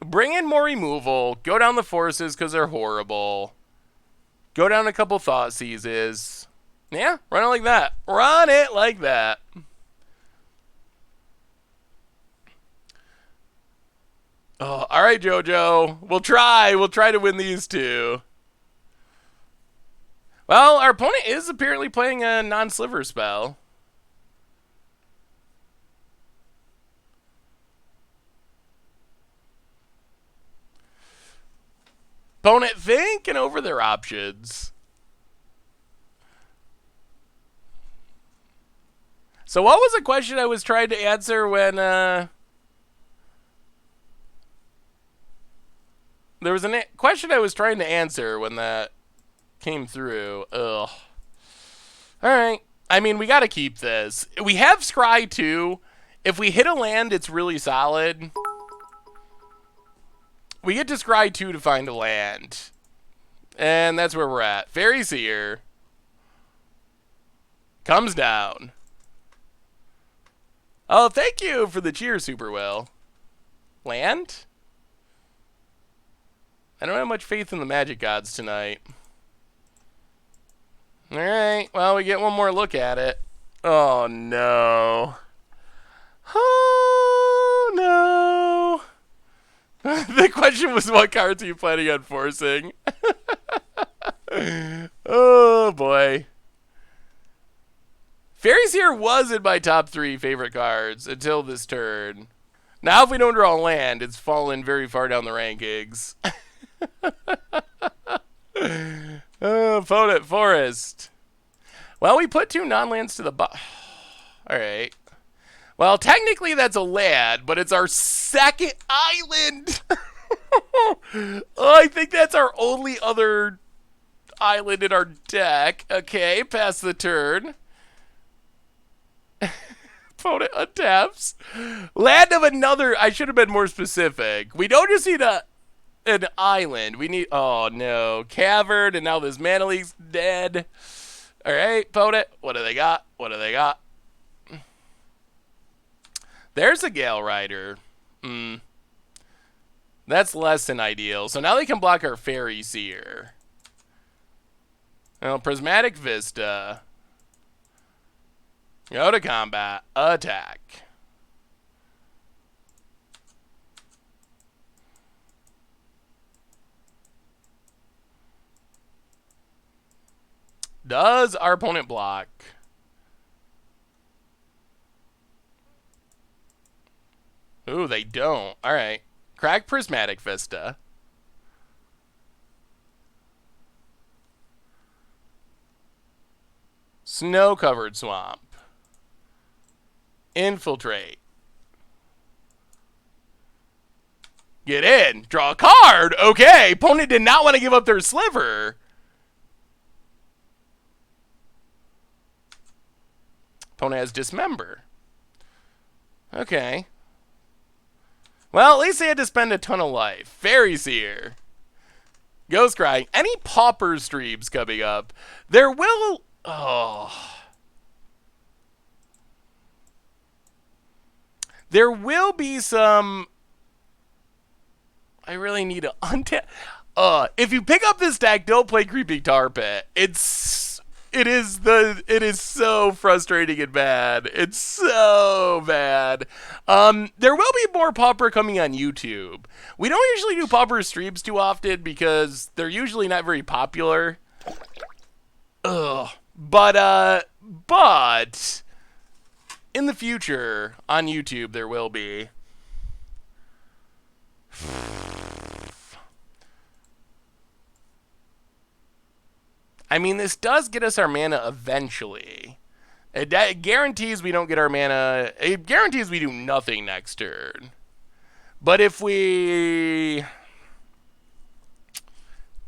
Bring in more removal. Go down the forces because they're horrible. Go down a couple Thought Seizes. Yeah, run it like that. Run it like that. Oh, all right, JoJo. We'll try. We'll try to win these two. Well, our opponent is apparently playing a non-sliver spell. Opponent thinking over their options. So what was the question I was trying to answer when there was a question I was trying to answer when that came through. Ugh. All right. I mean, we got to keep this. We have Scry too. If we hit a land, it's really solid. We get to Scry 2 to find a land. And that's where we're at. Fairy Seer comes down. Oh, thank you for the cheer, Super Will. Land? I don't have much faith in the magic gods tonight. Alright, well, we get one more look at it. Oh, no. Oh, no. The question was, what cards are you planning on forcing? Oh, boy. Fairy Seer was in my top 3 favorite cards until this turn. Now, if we don't draw land, it's fallen very far down the rankings. Opponent Forest. Well, we put 2 non-lands to the bottom. Alright. Well, technically that's a land, but it's our second island. Oh, I think that's our only other island in our deck. Okay, pass the turn. Opponent untaps. Land of another. I should have been more specific. We don't just need an island. We need. Oh no, cavern, and now this Mana League's dead. All right, opponent. What do they got? What do they got? There's a Gale Rider. That's less than ideal. So now they can block our Fairy Seer. Well, Prismatic Vista. Go to combat. Attack. Does our opponent block? Ooh, they don't. All right. Crack Prismatic Vista. Snow-covered swamp. Infiltrate. Get in. Draw a card. Okay. Opponent did not want to give up their sliver. Opponent has Dismember. Okay. Well, at least they had to spend a ton of life. Fairy Seer. Ghost Crying. Any Pauper streams coming up? There will... Oh... There will be some... I really need to untap... if you pick up this deck, don't play Creeping Tar Pit. It is so frustrating and bad. It's so bad. There will be more Pauper coming on YouTube. We don't usually do Pauper streams too often because they're usually not very popular. Ugh. But in the future, on YouTube, there will be. I mean, this does get us our mana eventually. It guarantees we don't get our mana. It guarantees we do nothing next turn. But if we...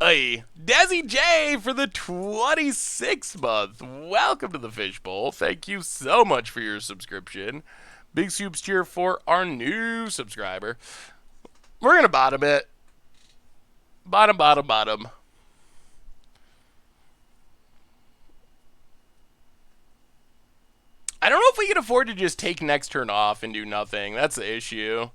Hey, Desi J for the 26th month. Welcome to the Fishbowl. Thank you so much for your subscription. Big soups cheer for our new subscriber. We're going to bottom it. Bottom, bottom, bottom. I don't know if we can afford to just take next turn off and do nothing. That's the issue.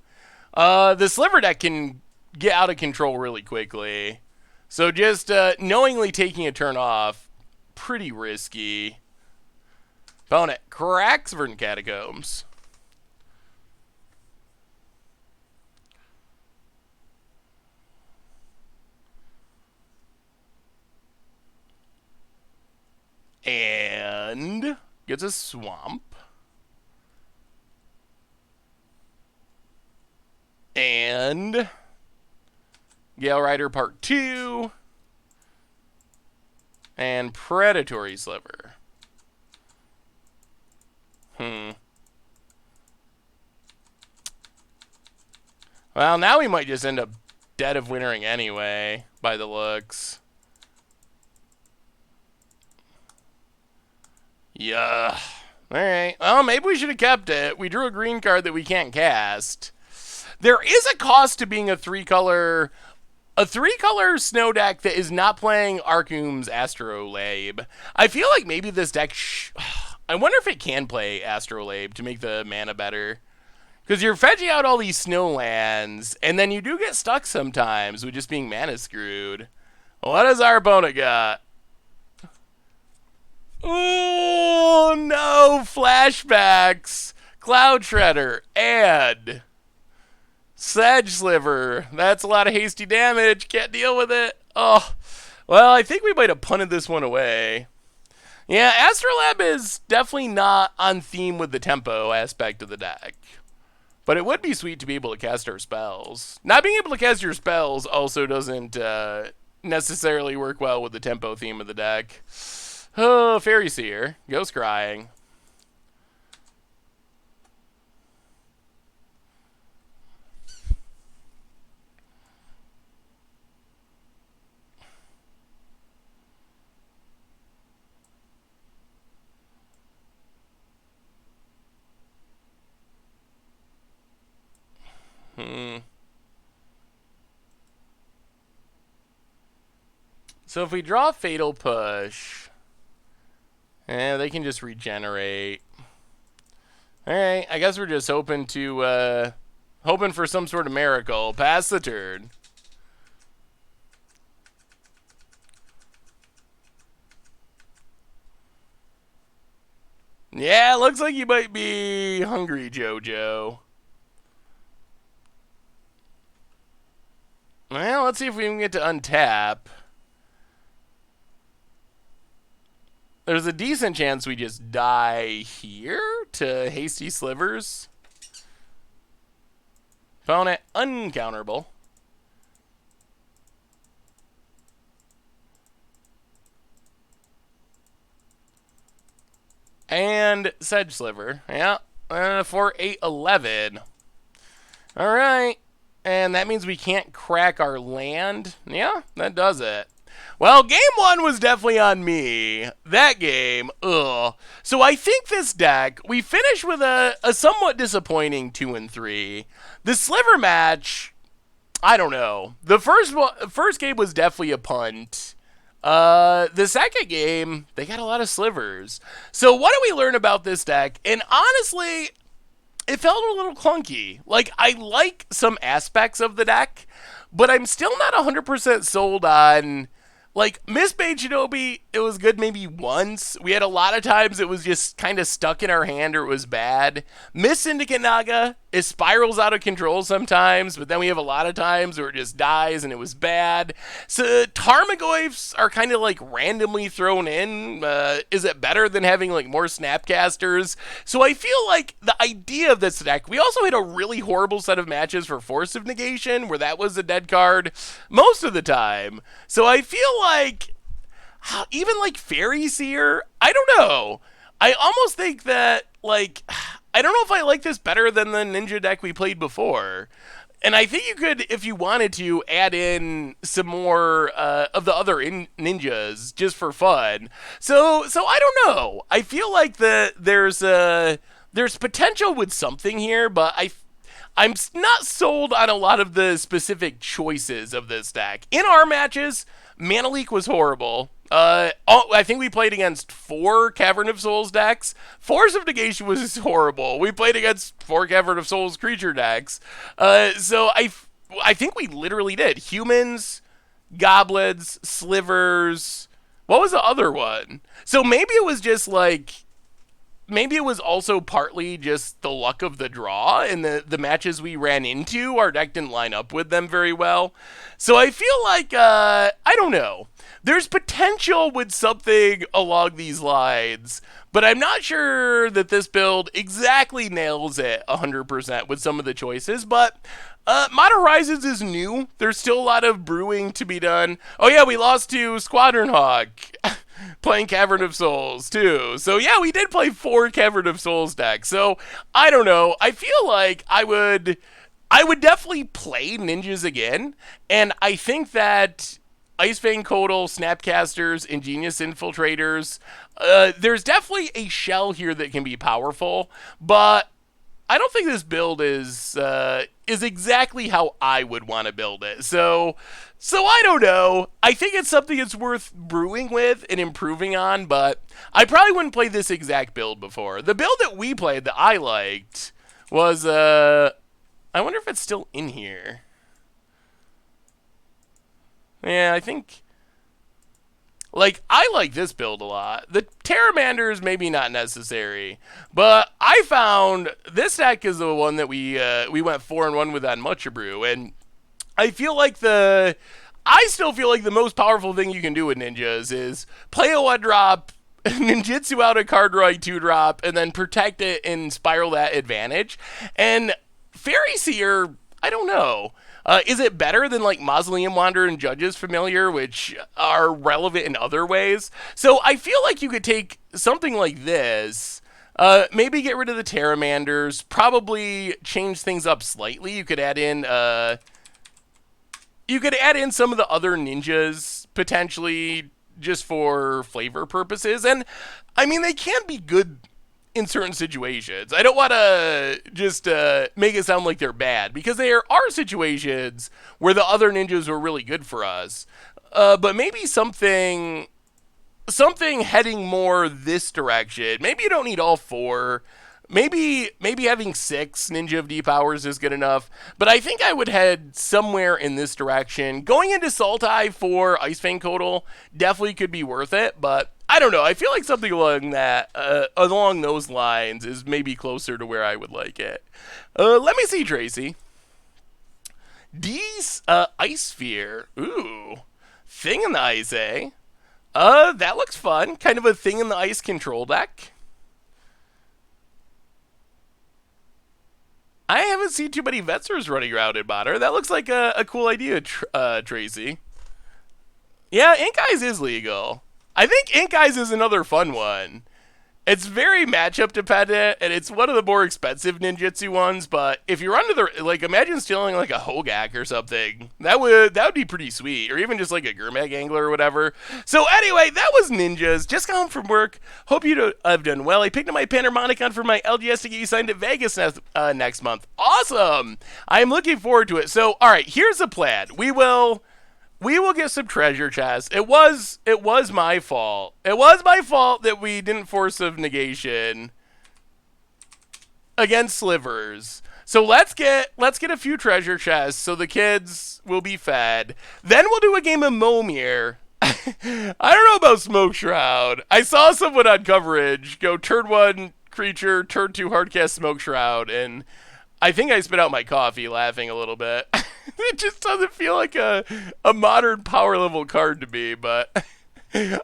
The Sliver deck can get out of control really quickly. So just knowingly taking a turn off, pretty risky. Opponent cracks Verdant Catacombs. And gets a swamp. And Gale Rider Part 2. And Predatory Sliver. Well, now we might just end up dead of wintering anyway, by the looks. Yeah. Alright. Well, maybe we should have kept it. We drew a green card that we can't cast. There is a cost to being a three-color snow deck that is not playing Arcum's Astrolabe. I feel like maybe this deck... I wonder if it can play Astrolabe to make the mana better. Because you're fetching out all these snow lands, and then you do get stuck sometimes with just being mana screwed. What does our opponent got? Oh, no! Flashbacks! Cloud Shredder, and Sedge Sliver. That's a lot of hasty damage. Can't deal with it. Oh, well, I think we might have punted this one away. Yeah, Astrolabe is definitely not on theme with the tempo aspect of the deck. But it would be sweet to be able to cast our spells. Not being able to cast your spells also doesn't necessarily work well with the tempo theme of the deck. Oh, Fairy Seer. Ghost Crying. So if we draw Fatal Push, they can just regenerate. Alright, I guess we're just hoping for some sort of miracle. Pass the turn. Yeah, looks like you might be hungry, JoJo. Well, let's see if we can get to untap. There's a decent chance we just die here to Hasty Slivers. Opponent uncounterable. And Sedge Sliver. Yeah. 4, 8, 11. Alright. And that means we can't crack our land. Yeah, that does it. Well, game one was definitely on me. That game, ugh. So I think this deck, we finished with a somewhat disappointing 2 and 3. The Sliver match, I don't know. The first game was definitely a punt. The second game, they got a lot of slivers. So what do we learn about this deck? And honestly, it felt a little clunky. Like, I like some aspects of the deck, but I'm still not 100% sold on... Like, Miss Bay Shinobi, it was good maybe once. We had a lot of times it was just kind of stuck in our hand or it was bad. Miss Syndicate Naga, it spirals out of control sometimes, but then we have a lot of times where it just dies and it was bad. So Tarmogoyfs are kind of like randomly thrown in. Is it better than having like more Snapcasters? So I feel like the idea of this deck, we also had a really horrible set of matches for Force of Negation where that was a dead card most of the time. So I feel like even like Fairy Seer, I don't know. I almost think that like I don't know if I like this better than the ninja deck we played before. And I think you could, if you wanted to, add in some more of the other ninjas just for fun. So I don't know. I feel like there's potential with something here, but I'm not sold on a lot of the specific choices of this deck. In our matches, Mana Leak was horrible. I think we played against 4 Cavern of Souls decks. Force of Negation was horrible. We played against 4 Cavern of Souls creature decks. So I think we literally did. Humans, goblins, slivers. What was the other one? So maybe it was just like... maybe it was also partly just the luck of the draw and the matches we ran into. Our deck didn't line up with them very well. So I feel like, I don't know. There's potential with something along these lines, but I'm not sure that this build exactly nails it 100% with some of the choices. But Modern Horizons is new. There's still a lot of brewing to be done. Oh yeah, we lost to Squadron Hawk. Playing Cavern of Souls too. So yeah, we did play 4 Cavern of Souls decks. So I don't know. I feel like I would definitely play ninjas again, and I think that ice-fang Codal, Snapcasters, Ingenious Infiltrators, there's definitely a shell here that can be powerful, but I don't think this build is exactly how I would want to build it. So I don't know. I think it's something it's worth brewing with and improving on, but I probably wouldn't play this exact build before. The build that we played that I liked was I wonder if it's still in here. Yeah, I think, like, I like this build a lot. The Terramander is maybe not necessary, but I found this deck is the one that we went 4-1 with on Mucha Brew, and I still feel like the most powerful thing you can do with ninjas is play a 1-drop, ninjutsu out a card draw 2-drop, and then protect it and spiral that advantage. And Fairy Seer, I don't know. Is it better than like Mausoleum Wanderer and Judge's Familiar, which are relevant in other ways? So I feel like you could take something like this, maybe get rid of the Terramanders, probably change things up slightly. You could add in some of the other ninjas potentially just for flavor purposes. And I mean, they can be good in certain situations. I don't want to just make it sound like they're bad, because there are situations where the other ninjas were really good for us. But maybe something heading more this direction. Maybe you don't need all 4. Maybe having 6 Ninja of Deep Hours is good enough, but I think I would head somewhere in this direction. Going into Sultai for ice-fang Codal definitely could be worth it, but I don't know. I feel like something along those lines is maybe closer to where I would like it. Let me see, Tracy. D's Ice Sphere. Ooh. Thing in the Ice, eh? That looks fun. Kind of a Thing in the Ice control deck. I haven't seen too many Vetzers running around in Modern. That looks like a cool idea, Tracy. Yeah, Ink Eyes is legal. I think Ink Eyes is another fun one. It's very matchup dependent, and it's one of the more expensive ninjutsu ones, but if you're under the, like, imagine stealing, like, a Hogak or something. That would be pretty sweet, or even just, like, a Gurmag Angler or whatever. So, anyway, that was ninjas. Just got home from work. Hope you have done well. I picked up my Panharmonicon for my LGS to get you signed at Vegas next month. Awesome! I'm looking forward to it. So, alright, here's the plan. We will get some treasure chests. It was my fault. It was my fault that we didn't force of negation against Slivers. So let's get a few treasure chests so the kids will be fed. Then we'll do a game of Momir. I don't know about Smoke Shroud. I saw someone on coverage go turn 1 creature, turn 2 hardcast Smoke Shroud, and I think I spit out my coffee laughing a little bit. It just doesn't feel like a modern power level card to me, but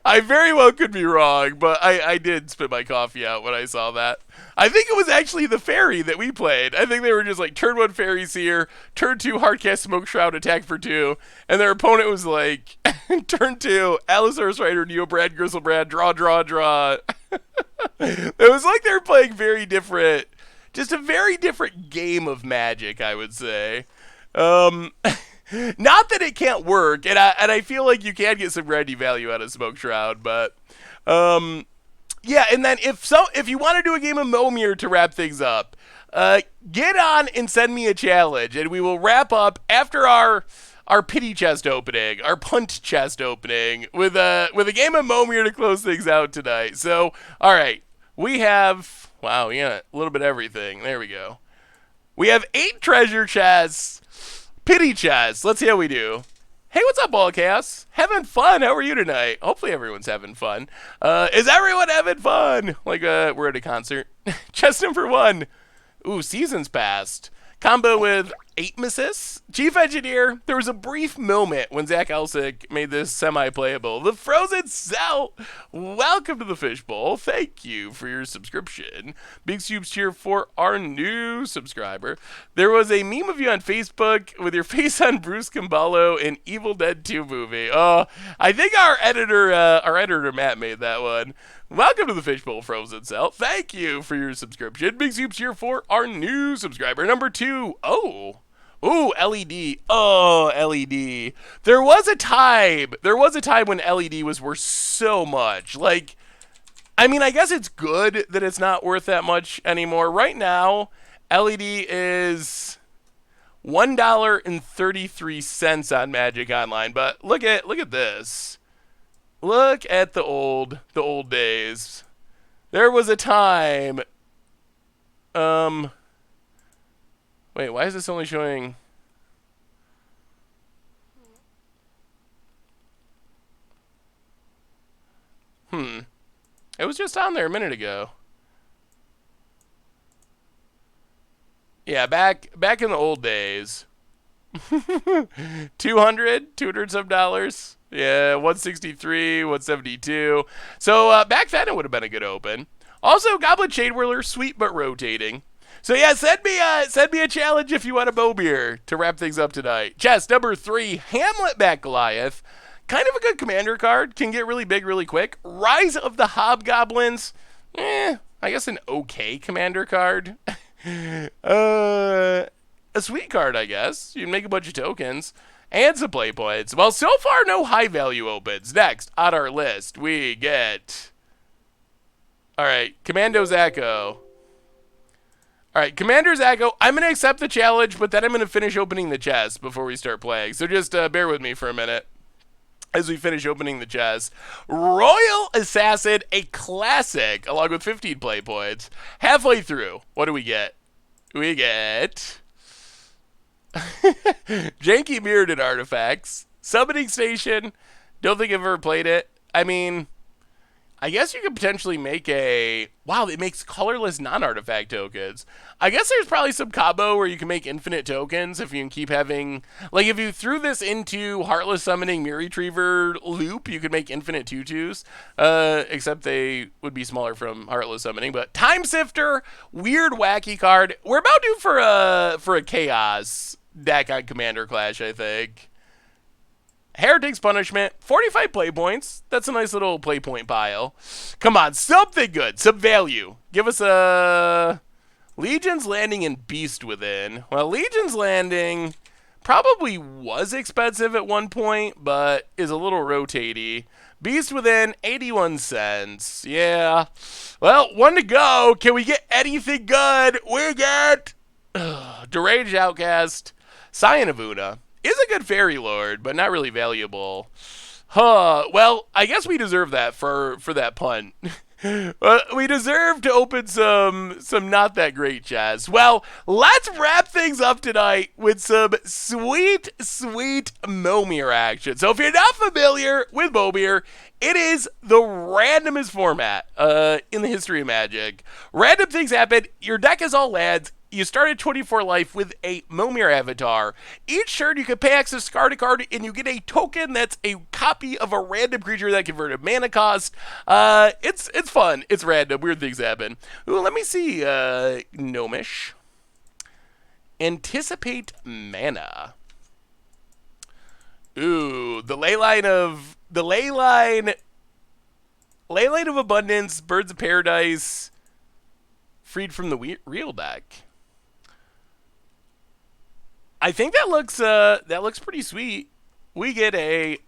I very well could be wrong, but I did spit my coffee out when I saw that. I think it was actually the fairy that we played. I think they were just like turn 1 Fairy Seer, turn 2 Hardcast Smoke Shroud, attack for 2, and their opponent was like turn 2 Allosaurus Rider, Neobrad, Grizzlebrad, draw. It was like they were playing just a very different game of Magic, I would say. Not that it can't work, and I feel like you can get some ready value out of Smoke Shroud, but yeah. And then if you want to do a game of Momir to wrap things up, get on and send me a challenge, and we will wrap up after our pity chest opening, our punt chest opening, with a game of Momir to close things out tonight. So, all right, we have a little bit of everything. There we go. We have 8 treasure chests. Pity chests. Let's see how we do. Hey, what's up, All Chaos? Having fun? How are you tonight? Hopefully everyone's having fun. Is everyone having fun? Like, we're at a concert. Chest number 1. Ooh, seasons passed. Combo with 8 assists. Chief Engineer, there was a brief moment when Zach Elsick made this semi-playable. The Frozen Cell. Welcome to the Fishbowl. Thank you for your subscription. Big Soups cheer for our new subscriber. There was a meme of you on Facebook with your face on Bruce Campbell in Evil Dead 2 movie. Oh, I think our editor Matt made that one. Welcome to the Fishbowl, Frozen Cell. Thank you for your subscription. Big Soups here for our new subscriber. Number 2. Oh. Ooh, LED. Oh, LED. There was a time when LED was worth so much. Like, I mean, I guess it's good that it's not worth that much anymore. Right now, LED is $1.33 on Magic Online. But look at this. Look at the old days. There was a time. Wait, why is this only showing? It was just on there a minute ago. Yeah, back in the old days. 200 some dollars. Yeah, 163, 172. So back then it would have been a good open. Also, Goblin Shade Whirler, sweet but rotating. So yeah, send me a challenge if you want a bow beer to wrap things up tonight. Chest number 3, Hamlet back Goliath. Kind of a good commander card. Can get really big really quick. Rise of the Hobgoblins. I guess an okay commander card. A sweet card, I guess. You can make a bunch of tokens. And some play points. Well, so far, no high value opens. Next, on our list, we get... Alright, Commando's Echo. Alright, Commander's Echo. I'm going to accept the challenge, but then I'm going to finish opening the chest before we start playing. So just bear with me for a minute as we finish opening the chest. Royal Assassin, a classic, along with 15 play points. Halfway through, what do we get? We get... Janky Mirrored Artifacts. Summoning Station. Don't think I've ever played it. I mean, I guess you could potentially make a... Wow, it makes colorless non-artifact tokens. I guess there's probably some combo where you can make infinite tokens if you can keep having... Like, if you threw this into Heartless Summoning Mirror Retriever loop, you could make infinite tutus. Except they would be smaller from Heartless Summoning. But Time Sifter, weird, wacky card. We're about due for a Chaos deck on Commander Clash, I think. Heretic's Punishment, 45 play points. That's a nice little play point pile. Come on, something good, some value. Give us a Legion's Landing and Beast Within. Well, Legion's Landing probably was expensive at one point, but is a little rotatey. Beast Within, 81 cents. Yeah. Well, one to go. Can we get anything good? We get Deranged Outcast, Scion of Una. Is a good fairy lord, but not really valuable. Well, I guess we deserve that for that punt. We deserve to open some not that great chests. Well, let's wrap things up tonight with some sweet Momir action. So if you're not familiar with Momir, it is the randomest format in the history of Magic. Random things happen. Your deck is all lands. You start at 24 life with a Momir avatar. Each turn, you can pay access card to card, and you get a token that's a copy of a random creature that converted mana cost. It's fun. It's random. Weird things happen. Ooh, let me see. Gnomish. Anticipate Mana. Ooh, the Leyline of Abundance, Birds of Paradise, freed from the real deck. I think that looks pretty sweet. We get a...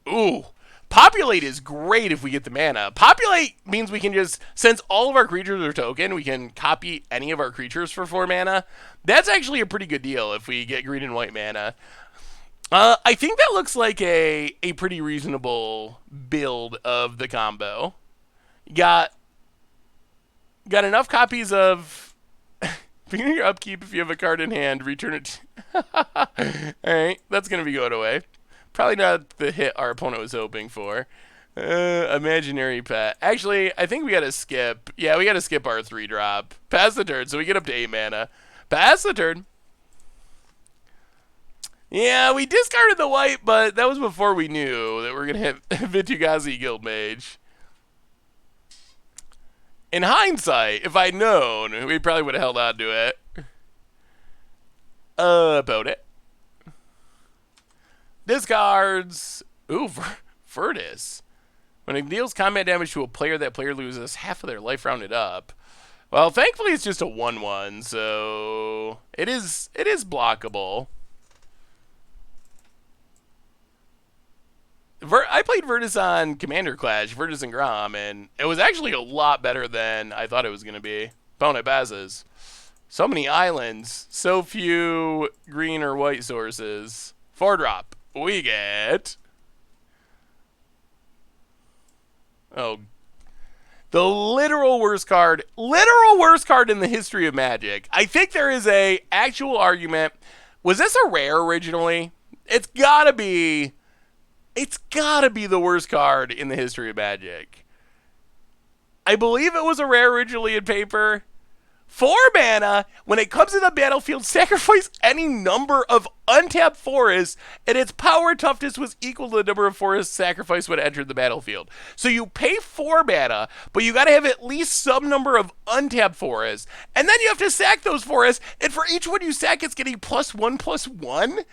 Ooh. Populate is great if we get the mana. Populate means we can just... Since all of our creatures are token, we can copy any of our creatures for 4 mana. That's actually a pretty good deal if we get green and white mana. I think that looks like a pretty reasonable build of the combo. Got enough copies of... Beginning your upkeep, if you have a card in hand, return it. Alright, that's going to be going away. Probably not the hit our opponent was hoping for. Imaginary pet. Actually, I think we gotta skip. Yeah, we gotta skip our 3-drop. Pass the turn, so we get up to 8 mana. Pass the turn. Yeah, we discarded the white, but that was before we knew that we were gonna hit Vitu-Ghazi Guildmage. In hindsight, if I'd known, we probably would have held on to it. About it. Discards. Ooh, Virtus. When it deals combat damage to a player, that player loses half of their life rounded up. Well, thankfully it's just a 1/1, so it is blockable. I played Virtus on Commander Clash, Virtus and Grom, and it was actually a lot better than I thought it was going to be. Opponent passes. So many islands, so few green or white sources. 4-drop. We get... Oh, the literal worst card in the history of Magic. I think there is a actual argument. Was this a rare originally? It's gotta be the worst card in the history of Magic. I believe it was a rare originally in paper. 4 mana, when it comes to the battlefield, sacrifice any number of untapped forests, and its power toughness was equal to the number of forests sacrificed when it entered the battlefield. So you pay 4 mana, but you gotta have at least some number of untapped forests, and then you have to sack those forests, and for each one you sack, it's getting +1/+1.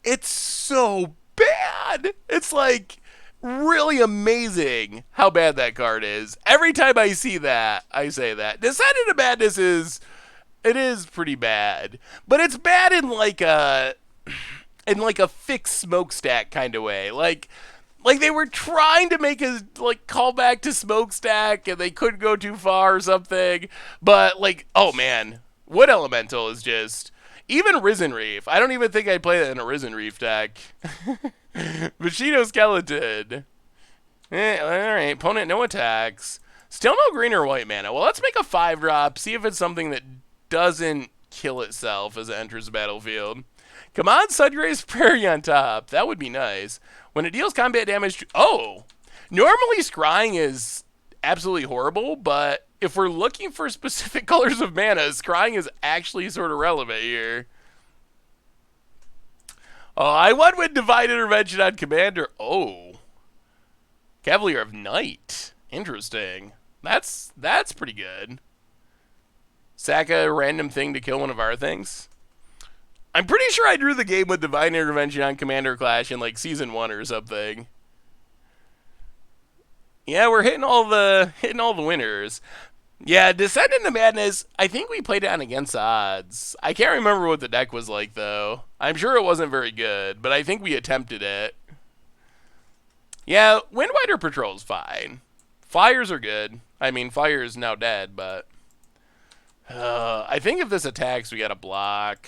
It's so bad. It's like really amazing how bad that card is. Every time I see that, I say that. Descent into Madness is pretty bad. But it's bad in like a fixed smokestack kind of way. Like they were trying to make a call back to smokestack and they couldn't go too far or something. But oh man, Wood Elemental is just even Risen Reef. I don't even think I'd play that in a Risen Reef deck. Bushido Skeleton. Alright, opponent no attacks. Still no green or white mana. Well, let's make a 5-drop, see if it's something that doesn't kill itself as it enters the battlefield. Come on, Sungrace Prairie on top. That would be nice. When it deals combat damage oh! Normally scrying is absolutely horrible, but if we're looking for specific colors of mana, scrying is actually sort of relevant here. Oh, I won with Divine Intervention on Commander. Oh. Cavalier of Night. Interesting. That's pretty good. Sack a random thing to kill one of our things. I'm pretty sure I drew the game with Divine Intervention on Commander Clash in Season 1 or something. Yeah, we're hitting all the winners. Yeah, Descent into Madness, I think we played it on Against Odds. I can't remember what the deck was like, though. I'm sure it wasn't very good, but I think we attempted it. Yeah, Windwider Patrol's fine. Flyers are good. I mean, Fire is now dead, but... I think if this attacks, we gotta block.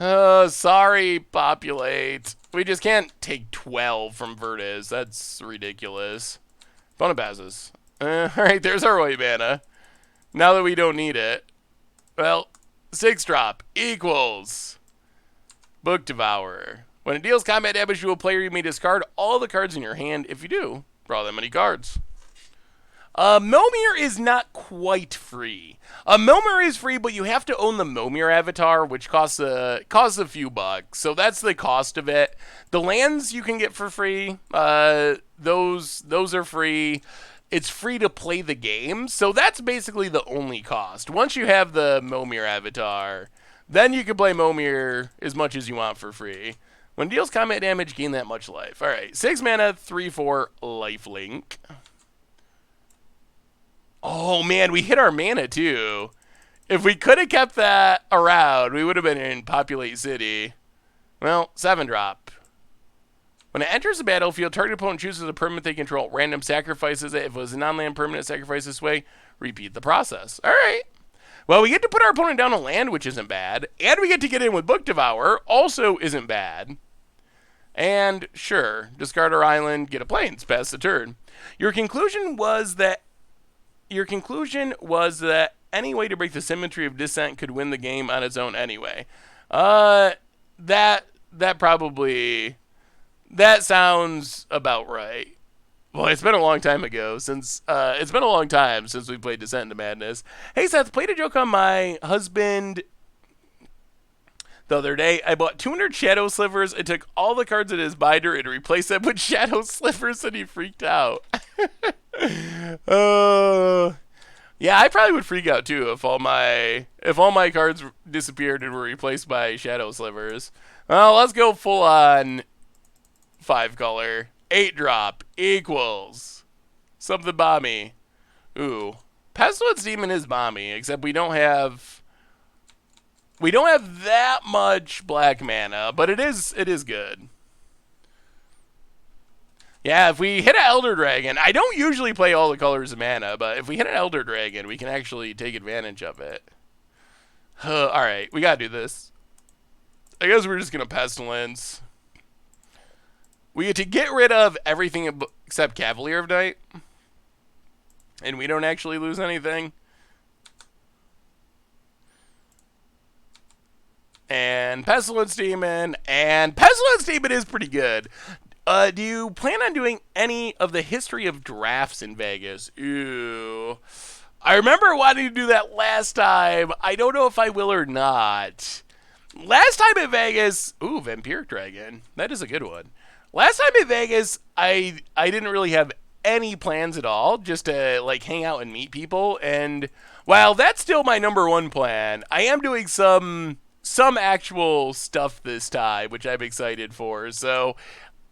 Sorry, Populate. We just can't take 12 from Virtus. That's ridiculous. Opponent passes. Alright, there's our white mana. Now that we don't need it. Well, 6-drop equals Book Devourer. When it deals combat damage to a player, you may discard all the cards in your hand. If you do, draw that many cards. Momir is not quite free. Momir is free, but you have to own the Momir avatar, which costs a few bucks. So that's the cost of it. The lands you can get for free. Those are free. It's free to play the game, so that's basically the only cost. Once you have the Momir avatar, then you can play Momir as much as you want for free. When it deals combat damage, gain that much life. Alright, 6 mana, 3/4 lifelink. Oh man, we hit our mana too. If we could have kept that around, we would have been in Populate City. Well, 7-drop. When it enters the battlefield, target opponent chooses a permanent they control. Random sacrifices it. If it was a non-land permanent sacrifice this way, repeat the process. Alright. Well, we get to put our opponent down a land, which isn't bad. And we get to get in with Book Devourer, also isn't bad. And, sure, discard our island, get a plains, pass the turn. Your conclusion was that any way to break the symmetry of Descent could win the game on its own anyway. That probably That sounds about right. Well, it's been a long time ago since we played Descent into Madness. Hey Seth, played a joke on my husband the other day. I bought 200 Shadow Slivers and took all the cards in his binder and replaced them with Shadow Slivers, and he freaked out. uh, yeah, I probably would freak out too if all my cards disappeared and were replaced by Shadow Slivers. Well, let's go full on 5 color. 8-drop equals something bomby. Ooh. Pestilence Demon is bomby, except we don't have that much black mana, but it is good. Yeah, if we hit an Elder Dragon, I don't usually play all the colors of mana, but if we hit an Elder Dragon, we can actually take advantage of it. Alright, we gotta do this. I guess we're just gonna Pestilence. We get to get rid of everything except Cavalier of Night. And we don't actually lose anything. And Pestilence Demon. And Pestilence Demon is pretty good. Do you plan on doing any of the history of drafts in Vegas? Ew. I remember wanting to do that last time. I don't know if I will or not. Last time in Vegas... Ooh, Vampiric Dragon. That is a good one. Last time in Vegas, I didn't really have any plans at all, just to like hang out and meet people. And while that's still my #1 plan, I am doing some actual stuff this time, which I'm excited for. So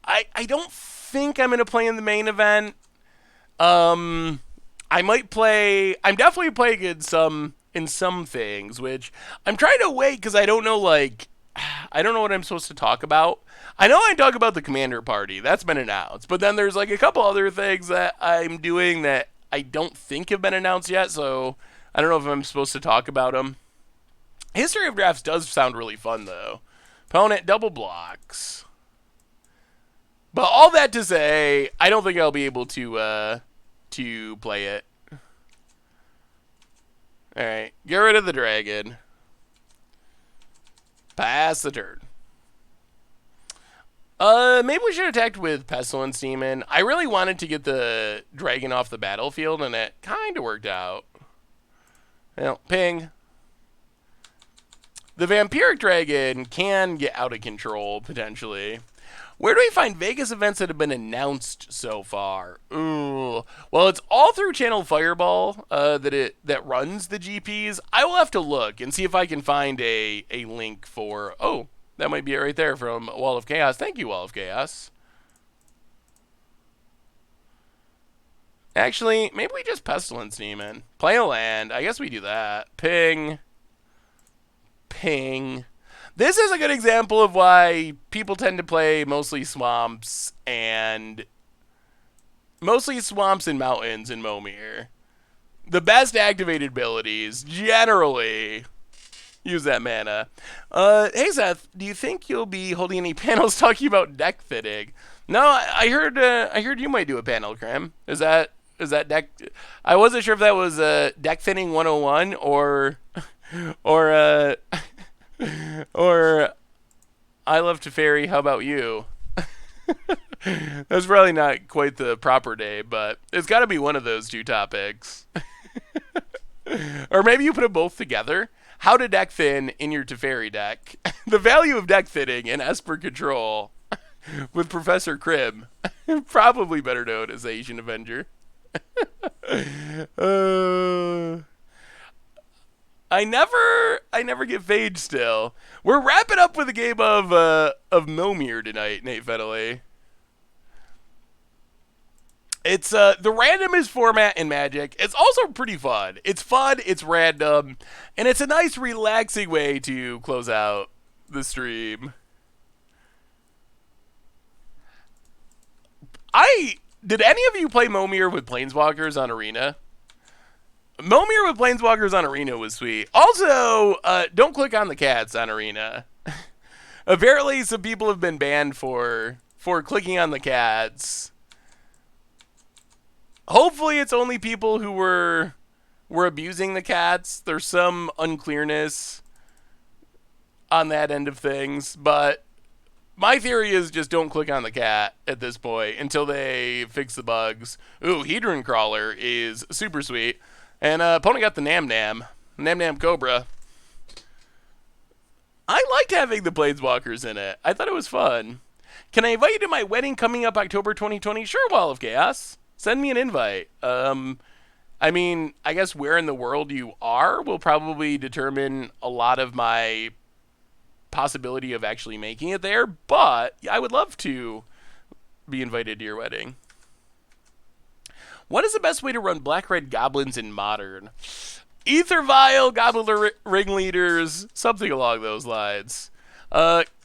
I don't think I'm gonna play in the main event. I might play. I'm definitely playing in some things, which I'm trying to wait because I don't know what I'm supposed to talk about. I know I talk about the Commander Party. That's been announced. But then there's like a couple other things that I'm doing that I don't think have been announced yet, so I don't know if I'm supposed to talk about them. History of Drafts does sound really fun, though. Opponent double blocks. But all that to say, I don't think I'll be able to play it. Alright, get rid of the dragon. Pass the turn. Maybe we should have attacked with Pestilence Demon. I really wanted to get the dragon off the battlefield, and it kind of worked out. Well, ping. The Vampiric Dragon can get out of control, potentially. Where do we find Vegas events that have been announced so far? Ooh. Well, it's all through Channel Fireball that runs the GPs. I will have to look and see if I can find a link for... Oh, that might be it right there from Wall of Chaos. Thank you, Wall of Chaos. Actually, maybe we just Pestilence Demon. Play a land. I guess we do that. Ping. Ping. This is a good example of why people tend to play mostly swamps and mountains in Momir. The best activated abilities generally use that mana. Hey Seth, do you think you'll be holding any panels talking about deck fitting? No, I heard you might do a panel, Cram. Is that deck? I wasn't sure if that was deck fitting 101 or or I love Teferi, how about you? That's probably not quite the proper name, but it's got to be one of those two topics. Or maybe you put them both together. How to deck thin in your Teferi deck. The value of deck fitting and Esper Control with Professor Crib. Probably better known as Asian Avenger. I never get Phage still. We're wrapping up with a game of Momir tonight, Nate Fennelly. It's the randomest format in Magic. It's also pretty fun. It's fun, it's random, and it's a nice relaxing way to close out the stream. Did any of you play Momir with Planeswalkers on Arena? Momir with Planeswalkers on Arena was sweet. Also, don't click on the cats on Arena. Apparently, some people have been banned for clicking on the cats. Hopefully, it's only people who were abusing the cats. There's some unclearness on that end of things, but my theory is just don't click on the cat at this point until they fix the bugs. Ooh, Hedron Crawler is super sweet. And opponent got the Nam Nam. Nam Nam Cobra. I liked having the Planeswalkers in it. I thought it was fun. Can I invite you to my wedding coming up October 2020? Sure, Wall of Chaos. Send me an invite. I mean, I guess where in the world you are will probably determine a lot of my possibility of actually making it there, but I would love to be invited to your wedding. What is the best way to run Black-Red Goblins in Modern? Ether Vial, Gobbler Ringleaders, something along those lines.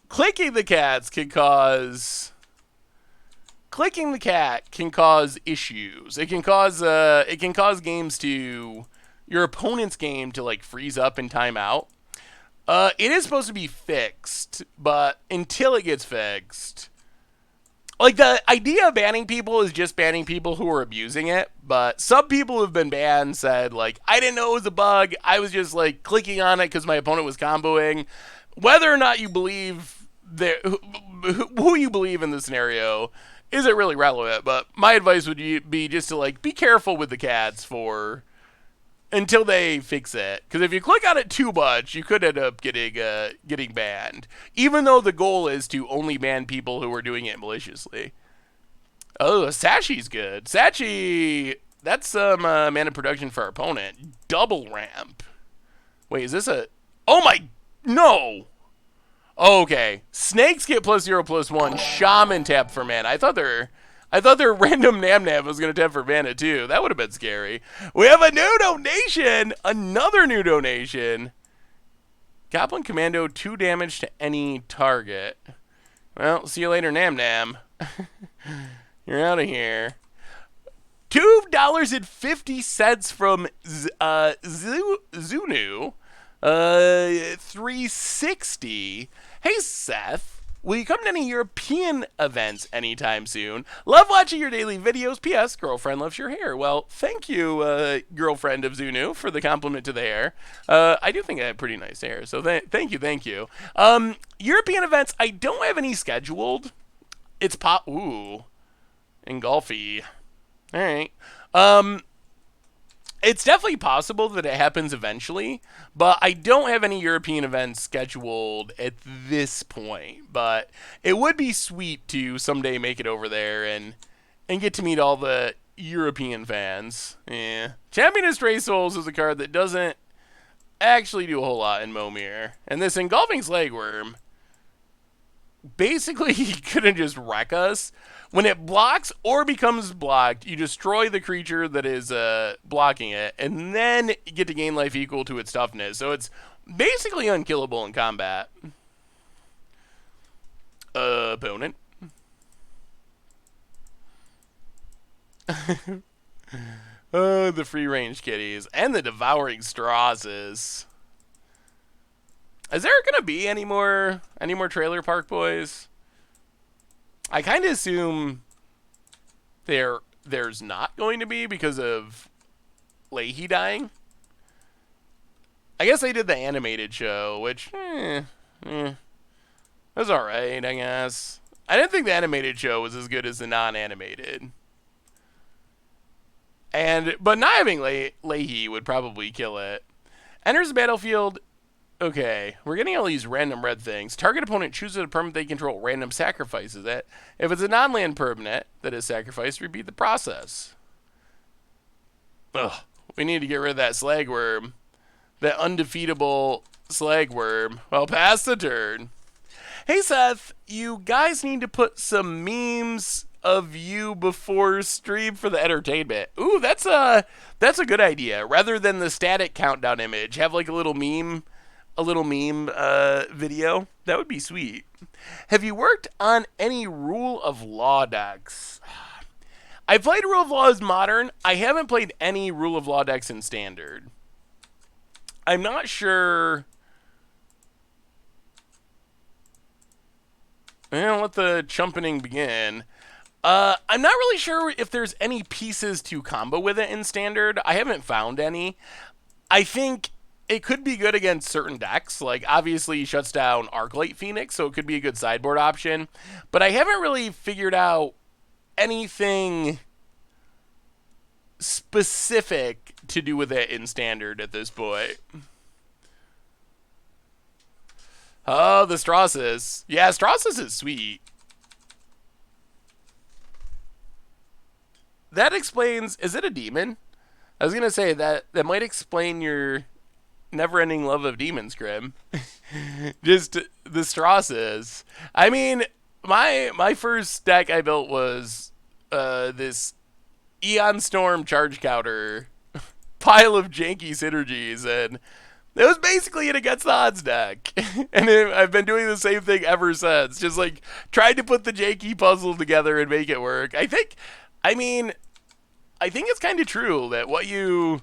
Clicking the cat can cause issues. It can cause games to your opponent's game to like freeze up and time out. It is supposed to be fixed, but until it gets fixed, like the idea of banning people is just banning people who are abusing it. But some people who've been banned said like, I didn't know it was a bug. I was just like clicking on it because my opponent was comboing. Whether or not you believe who you believe in the scenario isn't really relevant. But my advice would be just to like be careful with the cats until they fix it, because if you click on it too much, you could end up getting banned, even though the goal is to only ban people who are doing it maliciously. Oh, Sashi's good. Sashi, that's some mana production for our opponent. Double ramp. Wait, is this a... Oh my... No! Okay. Snakes get +0/+1. Shaman tap for mana. I thought their random Nam Nam was going to tap for mana too. That would have been scary. We have a new donation. Another new donation. Goblin Commando, 2 damage to any target. Well, see you later, Nam Nam. You're out of here. $2.50 from Zunu. 360. Hey, Seth. Will you come to any European events anytime soon? Love watching your daily videos. P.S. Girlfriend loves your hair. Well, thank you, girlfriend of Zunu, for the compliment to the hair. I do think I have pretty nice hair, so thank you. European events, I don't have any scheduled. It's ooh, engulfy. All right. It's definitely possible that it happens eventually, but I don't have any European events scheduled at this point. But it would be sweet to someday make it over there and get to meet all the European fans. Yeah. Championess Stray Souls is a card that doesn't actually do a whole lot in Momir. And this Engulfing Slagworm, basically he couldn't just wreck us. When it blocks or becomes blocked, you destroy the creature that is blocking it, and then you get to gain life equal to its toughness. So it's basically unkillable in combat. Opponent. Oh, the free-range kitties. And the Devouring Strawses. Is there going to be any more Trailer Park Boys? I kind of assume there's not going to be because of Leahy dying. I guess they did the animated show, which was alright, I guess. I didn't think the animated show was as good as the non-animated. But not having Leahy would probably kill it. Enters the battlefield. Okay, we're getting all these random red things. Target opponent chooses a permanent they control. Random sacrifices it. If it's a non-land permanent that is sacrificed, repeat the process. Ugh, we need to get rid of that Slagworm. That undefeatable Slagworm. Well, pass the turn. Hey, Seth, you guys need to put some memes of you before stream for the entertainment. Ooh, that's a good idea. Rather than the static countdown image, have like a little meme video. That would be sweet. Have you worked on any Rule of Law decks? I played Rule of Law as Modern. I haven't played any Rule of Law decks in Standard. I'm not sure. Well, let the chumpening begin. I'm not really sure if there's any pieces to combo with it in Standard. I haven't found any. I think it could be good against certain decks. Like, obviously, he shuts down Arclight Phoenix, so it could be a good sideboard option. But I haven't really figured out anything specific to do with it in Standard at this point. Oh, the Strasses. Yeah, Strasses is sweet. That explains... Is it a demon? I was going to say, that might explain your never-ending love of demons, Grim. Just the Strasses. I mean, my first deck I built was this Eon Storm charge counter pile of janky synergies, and it was basically an against the odds deck. And I've been doing the same thing ever since. Just like trying to put the janky puzzle together and make it work. I think it's kind of true that what you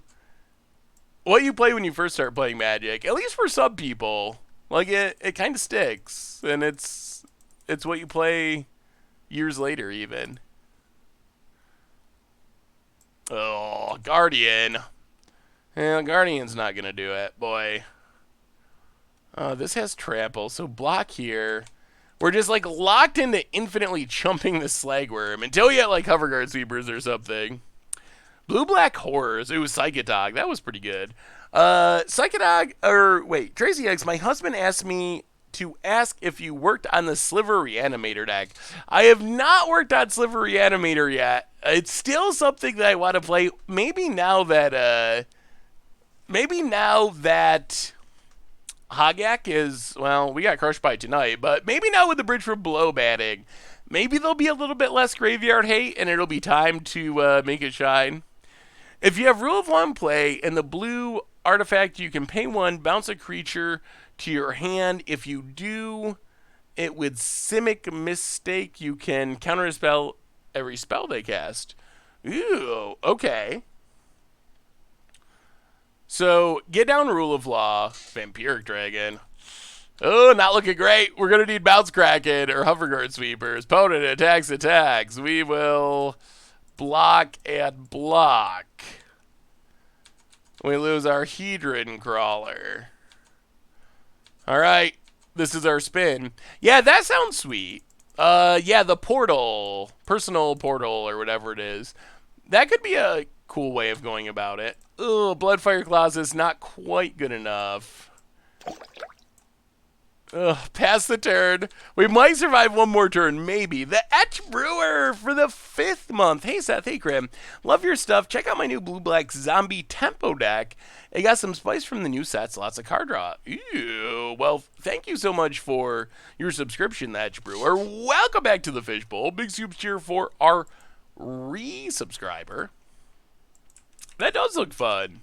play when you first start playing Magic, at least for some people, like it kind of sticks, and it's what you play years later even. Oh, Guardian. Yeah, Guardian's not gonna do it, boy. Oh, this has trample, so block here. We're just like locked into infinitely chumping the Slagworm until you get like Hoverguard Sweepers or something. Blue-black horrors. Ooh, Psychotog. That was pretty good. Psychotog, or wait, Tracy X, my husband asked me to ask if you worked on the Sliver Reanimator deck. I have not worked on Sliver Reanimator yet. It's still something that I want to play. Maybe now that Hogak is, well, we got crushed by tonight, but maybe now with the Bridge from Below batting, maybe there'll be a little bit less graveyard hate, and it'll be time to make it shine. If you have Rule of One play and the blue artifact, you can pay one, bounce a creature to your hand. If you do it with Simic Mistake, you can counterspell every spell they cast. Ooh, okay. So, get down Rule of Law, Vampiric Dragon. Oh, not looking great. We're going to need Bounce Kraken or Hoverguard Sweepers. Opponent attacks. We will block and block. We lose our Hedron Crawler. Alright, this is our spin. Yeah, that sounds sweet. Yeah, the portal, personal portal or whatever it is. That could be a cool way of going about it. Ugh, Bloodfire Claws is not quite good enough. Ugh, pass the turn. We might survive one more turn, maybe. The Etch Brewer for the 5th month. Hey, Seth. Hey, Grim. Love your stuff. Check out my new blue-black zombie tempo deck. It got some spice from the new sets. Lots of card draw. Ew. Well, thank you so much for your subscription, the Etch Brewer. Welcome back to the Fishbowl. Big soup cheer for our resubscriber. That does look fun.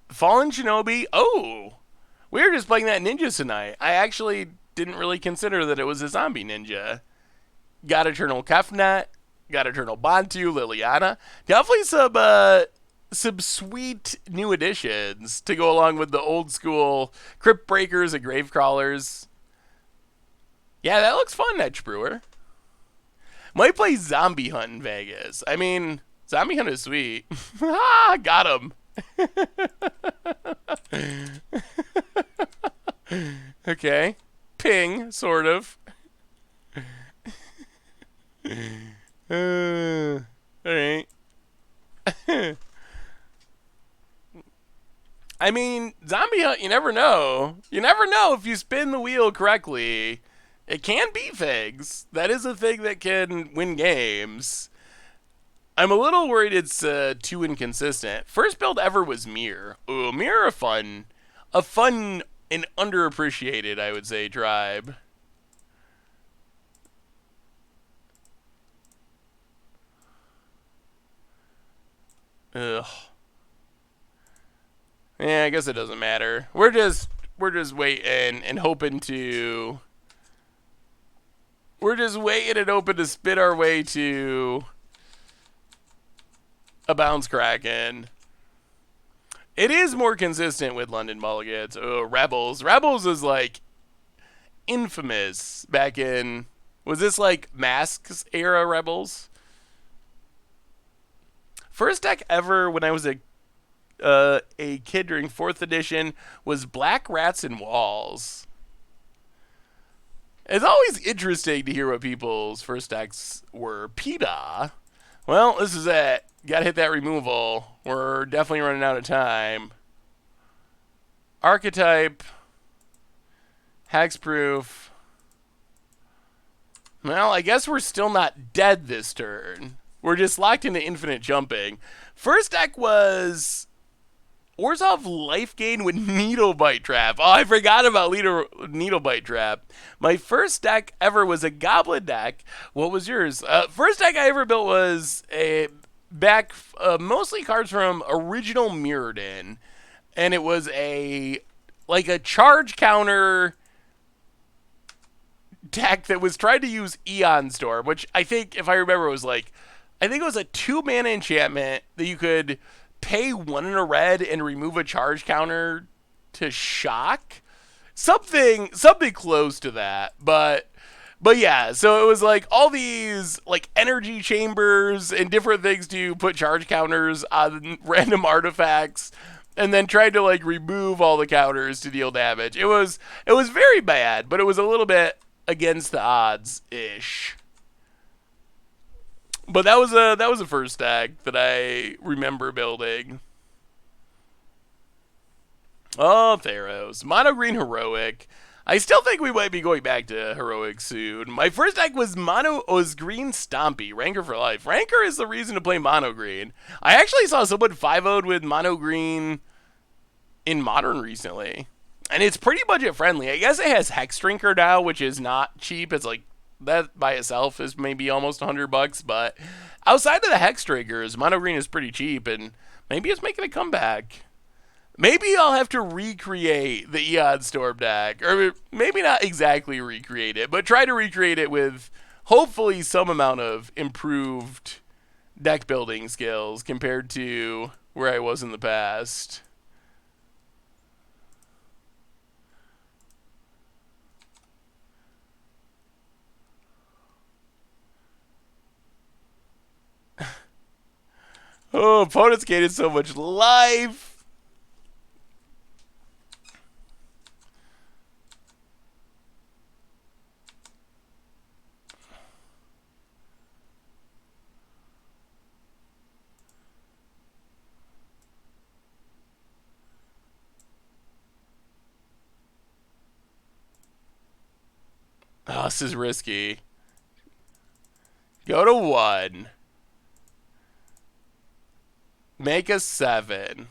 Fallen Shinobi. Oh, we were just playing that ninja tonight. I actually didn't really consider that it was a zombie ninja. Got Eternal Kefnet. Got Eternal Bantu, Liliana. Definitely some sweet new additions to go along with the old school Crypt Breakers and Grave Crawlers. Yeah, that looks fun, Etch Brewer. Might play Zombie Hunt in Vegas. I mean, Zombie Hunt is sweet. Ah, got him. Okay. Ping, sort of. Alright. I mean, Zombie Hunt, you never know. You never know if you spin the wheel correctly. It can beat things. That is a thing that can win games. I'm a little worried it's too inconsistent. First build ever was Mirror. Ooh, Mirror a fun and underappreciated, I would say, tribe. Ugh. Yeah, I guess it doesn't matter. We're just waiting and hoping to. We're just waiting and hoping to spit our way to a Bounce Kraken. It is more consistent with London Mulligans. Oh, Rebels. Rebels is like infamous back in. Was this like Masks era Rebels? First deck ever when I was a kid during 4th edition was Black Rats and Walls. It's always interesting to hear what people's first decks were. PETA. Well, this is it. Gotta hit that removal. We're definitely running out of time. Archetype. Hexproof. Well, I guess we're still not dead this turn. We're just locked into infinite jumping. First deck was Orzhov Life Gain with Needle Bite Trap. Oh, I forgot about Needle Bite Trap. My first deck ever was a Goblin deck. What was yours? First deck I ever built was mostly cards from original Mirrodin. And it was a charge counter deck that was trying to use Eon Storm, which I think, if I remember, was I think it was a 2-mana enchantment that you could pay 1 in a red and remove a charge counter to shock. Something close to that. But yeah, so it was all these energy chambers and different things to put charge counters on random artifacts, and then tried to remove all the counters to deal damage. It was very bad, but it was a little bit against the odds ish. But that was a first deck that I remember building. Oh, Theros. Mono Green Heroic. I still think we might be going back to Heroic soon. My first deck was Green Stompy. Rancor for life. Rancor is the reason to play Mono Green. I actually saw someone 5-0'd with Mono Green in Modern recently. And it's pretty budget friendly. I guess it has Hex Drinker now, which is not cheap. It's that by itself is maybe almost $100, but outside of the Hex Drinkers, Mono Green is pretty cheap, and maybe it's making a comeback. Maybe I'll have to recreate the Eon Storm deck, or maybe not exactly recreate it, but try to recreate it with hopefully some amount of improved deck building skills compared to where I was in the past. Oh, opponents gained so much life. Oh, this is risky. Go to 1. Make a 7.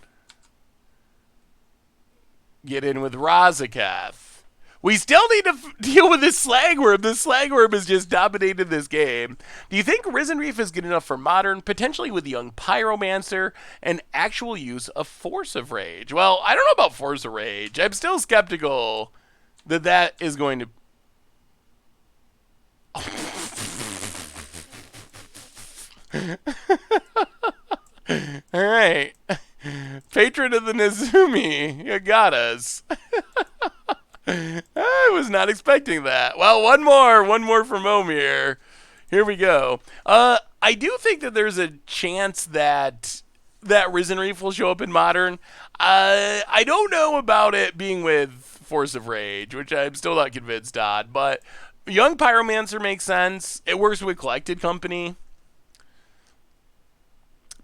Get in with Razakath. We still need to deal with this Slagworm. This Slagworm has just dominated this game. Do you think Risen Reef is good enough for Modern, potentially with Young Pyromancer, and actual use of Force of Rage? Well, I don't know about Force of Rage. I'm still skeptical that is going to... All right. Patron of the Nezumi. You got us. I was not expecting that. Well, one more from Omir. Here we go. I do think that there's a chance that Risen Reef will show up in Modern. I don't know about it being with Force of Rage, which I'm still not convinced on, but Young Pyromancer makes sense. It works with Collected Company.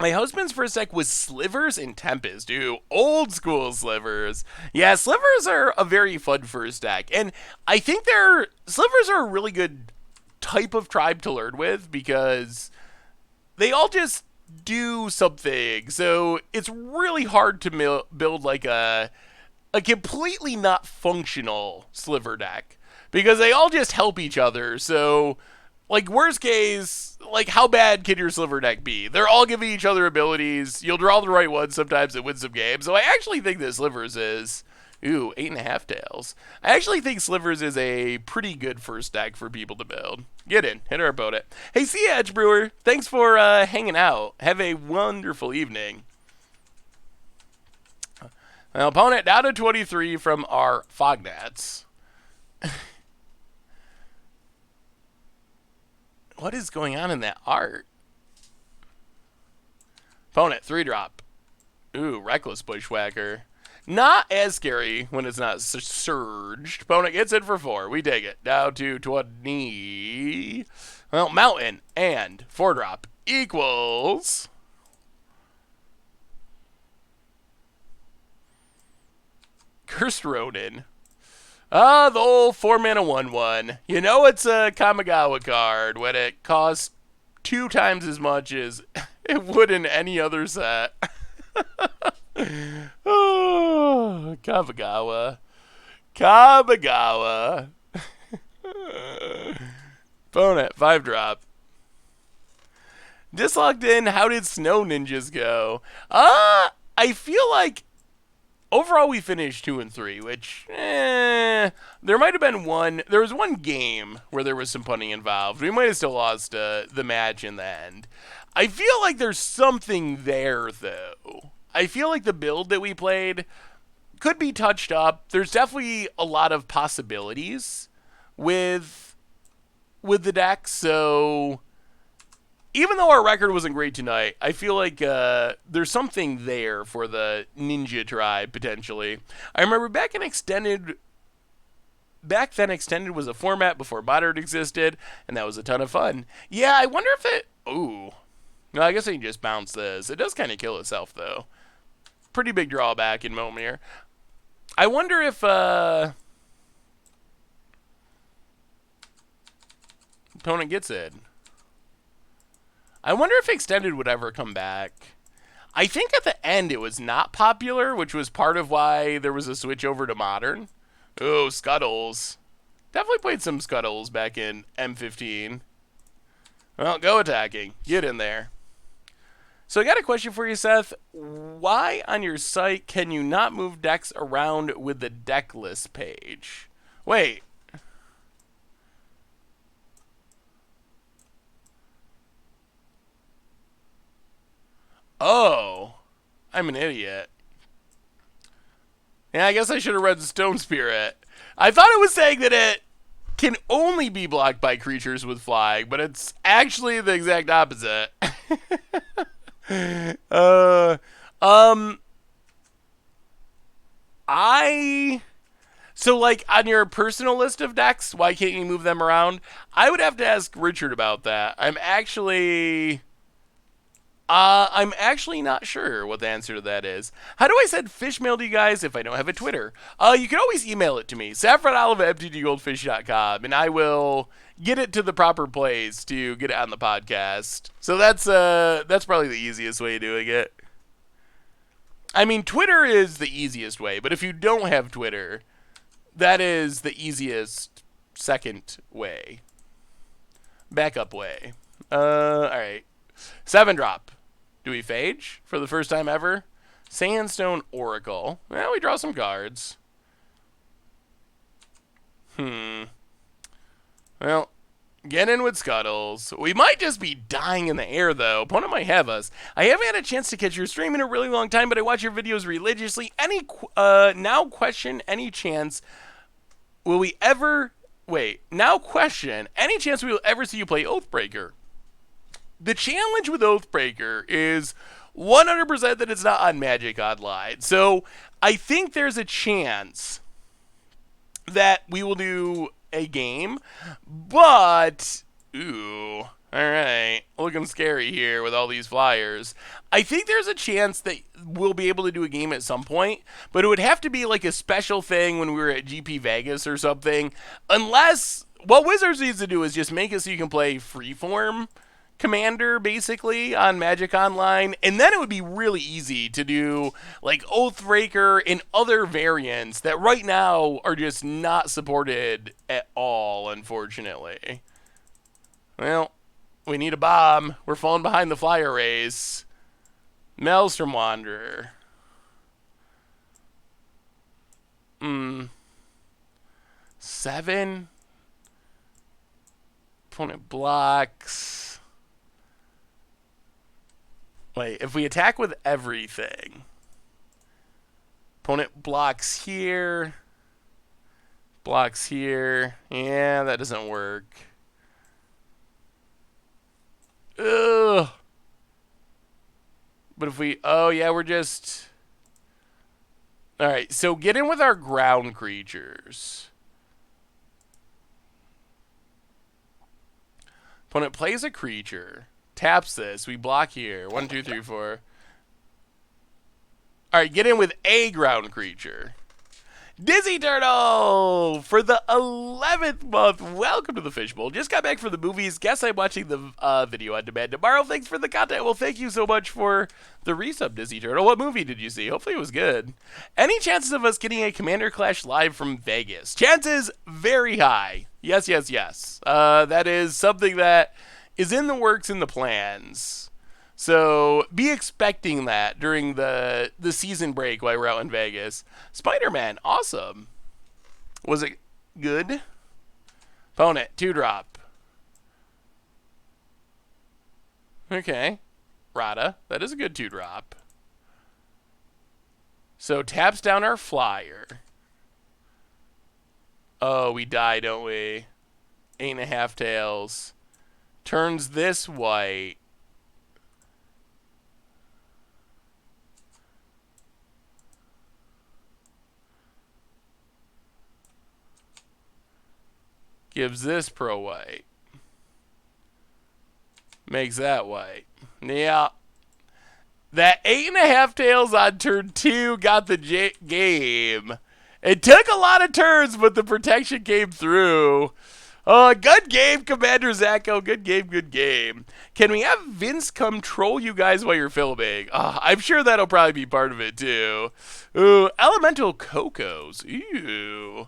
My husband's first deck was Slivers and Tempest, dude. Old school Slivers. Yeah, Slivers are a very fun first deck. And I think Slivers are a really good type of tribe to learn with because they all just do something. So it's really hard to build a completely not functional Sliver deck because they all just help each other. So... worst case, how bad can your Sliver deck be? They're all giving each other abilities. You'll draw the right one sometimes and win some games. So I actually think that Slivers is... Ooh, 8.5 tails. I actually think Slivers is a pretty good first deck for people to build. Get in. Hit our opponent. Hey, see ya, Edge Brewer. Thanks for hanging out. Have a wonderful evening. Now, opponent down to 23 from our Fognats. What is going on in that art? Opponent, 3-drop. Ooh, Reckless Bushwhacker. Not as scary when it's not surged. Opponent gets it for 4. We take it. Down to 20. Well, Mountain and 4-drop equals... Cursed Ronin. Ah, the old 4-mana 1/1. You know it's a Kamigawa card when it costs 2 times as much as it would in any other set. Oh, Kamigawa. Kamigawa. Opponent, 5-drop. Dislocked in, how did Snow Ninjas go? I feel like overall we finished 2 and 3, which, there might have been there was one game where there was some punting involved. We might have still lost the match in the end. I feel like there's something there, though. I feel like the build that we played could be touched up. There's definitely a lot of possibilities with the deck, so even though our record wasn't great tonight, I feel like there's something there for the Ninja tribe, potentially. I remember back then Extended was a format before Modern existed, and that was a ton of fun. Yeah, I wonder if it... Ooh. No, I guess I can just bounce this. It does kind of kill itself, though. Pretty big drawback in Momir. I wonder if... opponent gets it. I wonder if Extended would ever come back. I think at the end it was not popular, which was part of why there was a switch over to Modern. Oh, Scuttles. Definitely played some Scuttles back in M15. Well, go attacking. Get in there. So I got a question for you, Seth. Why on your site can you not move decks around with the deck list page? Wait. Oh, I'm an idiot. Yeah, I guess I should have read Stone Spirit. I thought it was saying that it can only be blocked by creatures with flying, but it's actually the exact opposite. So, like, on your personal list of decks, why can't you move them around? I would have to ask Richard about that. I'm actually not sure what the answer to that is. How do I send fish mail to you guys if I don't have a Twitter? You can always email it to me, saffronolive@mtggoldfish.com, and I will get it to the proper place to get it on the podcast. So that's probably the easiest way of doing it. I mean, Twitter is the easiest way, but if you don't have Twitter, that is the easiest second way. Backup way. Alright. 7-drop. Do we phage for the first time ever? Sandstone Oracle. Well, we draw some cards. Well, get in with Scuttles. We might just be dying in the air, though. Opponent might have us. I haven't had a chance to catch your stream in a really long time, but I watch your videos religiously. Now question any chance will we ever... Wait. Now question any chance we will ever see you play Oathbreaker? The challenge with Oathbreaker is 100% that it's not on Magic Online. So I think there's a chance that we will do a game, but ooh, all right, looking scary here with all these flyers. I think there's a chance that we'll be able to do a game at some point, but it would have to be like a special thing when we were at GP Vegas or something, unless what Wizards needs to do is just make it so you can play Freeform Commander basically on Magic Online, and then it would be really easy to do like Oathbreaker and other variants that right now are just not supported at all, unfortunately. Well, we need a bomb. We're falling behind the flyer race. Maelstrom Wanderer. 7. Opponent blocks. Wait, if we attack with everything, opponent blocks here, yeah, that doesn't work. Ugh. But if we... Oh, yeah, we're just... Alright, so get in with our ground creatures. Opponent plays a creature. Taps this. We block here. 1, 2, 3, 4. Alright, get in with a ground creature. Dizzy Turtle! For the 11th month, welcome to the Fishbowl. Just got back from the movies. Guess I'm watching the video on demand tomorrow. Thanks for the content. Well, thank you so much for the resub, Dizzy Turtle. What movie did you see? Hopefully it was good. Any chances of us getting a Commander Clash live from Vegas? Chances very high. Yes, yes, yes. That is something that is in the works, in the plans. So be expecting that during the season break while we're out in Vegas. Spider-Man, awesome. Was it good? Opponent, 2-drop. Okay. Rada, that is a good 2-drop. So taps down our flyer. Oh, we die, don't we? 8.5 tails. Turns this white. Gives this pro white. Makes that white. Yeah. That 8.5 tails on turn 2 got the game. It took a lot of turns, but the protection came through. Good game, Commander Zacko. Good game, good game. Can we have Vince come troll you guys while you're filming? I'm sure that'll probably be part of it, too. Ooh, Elemental Cocos. Ew.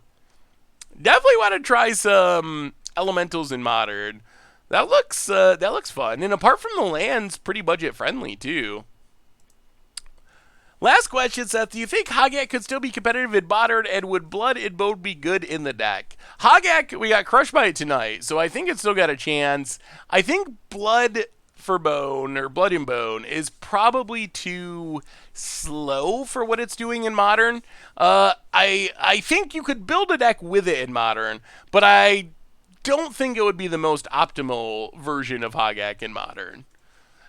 Definitely want to try some elementals in Modern. That looks fun. And apart from the lands, pretty budget friendly too. Last question, Seth. Do you think Hogak could still be competitive in Modern, and would Blood and Bone be good in the deck? Hogak, we got crushed by it tonight, so I think it's still got a chance. I think Blood for Bone, or Blood and Bone, is probably too slow for what it's doing in Modern. I think you could build a deck with it in Modern, but I don't think it would be the most optimal version of Hogak in Modern.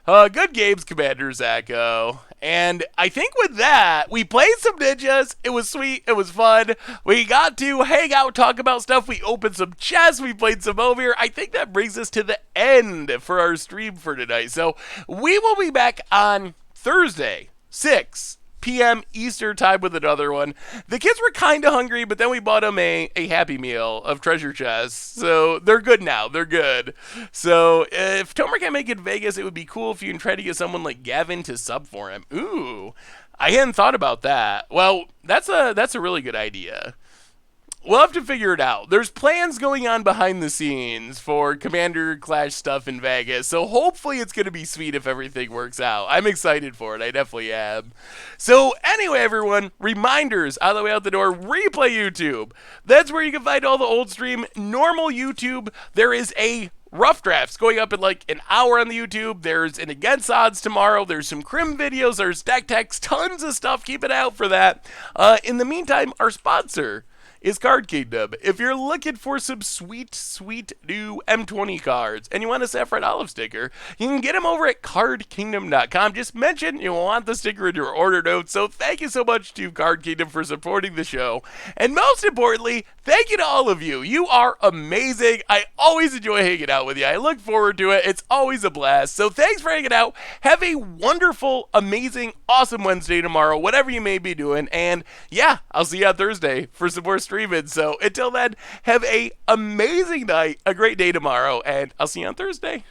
Good games, Commander Zacko. And I think with that, we played some ninjas. It was sweet. It was fun. We got to hang out, talk about stuff. We opened some chess. We played some Ovier. I think that brings us to the end for our stream for tonight. So we will be back on Thursday, 6 p.m. Eastern time with another one. The kids were kind of hungry, but then we bought them a Happy Meal of treasure chests. So they're good now. They're good. So if Tomer can't make it in Vegas, it would be cool if you can try to get someone like Gavin to sub for him. Ooh, I hadn't thought about that. Well, that's a really good idea. We'll have to figure it out. There's plans going on behind the scenes for Commander Clash stuff in Vegas, so hopefully it's going to be sweet if everything works out. I'm excited for it. I definitely am. So anyway, everyone, reminders on the way out the door, replay YouTube. That's where you can find all the old stream. Normal YouTube, there is a rough drafts going up in like an hour on the YouTube. There's an Against Odds tomorrow. There's some Crim videos. There's deck techs. Tons of stuff. Keep it out for that. In the meantime, our sponsor is Card Kingdom. If you're looking for some sweet, sweet new M20 cards and you want a Saffron Olive sticker, you can get them over at cardkingdom.com. Just mention you want the sticker in your order notes. So thank you so much to Card Kingdom for supporting the show. And most importantly, thank you to all of you. You are amazing. I always enjoy hanging out with you. I look forward to it. It's always a blast. So thanks for hanging out. Have a wonderful, amazing, awesome Wednesday tomorrow, whatever you may be doing. And yeah, I'll see you on Thursday for some more streaming. So until then, have a amazing night, a great day tomorrow, and I'll see you on Thursday.